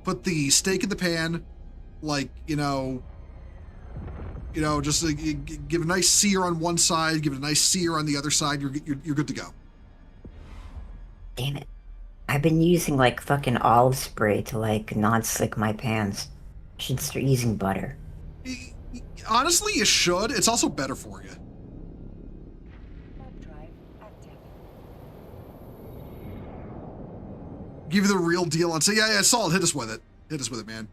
put the steak in the pan, just give a nice sear on one side, give it a nice sear on the other side, you're good to go. Damn it. I've been using like fucking olive spray to like not slick my pans. I should start using butter. Honestly, you should. It's also better for you. Warp drive active. Give you the real deal on say, yeah, Salt, hit us with it. Hit us with it, man.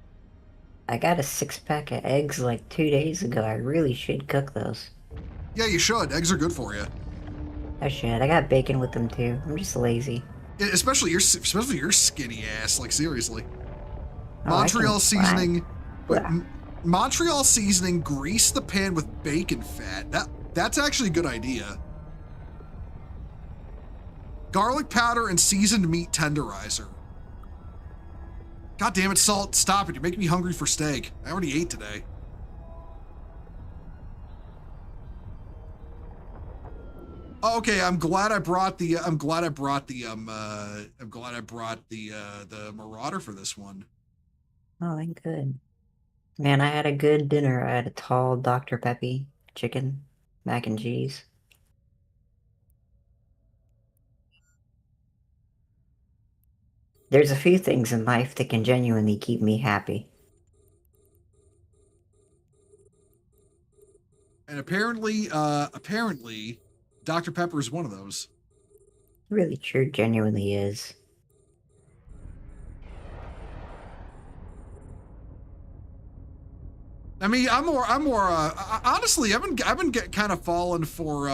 I got a 6-pack of eggs like 2 days ago. I really should cook those. Yeah, you should. Eggs are good for you. I should. I got bacon with them too. I'm just lazy. Especially your skinny ass. Like, seriously. Oh, I Montreal can seasoning. Wait, Blah. Montreal seasoning. Grease the pan with bacon fat. That's actually a good idea. Garlic powder and seasoned meat tenderizer. God damn it, Salt! Stop it! You're making me hungry for steak. I already ate today. Oh, okay, I'm glad I brought the Marauder for this one. Oh, thank good. Man, I had a good dinner. I had a tall Dr. Peppy chicken, mac and cheese. There's a few things in life that can genuinely keep me happy. And apparently, Dr. Pepper is one of those. Really sure genuinely is. I mean, honestly, I've been kind of falling for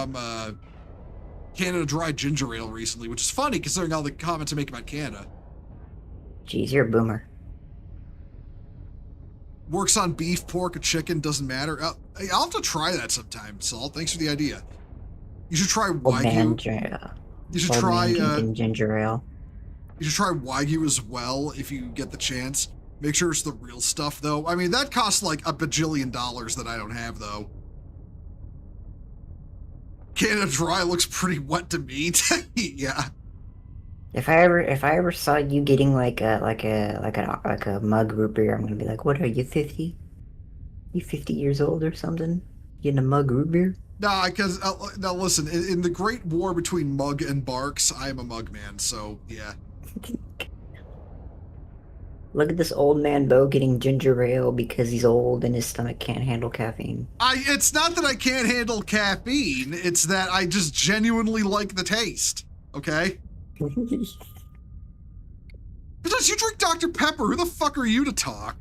Canada Dry Ginger Ale recently, which is funny considering all the comments I make about Canada. Jeez, you're a boomer. Works on beef, pork, or chicken, doesn't matter. I'll have to try that sometime, Salt. Thanks for the idea. You should try Wagyu. You should try ginger ale. You should try Wagyu as well if you get the chance. Make sure it's the real stuff, though. I mean, that costs like $1 bajillion that I don't have, though. Canada Dry looks pretty wet to me. Yeah. If I ever saw you getting like a mug root beer, I'm gonna be like, what are you, 50? You 50 years old or something? Getting a mug root beer? Nah, because now listen, in the Great War between Mug and Barks, I am a Mug man, so yeah. Look at this old man Bo getting ginger ale because he's old and his stomach can't handle caffeine. It's not that I can't handle caffeine, it's that I just genuinely like the taste, okay? Because you drink Dr. Pepper, who the fuck are you to talk?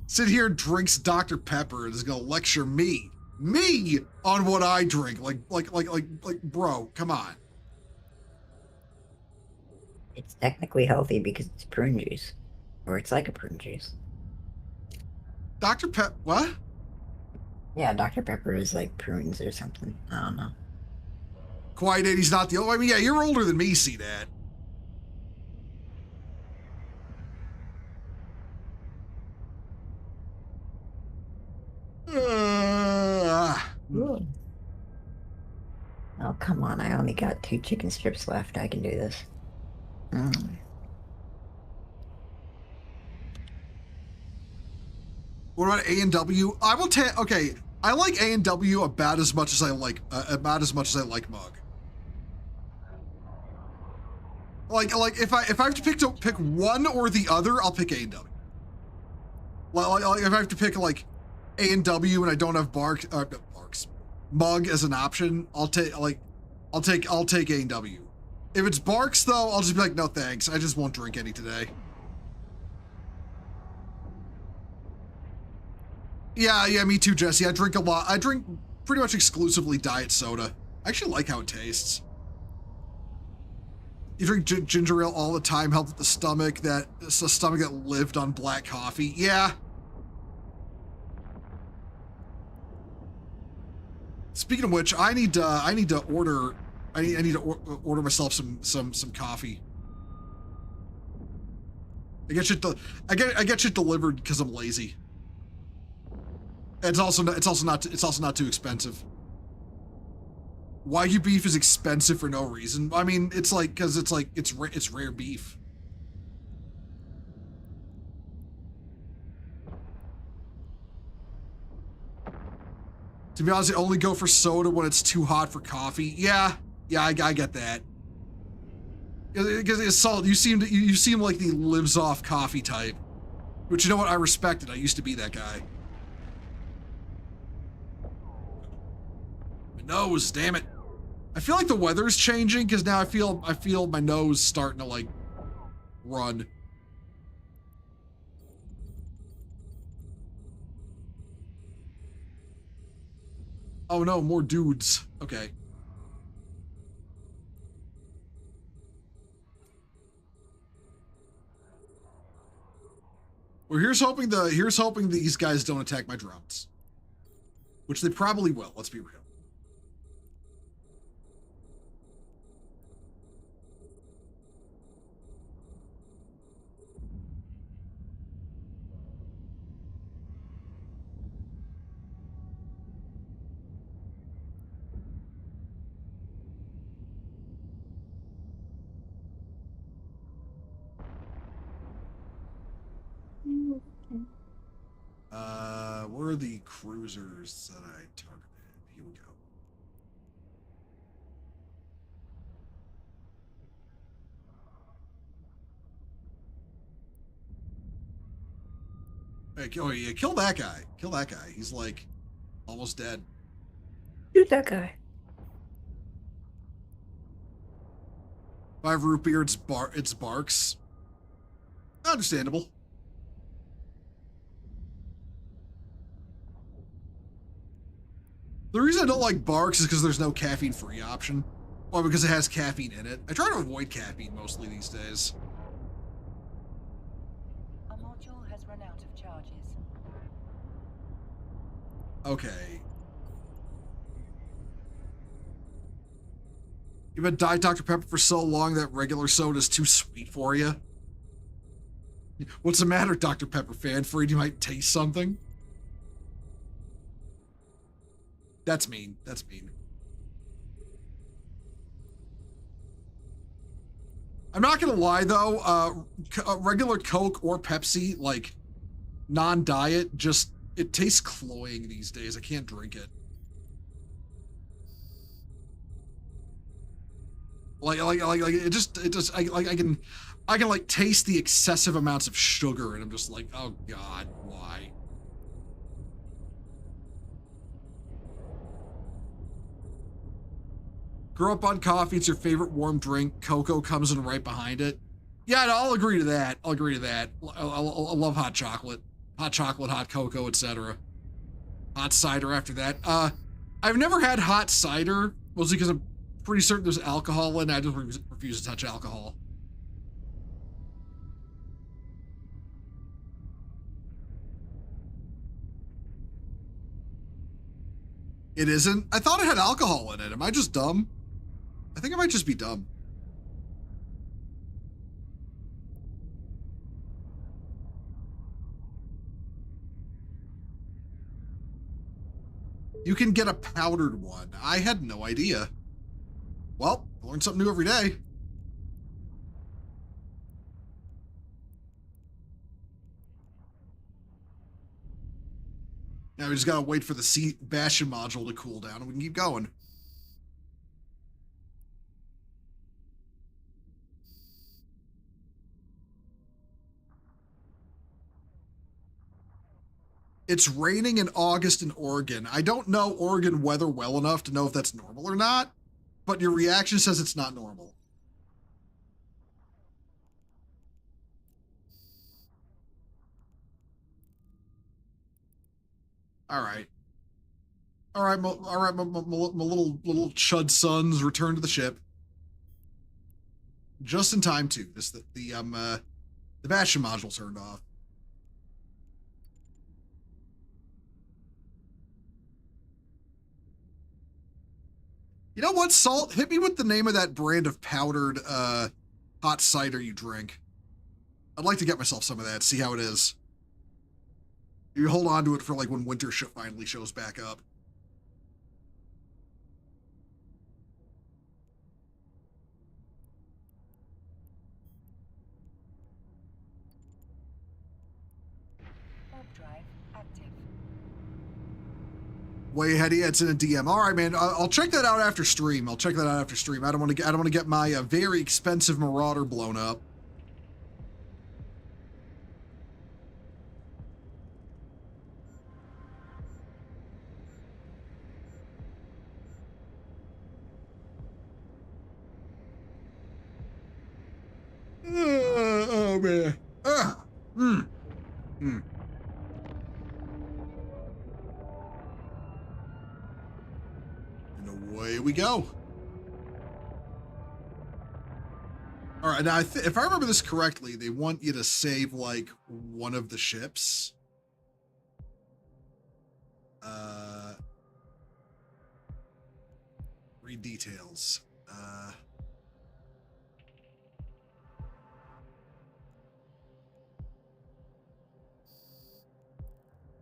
Sit here and drinks Dr. Pepper and is gonna lecture me on what I drink. Like, bro, come on. It's technically healthy because it's prune juice. Or it's like a prune juice. Dr. Pepper, what? Yeah, Dr. Pepper is like prunes or something. I don't know. Quiet Eddie's not the only. I mean, yeah, you're older than me, see that. Oh, come on. I only got 2 chicken strips left. I can do this. What about A&W? I will take. Okay, I like A&W about as much as I like Mug. Like if I have to pick one or the other, I'll pick A&W. Like if I have to pick like A&W and I don't have Mug as an option, I'll take A&W. If it's Barks though, I'll just be like, no thanks. I just won't drink any today. Yeah, me too, Jesse. I drink a lot. I drink pretty much exclusively diet soda. I actually like how it tastes. You drink ginger ale all the time, help with the stomach that lived on black coffee. Yeah. Speaking of which, I need to order myself some coffee. I get shit delivered because I'm lazy. It's also not too expensive. Wagyu beef is expensive for no reason. I mean, it's rare beef. To be honest, I only go for soda when it's too hot for coffee. Yeah, I get that. Because it's Salt, you seem like the lives off coffee type. But you know what? I respect it. I used to be that guy. My nose, damn it. I feel like the weather's changing because now I feel my nose starting to like run. Oh no, more dudes. Okay. Well, here's hoping these guys don't attack my drones. Which they probably will, let's be real. Where are the cruisers that I targeted? Here we go. Hey, oh yeah, kill that guy. Kill that guy. He's like almost dead. Shoot that guy. 5 root beer, it's barks. Understandable. The reason I don't like barks is because there's no caffeine-free option. Well, because it has caffeine in it. I try to avoid caffeine mostly these days. A module has run out of charges. Okay. You've had Diet Dr. Pepper for so long that regular soda is too sweet for you. What's the matter, Dr. Pepper fan? Afraid you might taste something? That's mean. That's mean. I'm not gonna lie though, regular Coke or Pepsi, like non-diet, just it tastes cloying these days. I can't drink it. Like it just I can like taste the excessive amounts of sugar and I'm just like, oh God, why? Grow up on coffee, it's your favorite warm drink. Cocoa comes in right behind it. Yeah, no, I'll agree to that. I'll agree to that. I love hot chocolate. Hot chocolate, hot cocoa, etc. Hot cider after that. I've never had hot cider, mostly because I'm pretty certain there's alcohol in it. I just refuse to touch alcohol. It isn't? I thought it had alcohol in it. Am I just dumb? I think I might just be dumb. You can get a powdered one. I had no idea. Well, I learn something new every day. Now we just gotta wait for the Bastion module to cool down and we can keep going. It's raining in August in Oregon. I don't know Oregon weather well enough to know if that's normal or not, but your reaction says it's not normal. All right. All right, my little chud sons return to the ship. Just in time too. The Bastion module turned off. You know what, Salt? Hit me with the name of that brand of powdered hot cider you drink. I'd like to get myself some of that, see how it is. You hold on to it for like when winter finally shows back up. Warp drive active. Way ahead of you, it's in a DM. All right, man. I'll check that out after stream. I don't want to get my very expensive Marauder blown up. Oh man. And away we go. All right, now if I remember this correctly, they want you to save like one of the ships. Read details.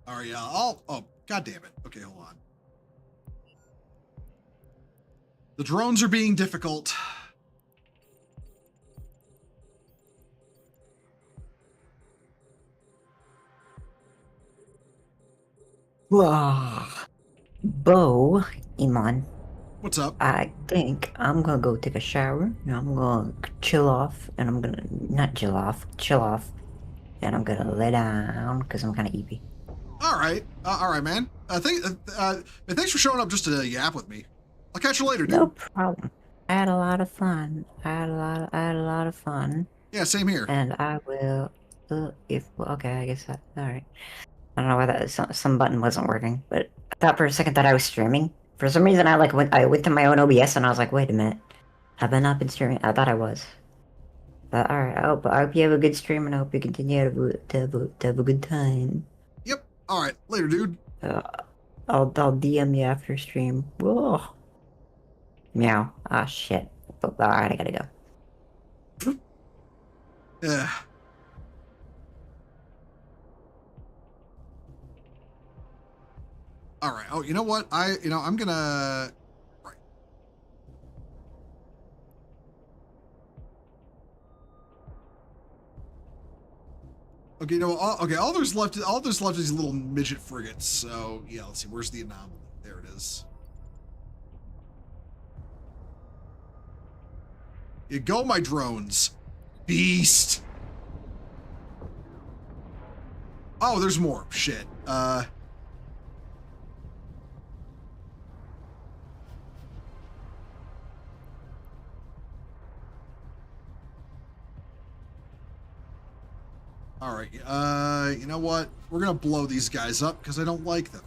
All right, yeah, oh, god damn it. Okay, hold on. The drones are being difficult. Bo, Iman, What's up? I think I'm gonna go take a shower and I'm gonna chill off and I'm gonna not chill off and I'm gonna lay down because I'm kind of eepy. All right, man. Thanks for showing up just to yap with me. I'll catch you later, dude. No problem. I had a lot of fun. I had a lot of fun. Yeah, same here. And I will, okay, I guess that, all right. I don't know why that some button wasn't working, but I thought for a second that I was streaming. For some reason, I went to my own OBS and I was like, wait a minute, have I not been streaming? I thought I was. But all right, I hope you have a good stream and I hope you continue to have a good time. Yep. All right, later, dude. I'll DM you after stream. Whoa. Meow. Ah shit. All right, I gotta go. Yeah. All right. Oh, you know what? I'm gonna. Right. Okay. All there's left is these little midget frigates. So yeah, let's see. Where's the anomaly? There it is. You go, my drones. Beast. Oh, there's more. Shit. All right. You know what? We're gonna blow these guys up because I don't like them.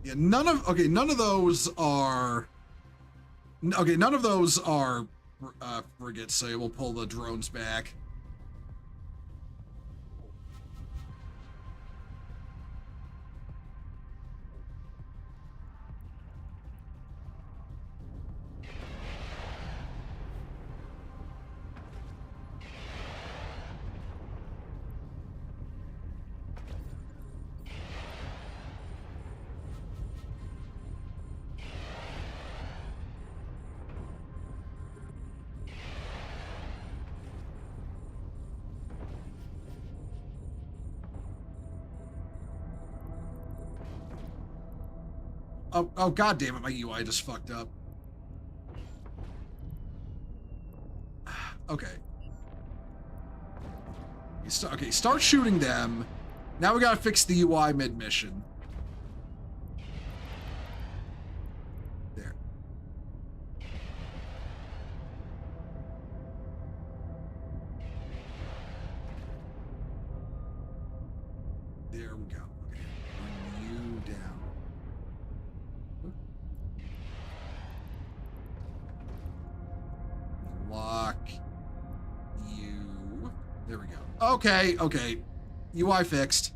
Yeah, none of those are. Okay, none of those are frigates. So we'll pull the drones back. Oh, god damn it, my UI just fucked up. Okay. Okay, start shooting them. Now we gotta fix the UI mid-mission. There. There we go. Okay, bring you down. Lock you. There we go. Okay. UI fixed.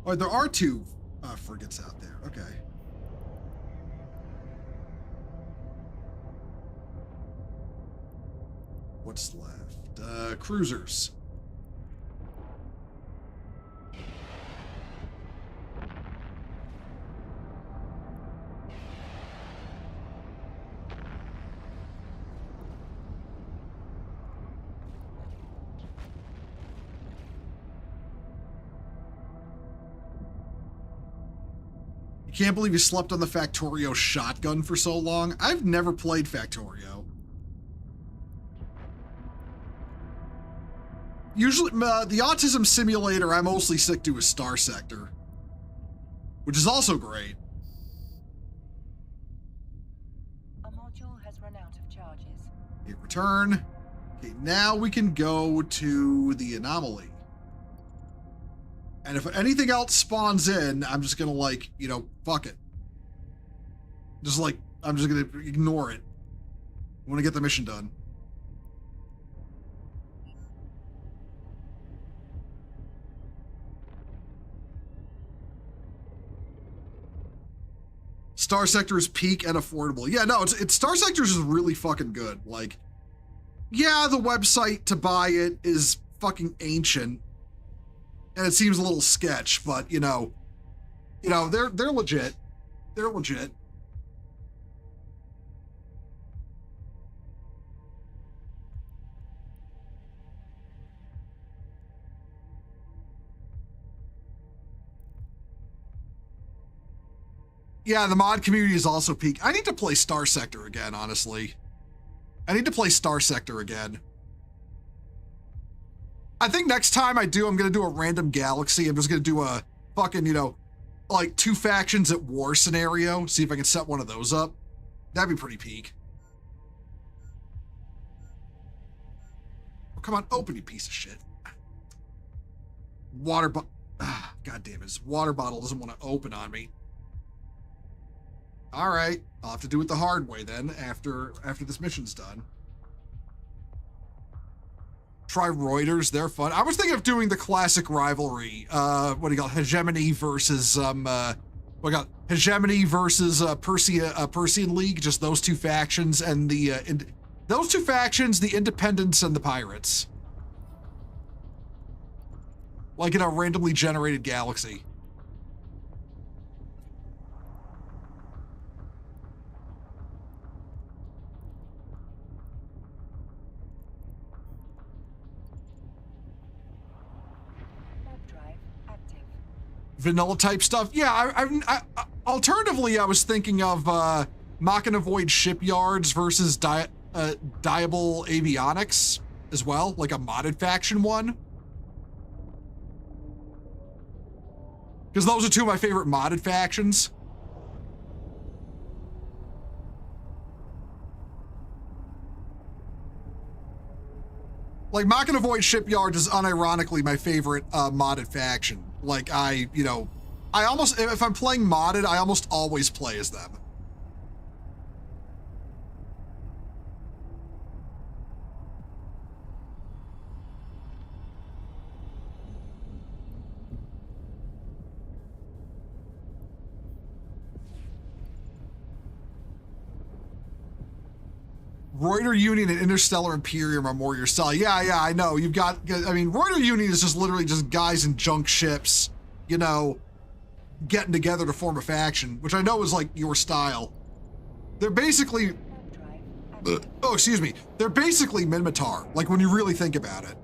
Oh, there are two frigates out there. Okay. What's left? Cruisers. You can't believe you slept on the Factorio shotgun for so long. I've never played Factorio. Usually, the autism simulator I mostly stick to is Star Sector, which is also great. A module has run out of charges. Hit return. Okay, now we can go to the anomaly. And if anything else spawns in, I'm just gonna like, you know, fuck it. Just like, I'm just gonna ignore it. I want to get the mission done. Star Sector is peak and affordable. Yeah, no, it's Star Sector is really fucking good. Like, yeah, the website to buy it is fucking ancient, and it seems a little sketch, but you know, they're legit. They're legit. Yeah, the mod community is also peak. I need to play Star Sector again, honestly. I need to play Star Sector again. I think next time I do, I'm going to do a random galaxy. I'm just going to do a fucking, you know, like 2 factions at war scenario. See if I can set one of those up. That'd be pretty peak. Oh, come on, open, you piece of shit. Water bottle. God damn it, this water bottle doesn't want to open on me. All right, I'll have to do it the hard way then after this mission's done. Try Reuters, they're fun. I was thinking of doing the classic rivalry. What do you call it? Hegemony versus Hegemony versus Persian League. Just those 2 factions and the those 2 factions, the Independents and the Pirates. Like in a randomly generated galaxy. Vanilla type stuff. Yeah, I alternatively, I was thinking of Machina Void Shipyards versus Diable Avionics as well, like a modded faction one. Because those are 2 of my favorite modded factions. Like, Machina Void Shipyards is unironically my favorite modded faction. Like, I almost, if I'm playing modded, I almost always play as them. Reuter Union and Interstellar Imperium are more your style. Yeah, I know. You've got, I mean, Reuter Union is just literally just guys in junk ships, you know, getting together to form a faction, which I know is like your style. They're basically, oh, excuse me. They're basically Minmatar, like when you really think about it.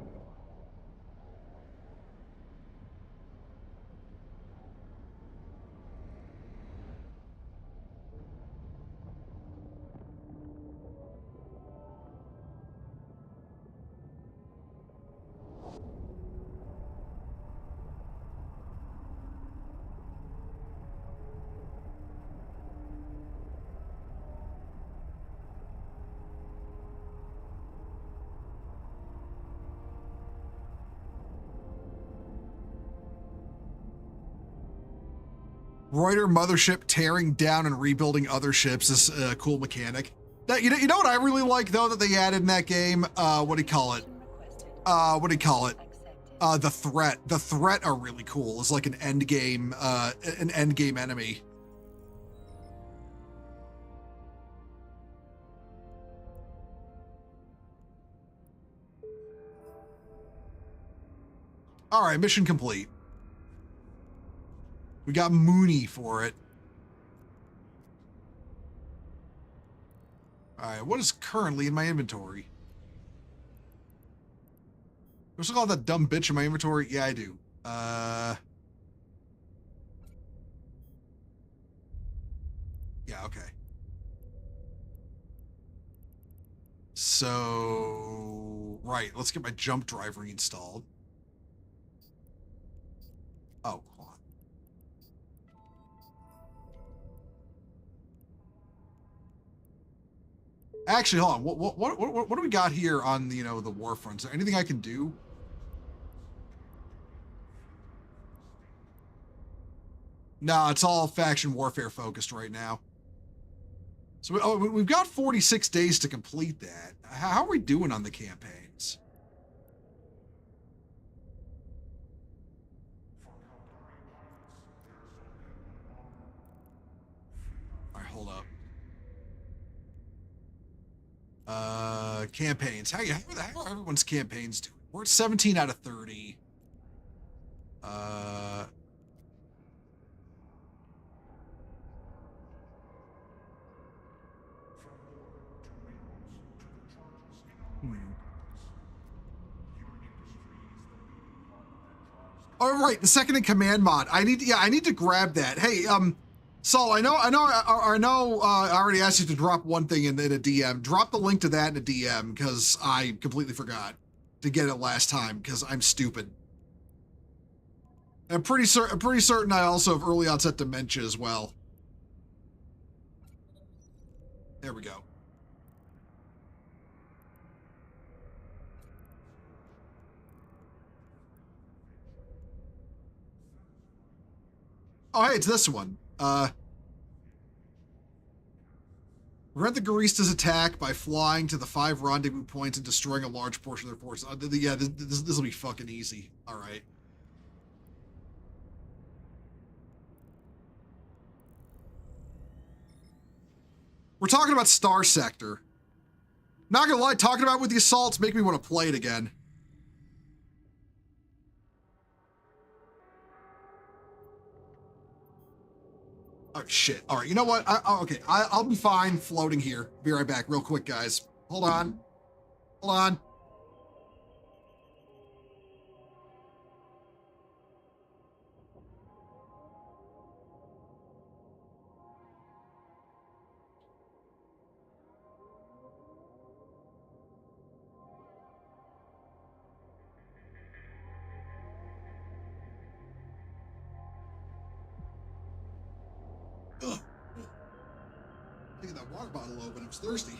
Reuter mothership tearing down and rebuilding other ships is a cool mechanic. That, you know what I really like though that they added in that game? What do you call it? The threat. The threat are really cool. It's like an end game enemy. All right, mission complete. We got Mooney for it. All right, what is currently in my inventory? Do I still got that dumb bitch in my inventory? Yeah, I do. Yeah, okay. So Right, let's get my jump drive reinstalled. Oh, hold on. Actually, hold on. What do we got here on the, the war front? Is there anything I can do? No, it's all faction warfare focused right now. So we've got 46 days to complete that. How are we doing on the campaigns? All right, hold up. Campaigns. How are everyone's campaigns doing? We're at 17 out of 30. All right, the second in command mod. I need to grab that. Hey, Saul, I already asked you to drop one thing in a DM. Drop the link to that in a DM because I completely forgot to get it last time because I'm stupid. I'm pretty certain I also have early onset dementia as well. There we go. Oh, hey, it's this one. Prevent the Guristas' attack by flying to the 5 rendezvous points and destroying a large portion of their force. Yeah, this will be fucking easy. All right. We're talking about Star Sector. Not gonna lie, talking about it with the assaults make me want to play it again. Oh, shit. All right, you know what? Okay, I'll be fine floating here. Be right back real quick, guys. Hold on. Hold on. Ugh. Taking that water bottle open, I was thirsty.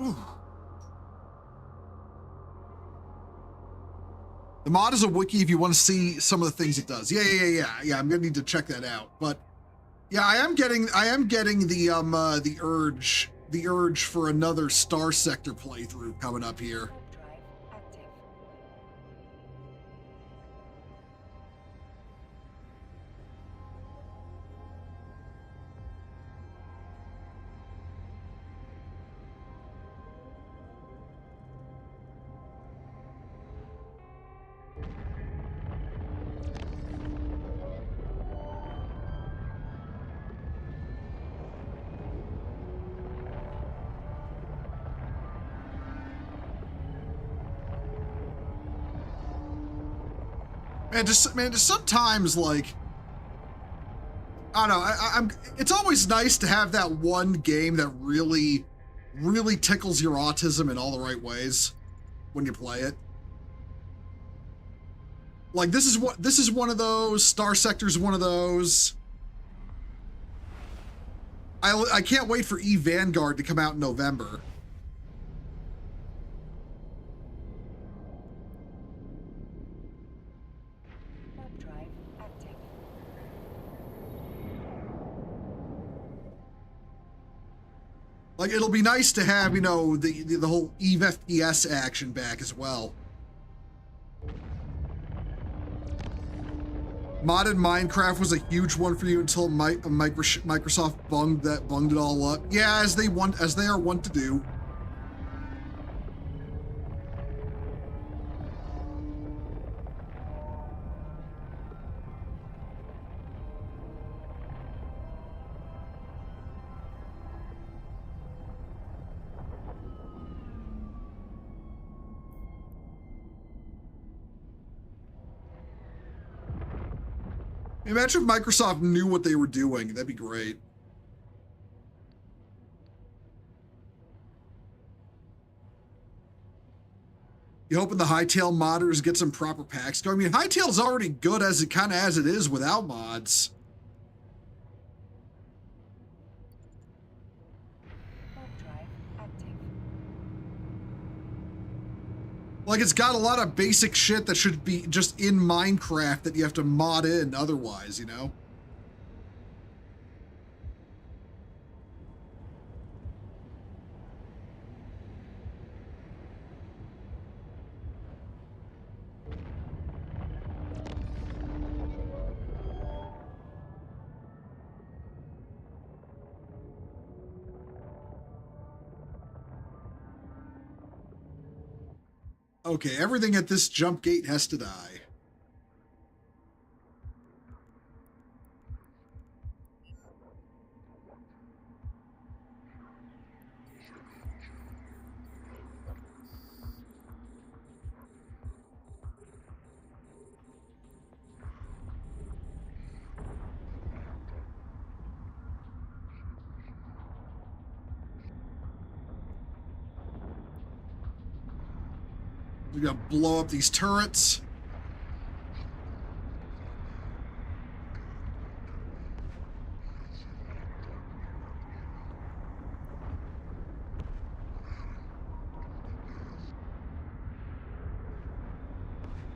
Ooh. The mod is a wiki if you want to see some of the things it does. Yeah. I'm gonna need to check that out. But yeah, I am getting the urge for another Star Sector playthrough coming up here. Drive active. Man, just sometimes, like, I don't know, it's always nice to have that one game that really tickles your autism in all the right ways when you play it. Like, this is one of those. Star Sector's one of those. I can't wait for Vanguard to come out in November. Warp drive active. Like, it'll be nice to have, the whole EVE FPS action back as well. Modded Minecraft was a huge one for you until Microsoft bunged it all up. Yeah, as they are wont to do. Imagine if Microsoft knew what they were doing. That'd be great. You hoping the Hightail modders get some proper packs going? I mean, Hightail's already good as it kind of as it is without mods. Warp drive active. Like, it's got a lot of basic shit that should be just in Minecraft that you have to mod in otherwise, you know? Okay, everything at this jump gate has to die. We gotta blow up these turrets.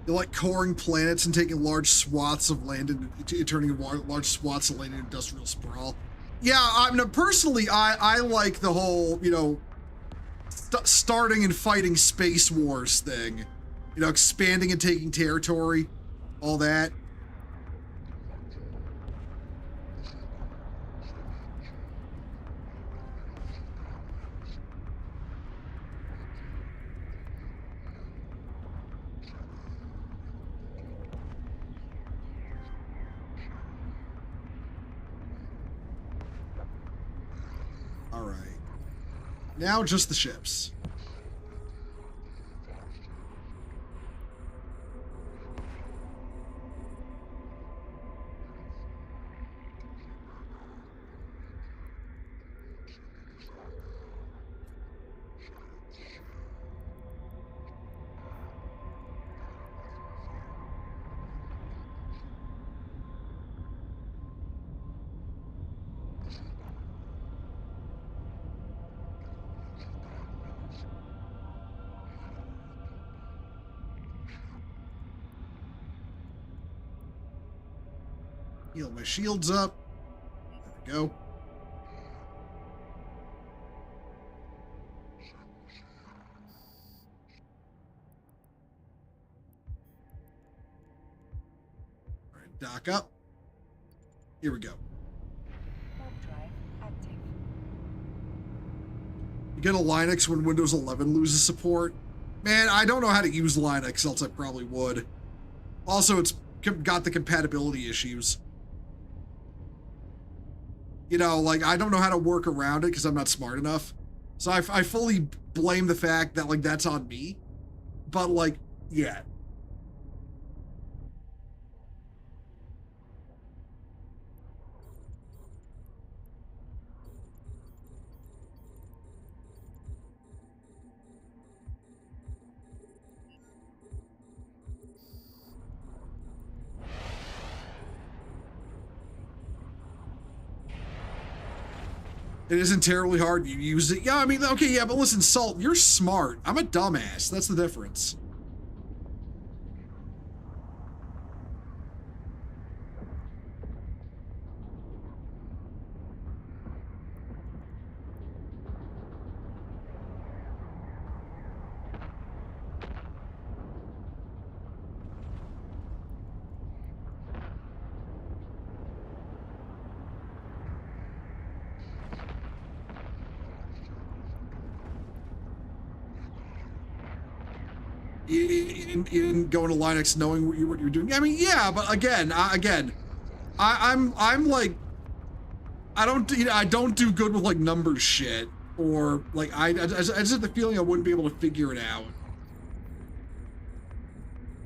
They're like coring planets and taking large swaths of land and turning large swaths of land into industrial sprawl. Yeah, I mean, personally, I like the whole, you know, starting and fighting space wars thing. You know, expanding and taking territory, all that. All right. Now just the ships. Heal my shields up. There we go. All right, dock up. Here we go. Warp drive active. You get a Linux when Windows 11 loses support. Man, I don't know how to use Linux, else I probably would. Also, it's got the compatibility issues. You know, like, I don't know how to work around it because I'm not smart enough. So I fully blame the fact that, like, that's on me. But, like, yeah. It isn't terribly hard. You use it. Yeah, I mean, okay, yeah, but listen, Salt, you're smart. I'm a dumbass. That's the difference. In going to Linux, knowing what you're doing. I mean, yeah, but again, I'm like, I don't do good with like numbers shit, or like I just have the feeling I wouldn't be able to figure it out.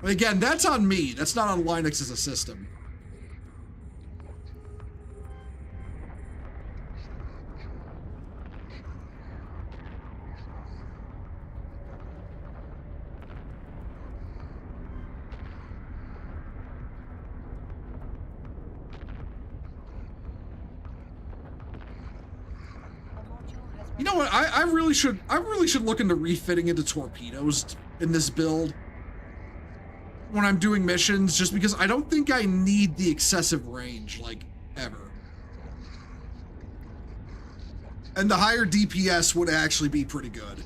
But again, that's on me. That's not on Linux as a system. requested. You know what? I really should look into refitting into torpedoes in this build when I'm doing missions, just because I don't think I need the excessive range, like, ever. And the higher DPS would actually be pretty good.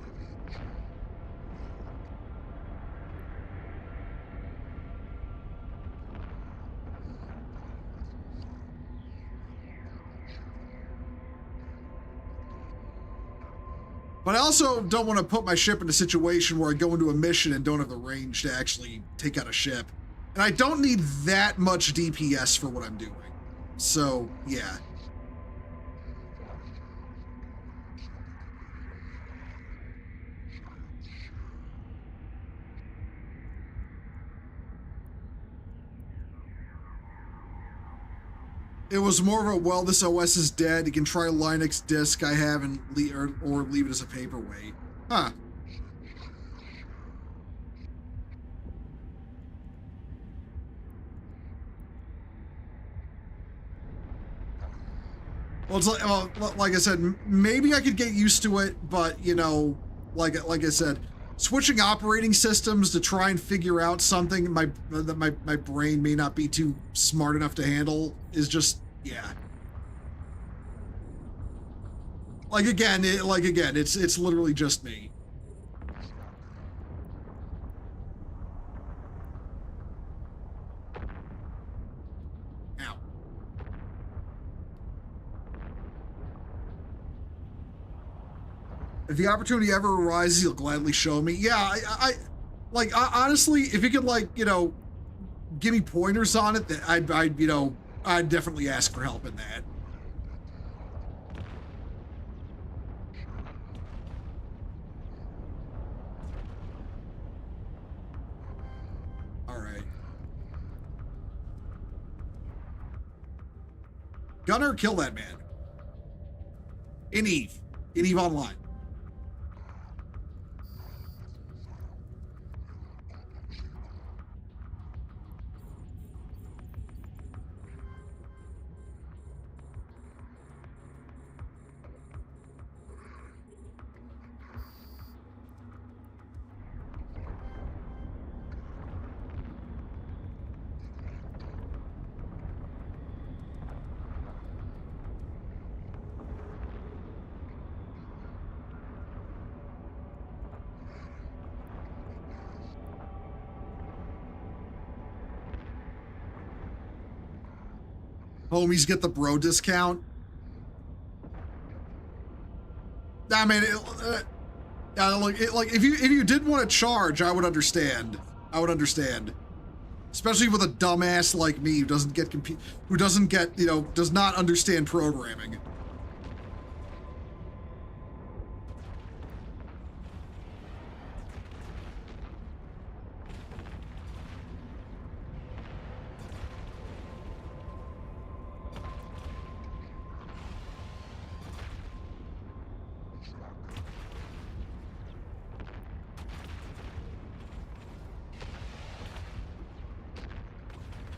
But I also don't want to put my ship in a situation where I go into a mission and don't have the range to actually take out a ship. And I don't need that much DPS for what I'm doing. So, yeah. It was more of a, well, this OS is dead. You can try Linux disk I have and or leave it as a paperweight. Huh. Well, it's like I said, maybe I could get used to it, but you know, like I said, switching operating systems to try and figure out something that my brain may not be too smart enough to handle is just, yeah. Like again, it's literally just me. Ow. If the opportunity ever arises, you'll gladly show me. Yeah, I honestly, if you could, like, you know, give me pointers on it, that I'd, you know, I'd definitely ask for help in that. All right. Gunner, kill that man. In Eve. In Eve Online. Homies get the bro discount. I mean, like if you did want to charge, I would understand. I would understand, especially with a dumbass like me who doesn't get you know, does not understand programming.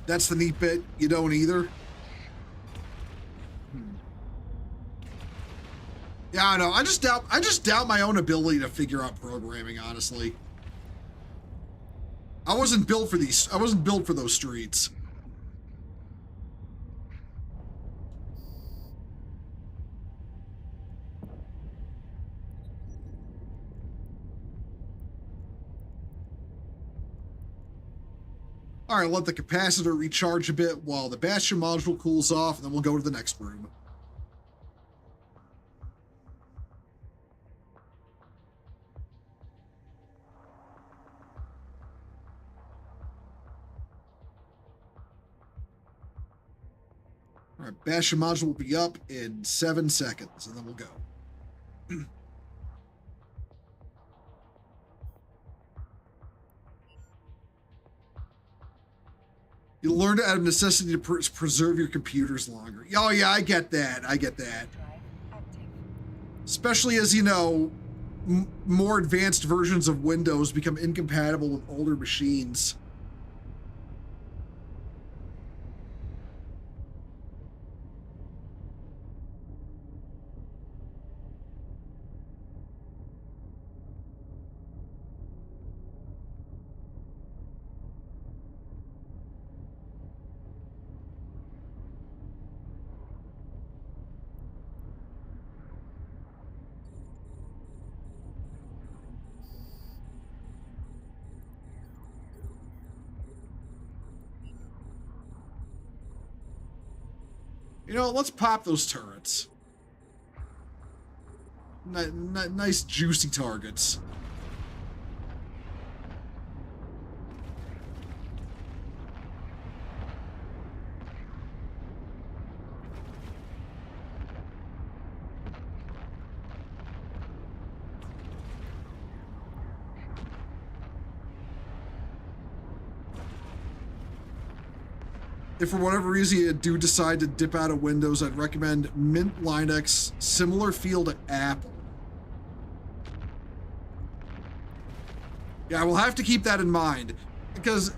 That's the neat bit. You don't either. Yeah, I know. I just doubt my own ability to figure out programming, honestly. I wasn't built for these. I wasn't built for those streets. All right, let the capacitor recharge a bit while the Bastion module cools off, and then we'll go to the next room. All right, Bastion module will be up in 7 seconds, and then we'll go. You learn out of necessity to preserve your computers longer. Oh yeah, I get that. I get that. Especially as, you know, more advanced versions of Windows become incompatible with older machines. You know, let's pop those turrets. Nice juicy targets. If for whatever reason you do decide to dip out of Windows, I'd recommend Mint Linux, similar feel to Apple. Yeah, we'll have to keep that in mind, because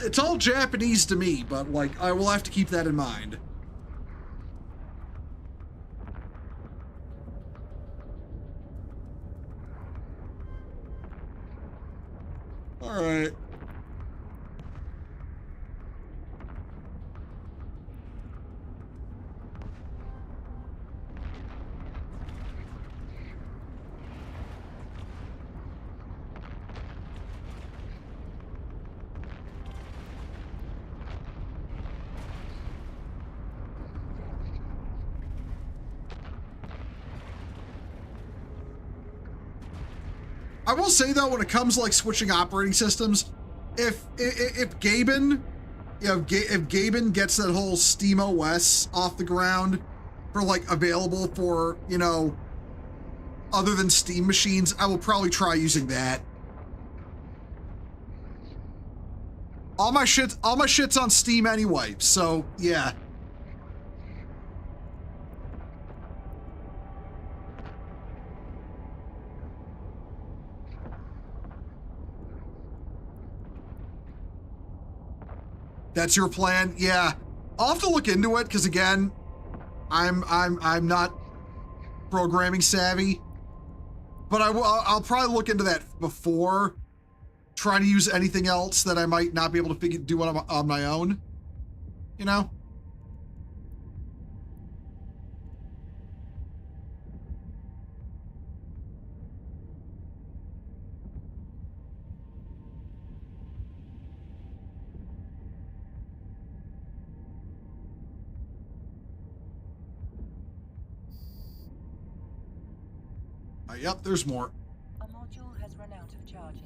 it's all Japanese to me, but like, I will have to keep that in mind. All right. I will say though, when it comes to like switching operating systems, if Gaben, if Gaben gets that whole Steam OS off the ground for like available for, you know, other than Steam machines, I will probably try using that. All my shit's on Steam anyway, so yeah. That's your plan? Yeah. I'll have to look into it, because again, I'm not programming savvy. But I'll probably look into that before trying to use anything else that I might not be able to do on my own. You know? Yep, there's more. A module has run out of charges.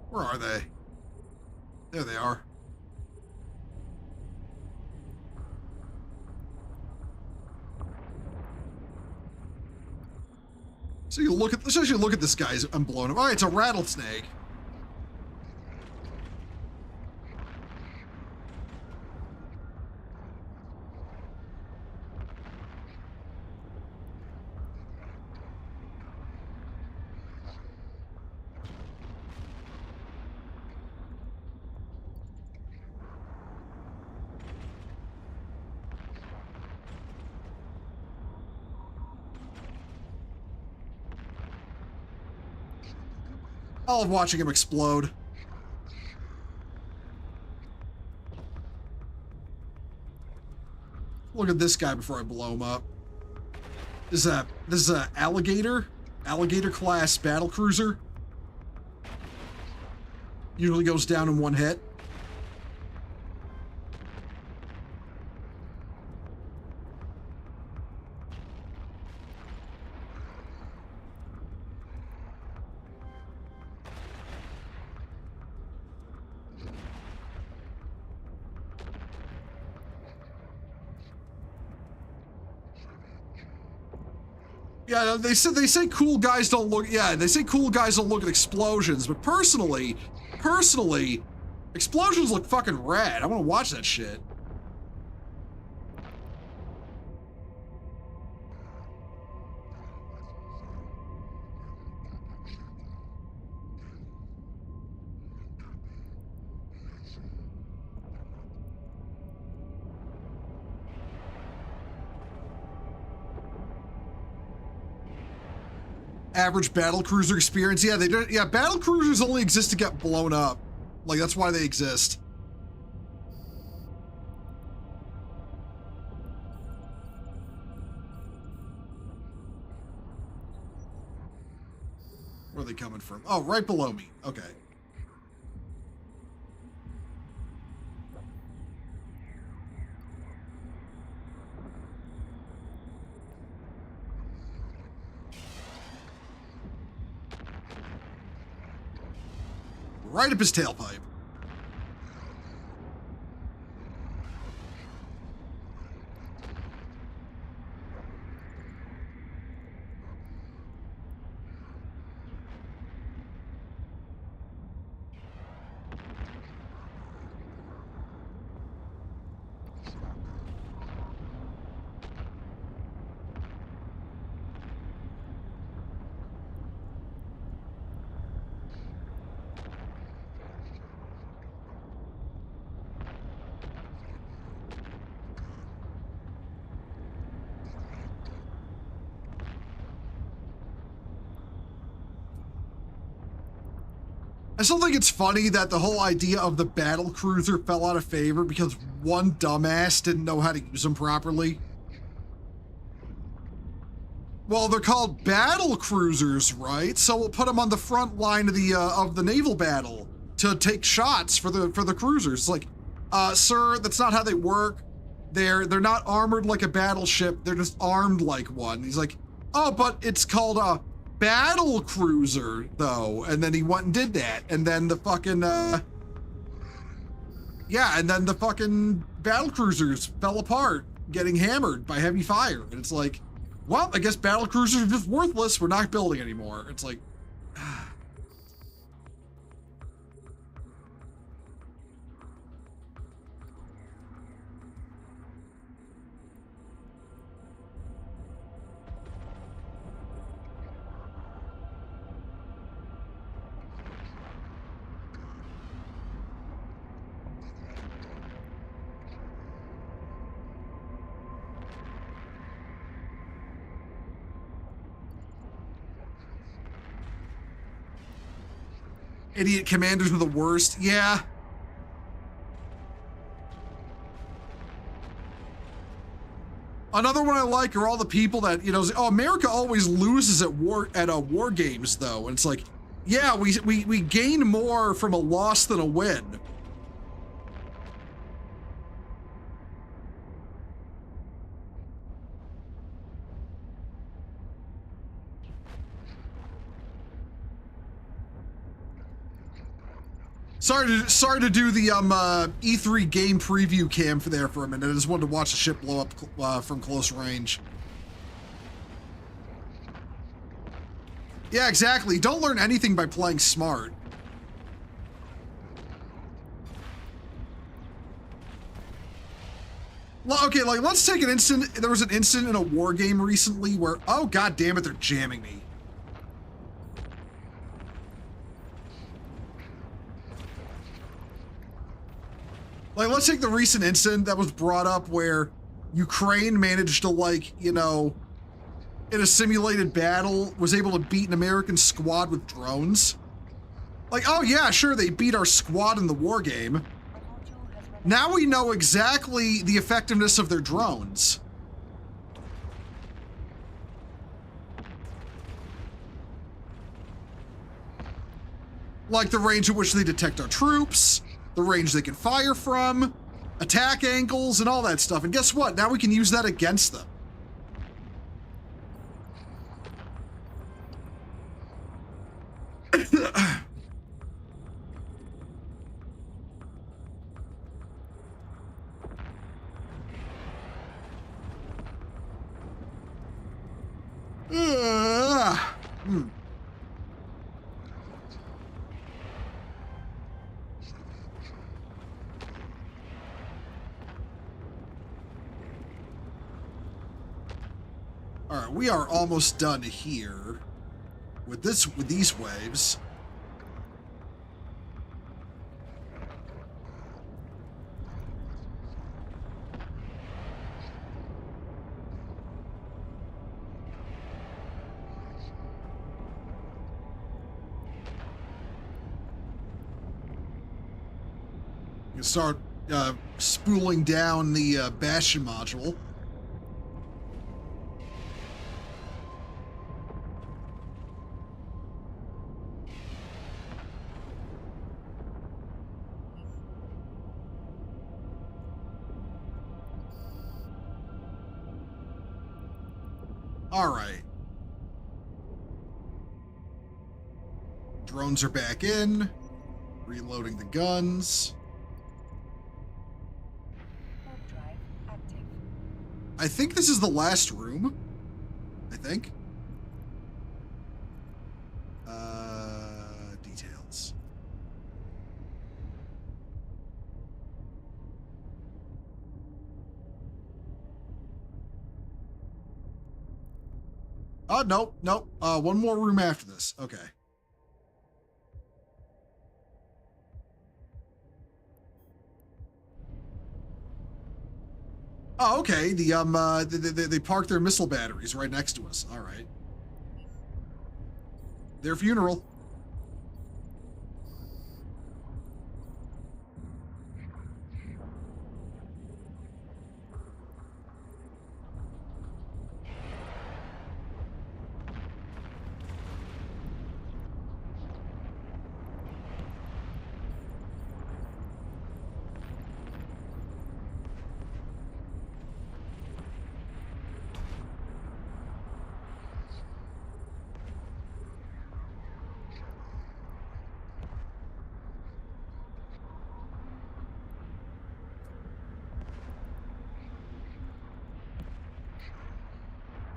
Where are they? There they are. So you look at, let's actually look at this guy's, I'm blowing him. Oh, it's a rattlesnake. I love watching him explode. Look at this guy before I blow him up. This is a alligator class battle cruiser. Usually goes down in one hit. Yeah, they say cool guys don't look. Yeah, they say cool guys don't look at explosions. But personally, explosions look fucking rad. I want to watch that shit. Average battle cruiser experience. Yeah, yeah, battle cruisers only exist to get blown up. Like, that's why they exist. Where are they coming from? Oh, right below me. Okay. right up his tailpipe. I still think it's funny that the whole idea of the battle cruiser fell out of favor because one dumbass didn't know how to use them properly. Well, they're called battle cruisers, right? So we'll put them on the front line of the naval battle to take shots for the cruisers. Like, sir, that's not how they work. They're not armored like a battleship. They're just armed like one. He's like, oh, but it's called a battle cruiser though. And then he went and did that. And then the fucking, yeah, and then the fucking battle cruisers fell apart, getting hammered by heavy fire. And it's like, well, I guess battle cruisers are just worthless. We're not building anymore. It's like, idiot commanders are the worst. Yeah. Another one I like are all the people that, you know, say, oh, America always loses at war games though. And it's like, yeah, we gain more from a loss than a win. Sorry to do the E3 game preview cam for a minute. I just wanted to watch the ship blow up from close range. Yeah, exactly. Don't learn anything by playing smart. Okay, like let's take an instant. There was an incident in a war game recently where, oh god damn it, they're jamming me. Like, let's take the recent incident that was brought up where Ukraine managed to, like, you know, in a simulated battle, was able to beat an American squad with drones. Like, oh yeah, sure, they beat our squad in the war game. Now we know exactly the effectiveness of their drones. Like the range at which they detect our troops, the range they can fire from, attack angles, and all that stuff. And guess what? Now we can use that against them. All right, we are almost done here with these waves. You can start spooling down the Bastion module. All right. Drones are back in. Reloading the guns. Warp drive active. I think this is the last room. I think. Details. Oh, nope, nope. One more room after this. Okay. Oh, okay. They parked their missile batteries right next to us. All right. Their funeral.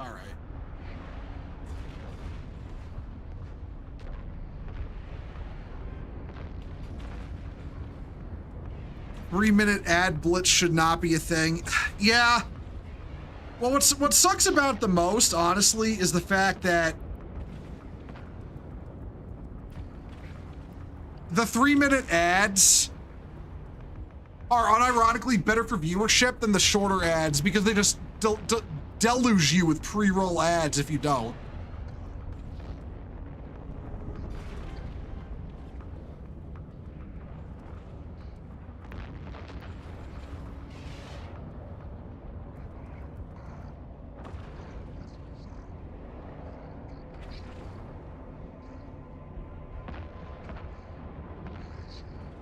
All right. Three-minute ad blitz should not be a thing. Yeah. Well, what sucks about it the most, honestly, is the fact that the 3-minute ads are unironically better for viewership than the shorter ads because they just deluge you with pre-roll ads if you don't.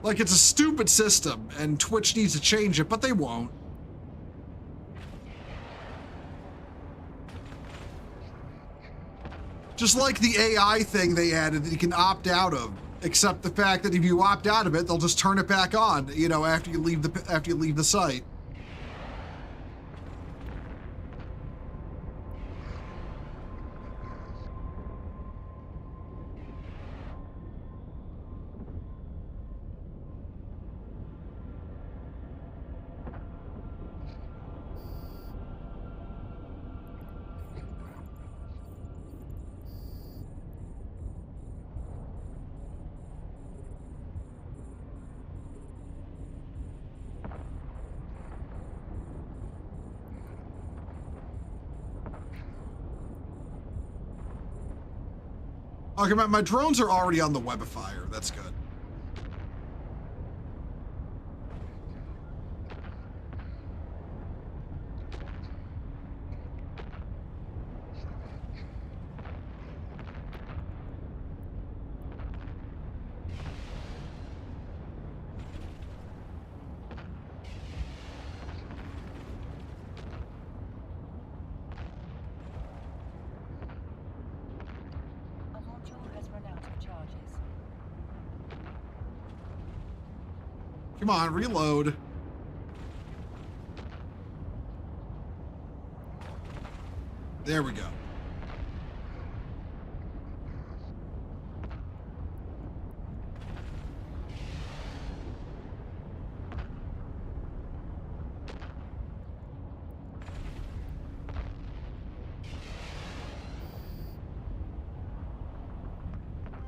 Like, it's a stupid system, and Twitch needs to change it, but they won't. Just like the AI thing they added that you can opt out of, except the fact that if you opt out of it, they'll just turn it back on, you know, after you leave the site. Okay, my drones are already on the webifier. That's good. A module has run out of charges. Come on, reload. There we go.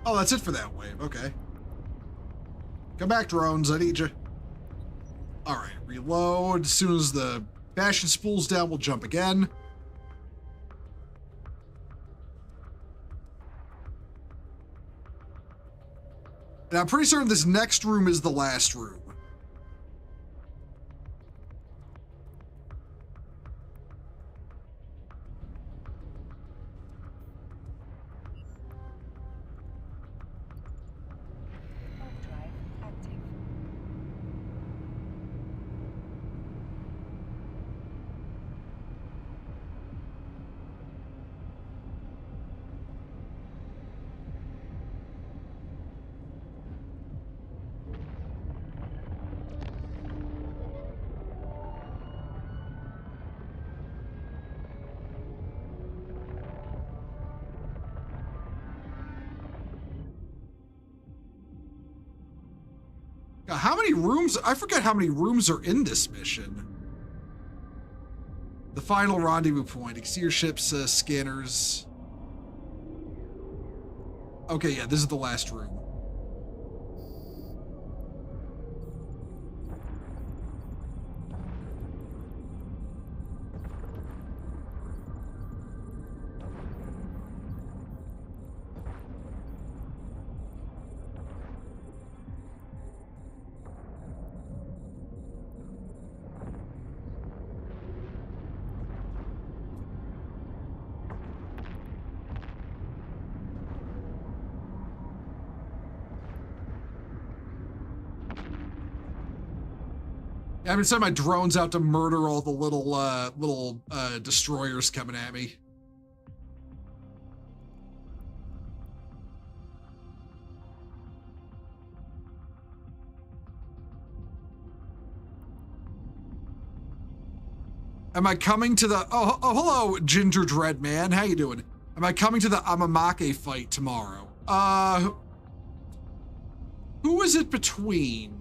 Oh, that's it for that wave. Okay. Come back, drones. I need you. All right, reload. As soon as the bastion spools down, we'll jump again. And I'm pretty certain this next room is the last room. Warp drive active. How many rooms? I forget how many rooms are in this mission. The final rendezvous point. Exterior ships, scanners. Okay, yeah, this is the last room. I've been sending my drones out to murder all the little destroyers coming at me. Am I coming to the... Oh, hello, Ginger Dread Man. How you doing? Am I coming to the Amamake fight tomorrow? Who is it between?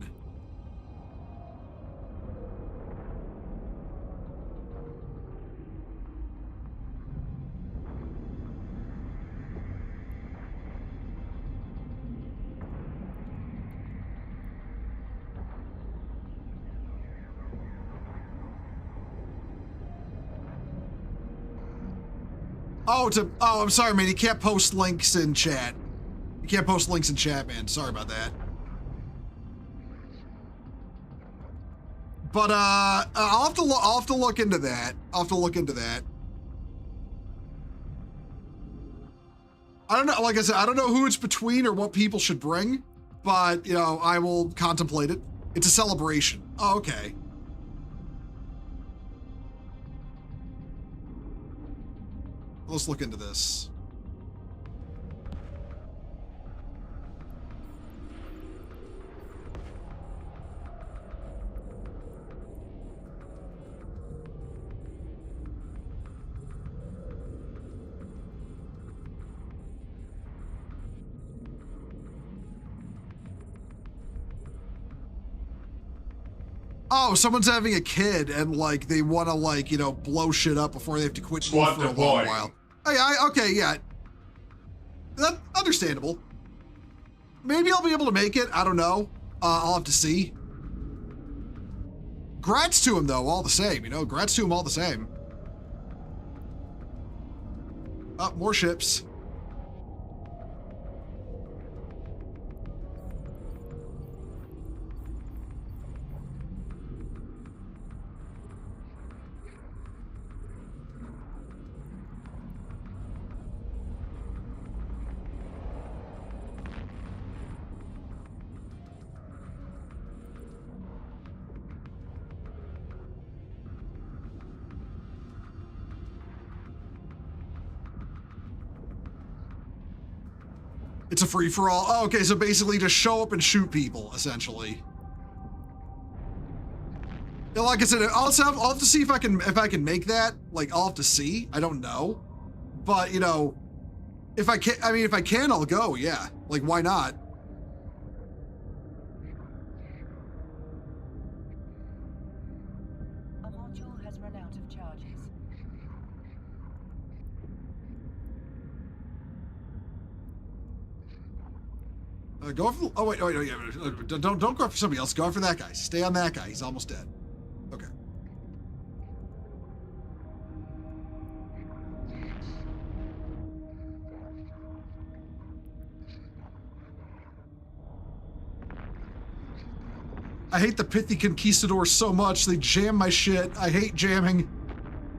Oh, I'm sorry, man. You can't post links in chat. You can't post links in chat, man. Sorry about that. But I'll have to look into that. I'll have to look into that. I don't know. Like I said, I don't know who it's between or what people should bring, but you know, I will contemplate it. It's a celebration. Oh, okay. Let's look into this. Oh, someone's having a kid and like they want to like, you know, blow shit up before they have to quit for a long while. Hey, okay, yeah. That's understandable. Maybe I'll be able to make it. I don't know. I'll have to see. Grats to him though, all the same, you know, grats to him all the same. Oh, more ships. It's a free-for-all. Oh, okay, so basically just show up and shoot people, essentially. Yeah, like I said, I'll have to see if I can make that. Like, I'll have to see. I don't know. But, you know, if I can, I'll go, yeah. Like, why not? A module has run out of charges. Go for. Oh wait, don't go for somebody else. Go for that guy. Stay on that guy. He's almost dead. Okay. I hate the pithy conquistadors so much. They jam my shit. I hate jamming.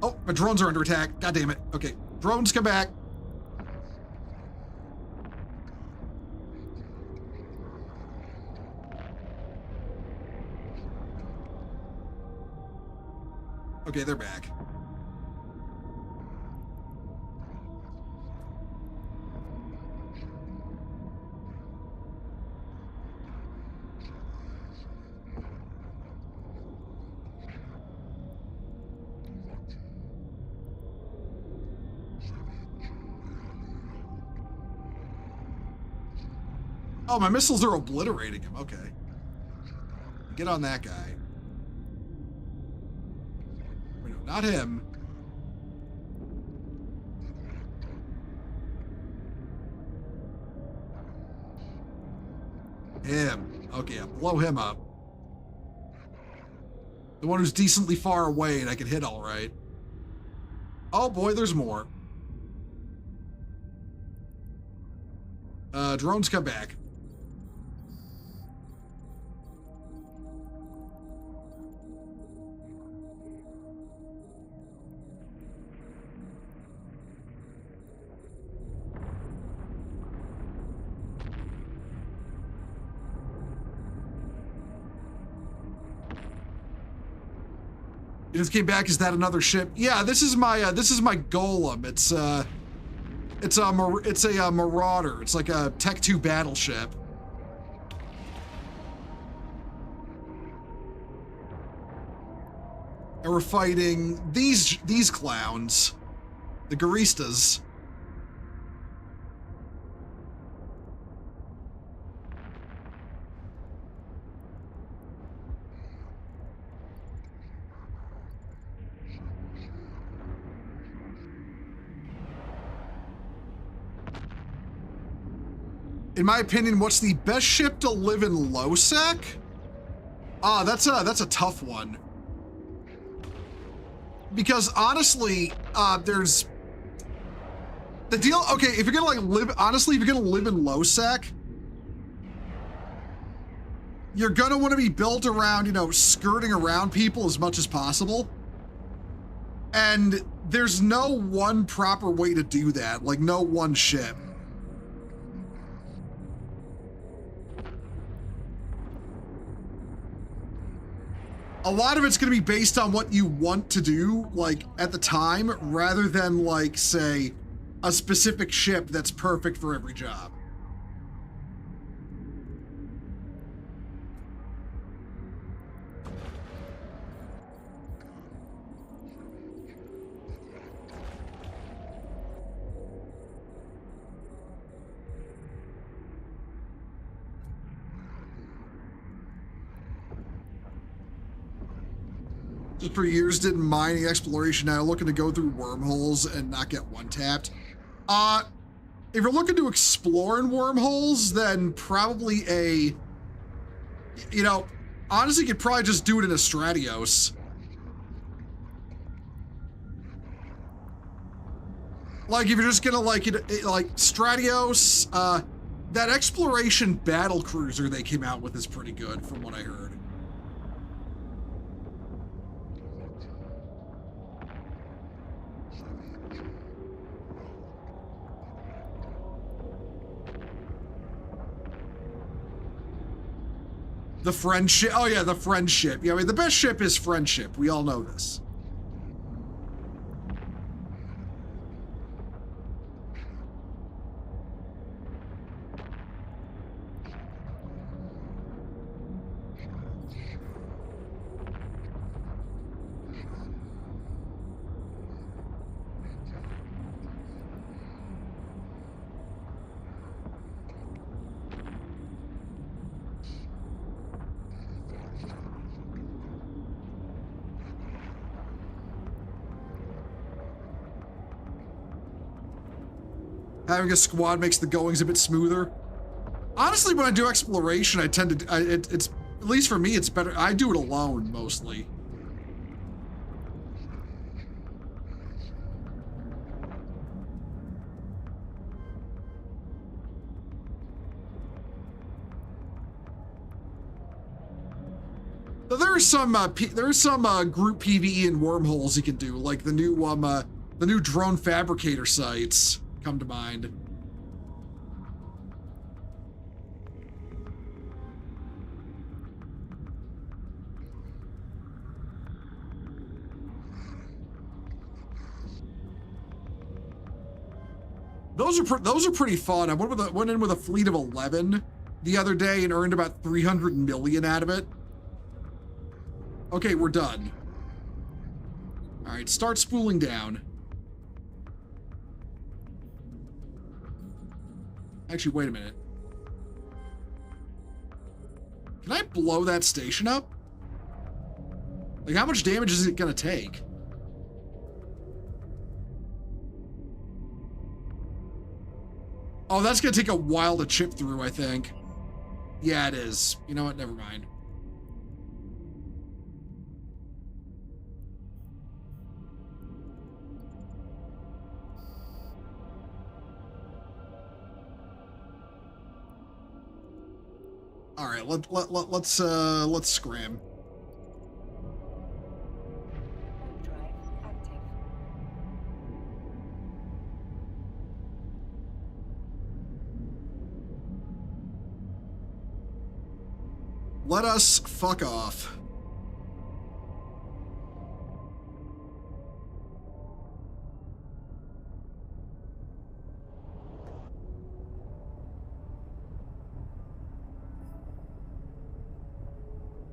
Oh, my drones are under attack. God damn it. Okay, drones, come back. Okay, they're back. Oh, my missiles are obliterating him. Okay. Get on that guy. Wait, no, not him. Him. Okay, I'll blow him up. The one who's decently far away and I can hit all right. Oh boy, there's more. Drones come back. It just came back. Is that another ship? Yeah, this is my golem. It's a marauder. It's like a Tech 2 battleship. And we're fighting these clowns, the Garistas. In my opinion, what's the best ship to live in nullsec? Ah, that's a tough one. Because honestly, there's the deal. Okay, if you're gonna like live, honestly, if you're gonna live in nullsec, you're gonna want to be built around, you know, skirting around people as much as possible. And there's no one proper way to do that. Like, no one ship. A lot of it's going to be based on what you want to do, like, at the time, rather than, like, say, a specific ship that's perfect for every job. Just for years did mining exploration, now looking to go through wormholes and not get one-tapped. If you're looking to explore in wormholes, then probably you know, honestly, you could probably just do it in a Stratios. Like, if you're just gonna, like Stratios, that exploration battle cruiser they came out with is pretty good, from what I heard. The friendship. Oh yeah, the friendship. Yeah, I mean, the best ship is friendship. We all know this. Having a squad makes the goings a bit smoother. Honestly, when I do exploration, I tend to, it's, at least for me, it's better. I do it alone, mostly. So there is some group PvE in wormholes you can do, like the new drone fabricator sites come to mind. Those are pretty fun. I went in with a fleet of 11 the other day and earned about 300 million out of it. Okay, we're done. All right, start spooling down. Actually, wait a minute. blow that station up? Like, how much damage is it gonna take? Oh, that's gonna take a while to chip through, I think. Yeah, it is. You know what? Never mind. All right, let's scram. Warp drive active. Let us fuck off.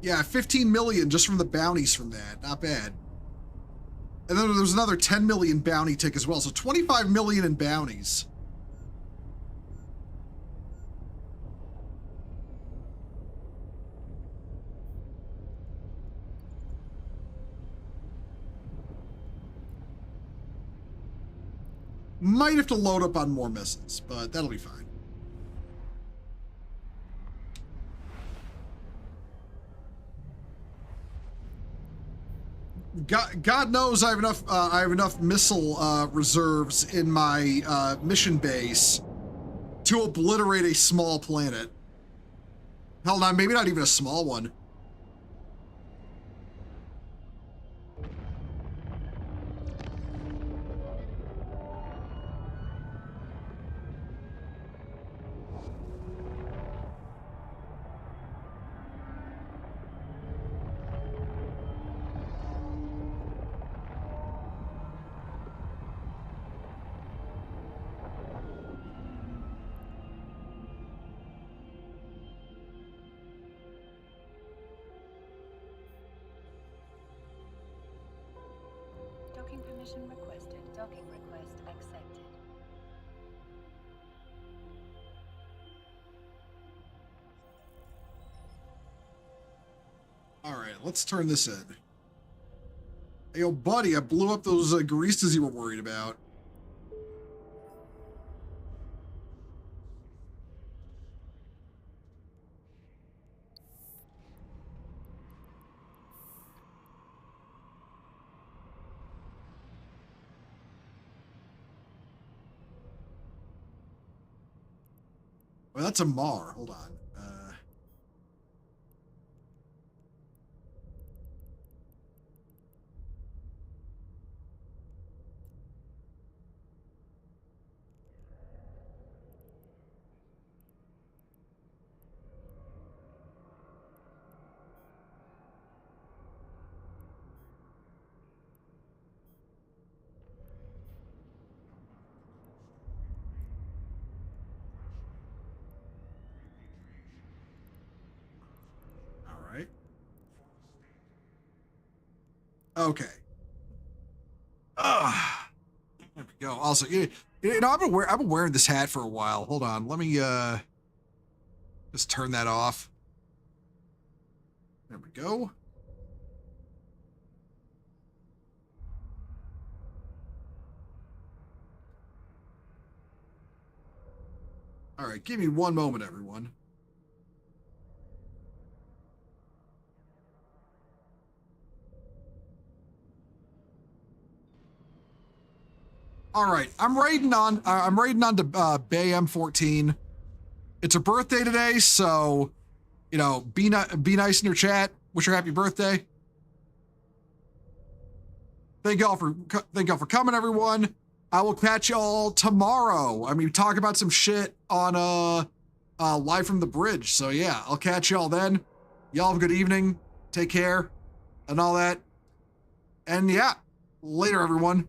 Yeah, 15 million just from the bounties from that. Not bad. And then there's another 10 million bounty tick as well. So 25 million in bounties. Might have to load up on more missiles, but that'll be fine. God knows I have enough missile reserves in my mission base to obliterate a small planet. Hell, no, maybe not even a small one. Docking permission requested. Docking request accepted. All right, let's turn this in. Hey, yo, buddy, I blew up those greases you were worried about. Well, that's a Mar. Hold on. All right. Okay. There we go. Also, you know, I've been wearing this hat for a while. Hold on. Let me just turn that off. There we go. All right, give me one moment, everyone. All right, I'm raiding on to Bay M14. It's a birthday today, so you know, be nice in your chat. Wish her happy birthday. Thank y'all for coming, everyone. I will catch y'all tomorrow. I mean, talk about some shit on live from the bridge. So yeah, I'll catch y'all then. Y'all have a good evening. Take care and all that. And yeah, later, everyone.